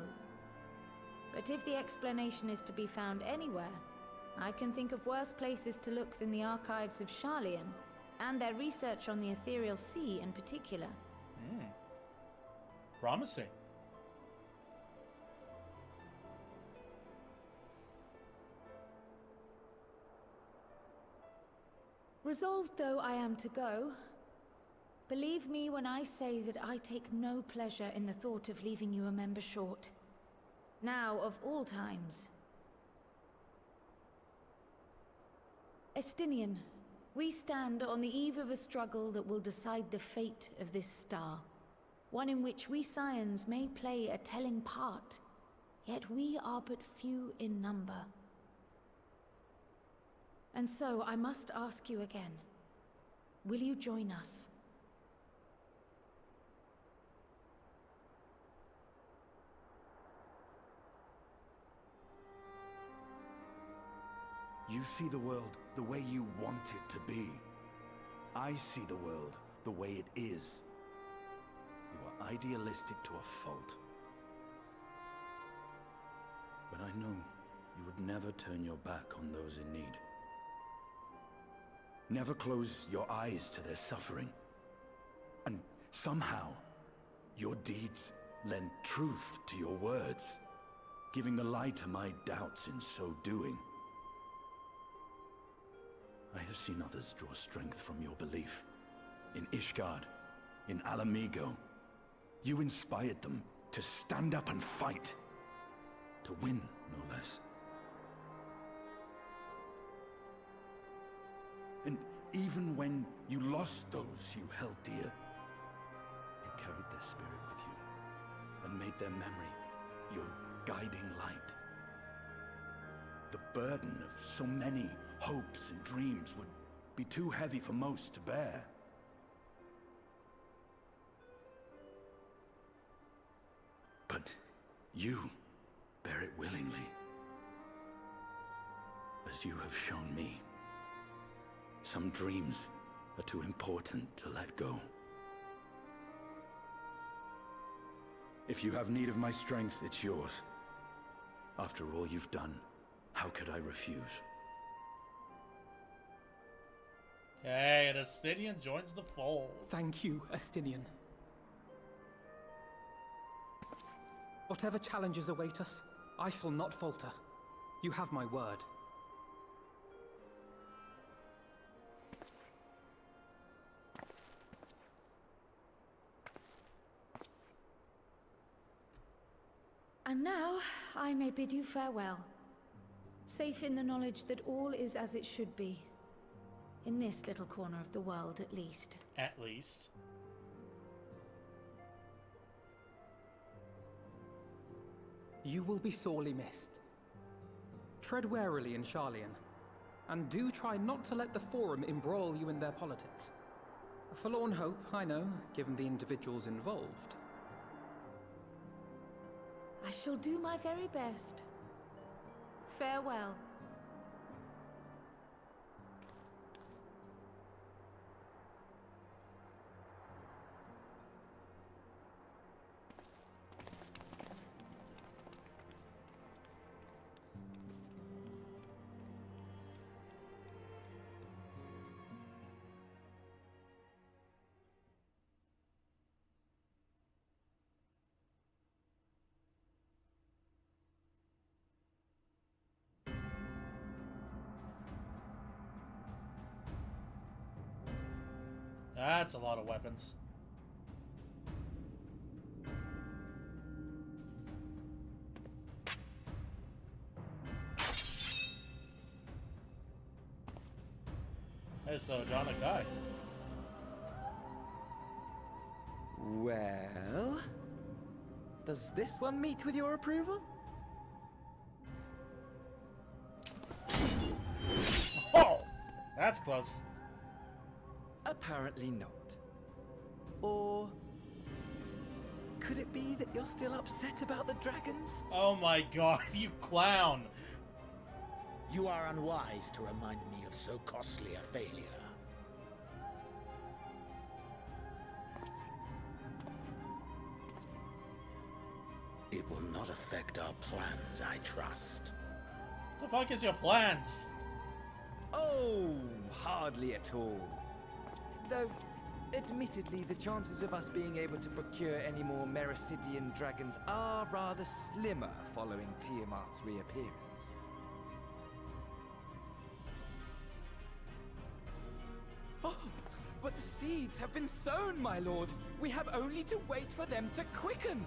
But if the explanation is to be found anywhere, I can think of worse places to look than the archives of Sharlayan, and their research on the Ethereal Sea in particular. Promising. Resolved though I am to go, believe me when I say that I take no pleasure in the thought of leaving you a member short. Now, of all times. Estinian, we stand on the eve of a struggle that will decide the fate of this star. One in which we Scions may play a telling part, yet we are but few in number. And so I must ask you again, will you join us? You see the world the way you want it to be. I see the world the way it is. You are idealistic to a fault. But I know you would never turn your back on those in need. Never close your eyes to their suffering. And somehow, your deeds lend truth to your words, giving the lie to my doubts in so doing. I have seen others draw strength from your belief. In Ishgard, in Alamigo. You inspired them to stand up and fight. To win, no less. And even when you lost those you held dear, you carried their spirit with you and made their memory your guiding light. The burden of so many hopes and dreams would be too heavy for most to bear. But you bear it willingly, as you have shown me. Some dreams are too important to let go. If you have need of my strength, it's yours. After all you've done, how could I refuse? Hey, an Estinian joins the fold. Thank you, Estinian. Whatever challenges await us, I shall not falter. You have my word. And now, I may bid you farewell. Safe in the knowledge that all is as it should be. In this little corner of the world, at least. At least. You will be sorely missed. Tread warily in Sharlayan, and do try not to let the Forum embroil you in their politics. A forlorn hope, I know, given the individuals involved. I shall do my very best. Farewell. That's a lot of weapons. Hey, so John, a guy. Well, does this one meet with your approval? Oh, that's close. apparently not. Or could it be that you're still upset about the dragons? Oh my god, you clown! You are unwise to remind me of so costly a failure. It will not affect our plans, I trust. The fuck is your plans? Oh, hardly at all. Though, admittedly, the chances of us being able to procure any more Mericidian dragons are rather slimmer following Tiamat's reappearance. Oh, but the seeds have been sown, my lord. We have only to wait for them to quicken.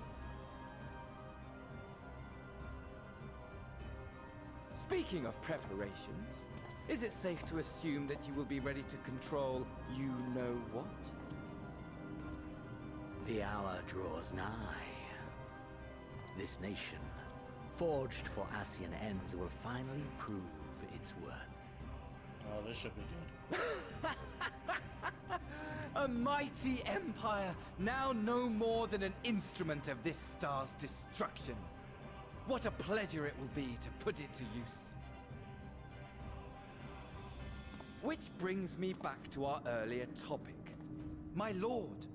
Speaking of preparations, is it safe to assume that you will be ready to control you-know-what? The hour draws nigh. This nation, forged for Ascian ends, will finally prove its worth. Oh, this should be good. A mighty empire, now no more than an instrument of this star's destruction. What a pleasure it will be to put it to use. Which brings me back to our earlier topic. My lord,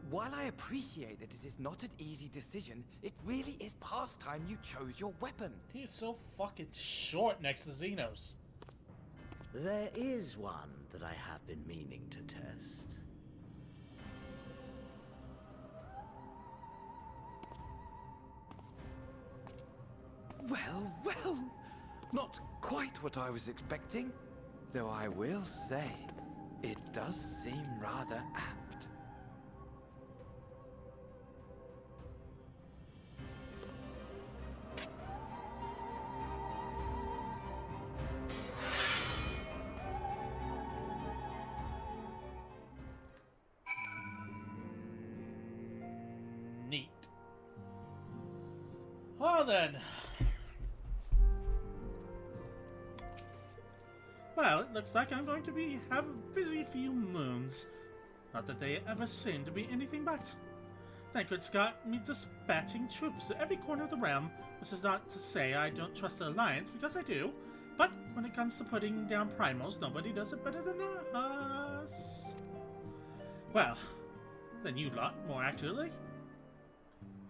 while I appreciate that it is not an easy decision, it really is past time you chose your weapon. He is so fucking short next to Xenos. There is one that I have been meaning to test. Well, well, not quite what I was expecting. Though I will say, it does seem rather apt. Neat. Well then. Well, it looks like I'm going to have a busy few moons. Not that they ever seem to be anything but. Thancred's got me dispatching troops to every corner of the realm, which is not to say I don't trust the Alliance, because I do. But when it comes to putting down primals, nobody does it better than us. Well, than you lot, more accurately.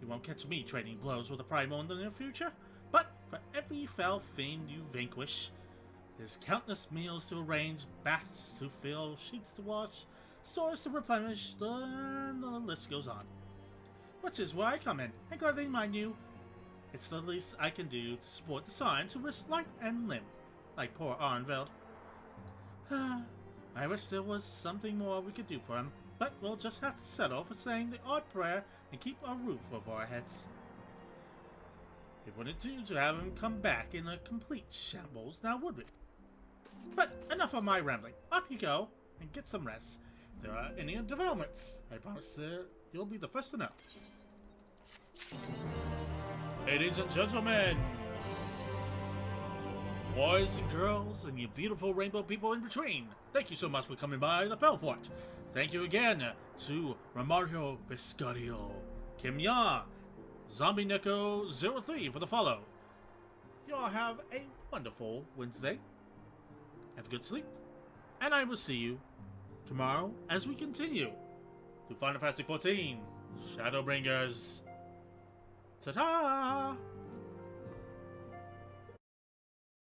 You won't catch me trading blows with a primal in the near future, but for every fell fiend you vanquish, there's countless meals to arrange, baths to fill, sheets to wash, stores to replenish, and the list goes on. Which is where I come in, and gladly remind you, it's the least I can do to support the Scions who risk life and limb, like poor Arnveld. I wish there was something more we could do for him, but we'll just have to settle for saying the odd prayer and keep a roof over our heads. It wouldn't do to have him come back in a complete shambles, now would we? But enough of my rambling. Off you go, and get some rest. If there are any developments, I promise you'll be the first to know. Ladies and gentlemen, boys and girls, and you beautiful rainbow people in between, thank you so much for coming by the Belfort. Thank you again to Romario Viscario, Kim Ya, Zombie Neko 03 for the follow. You all have a wonderful Wednesday. Have a good sleep, and I will see you tomorrow as we continue through Final Fantasy XIV Shadowbringers. Ta-ta!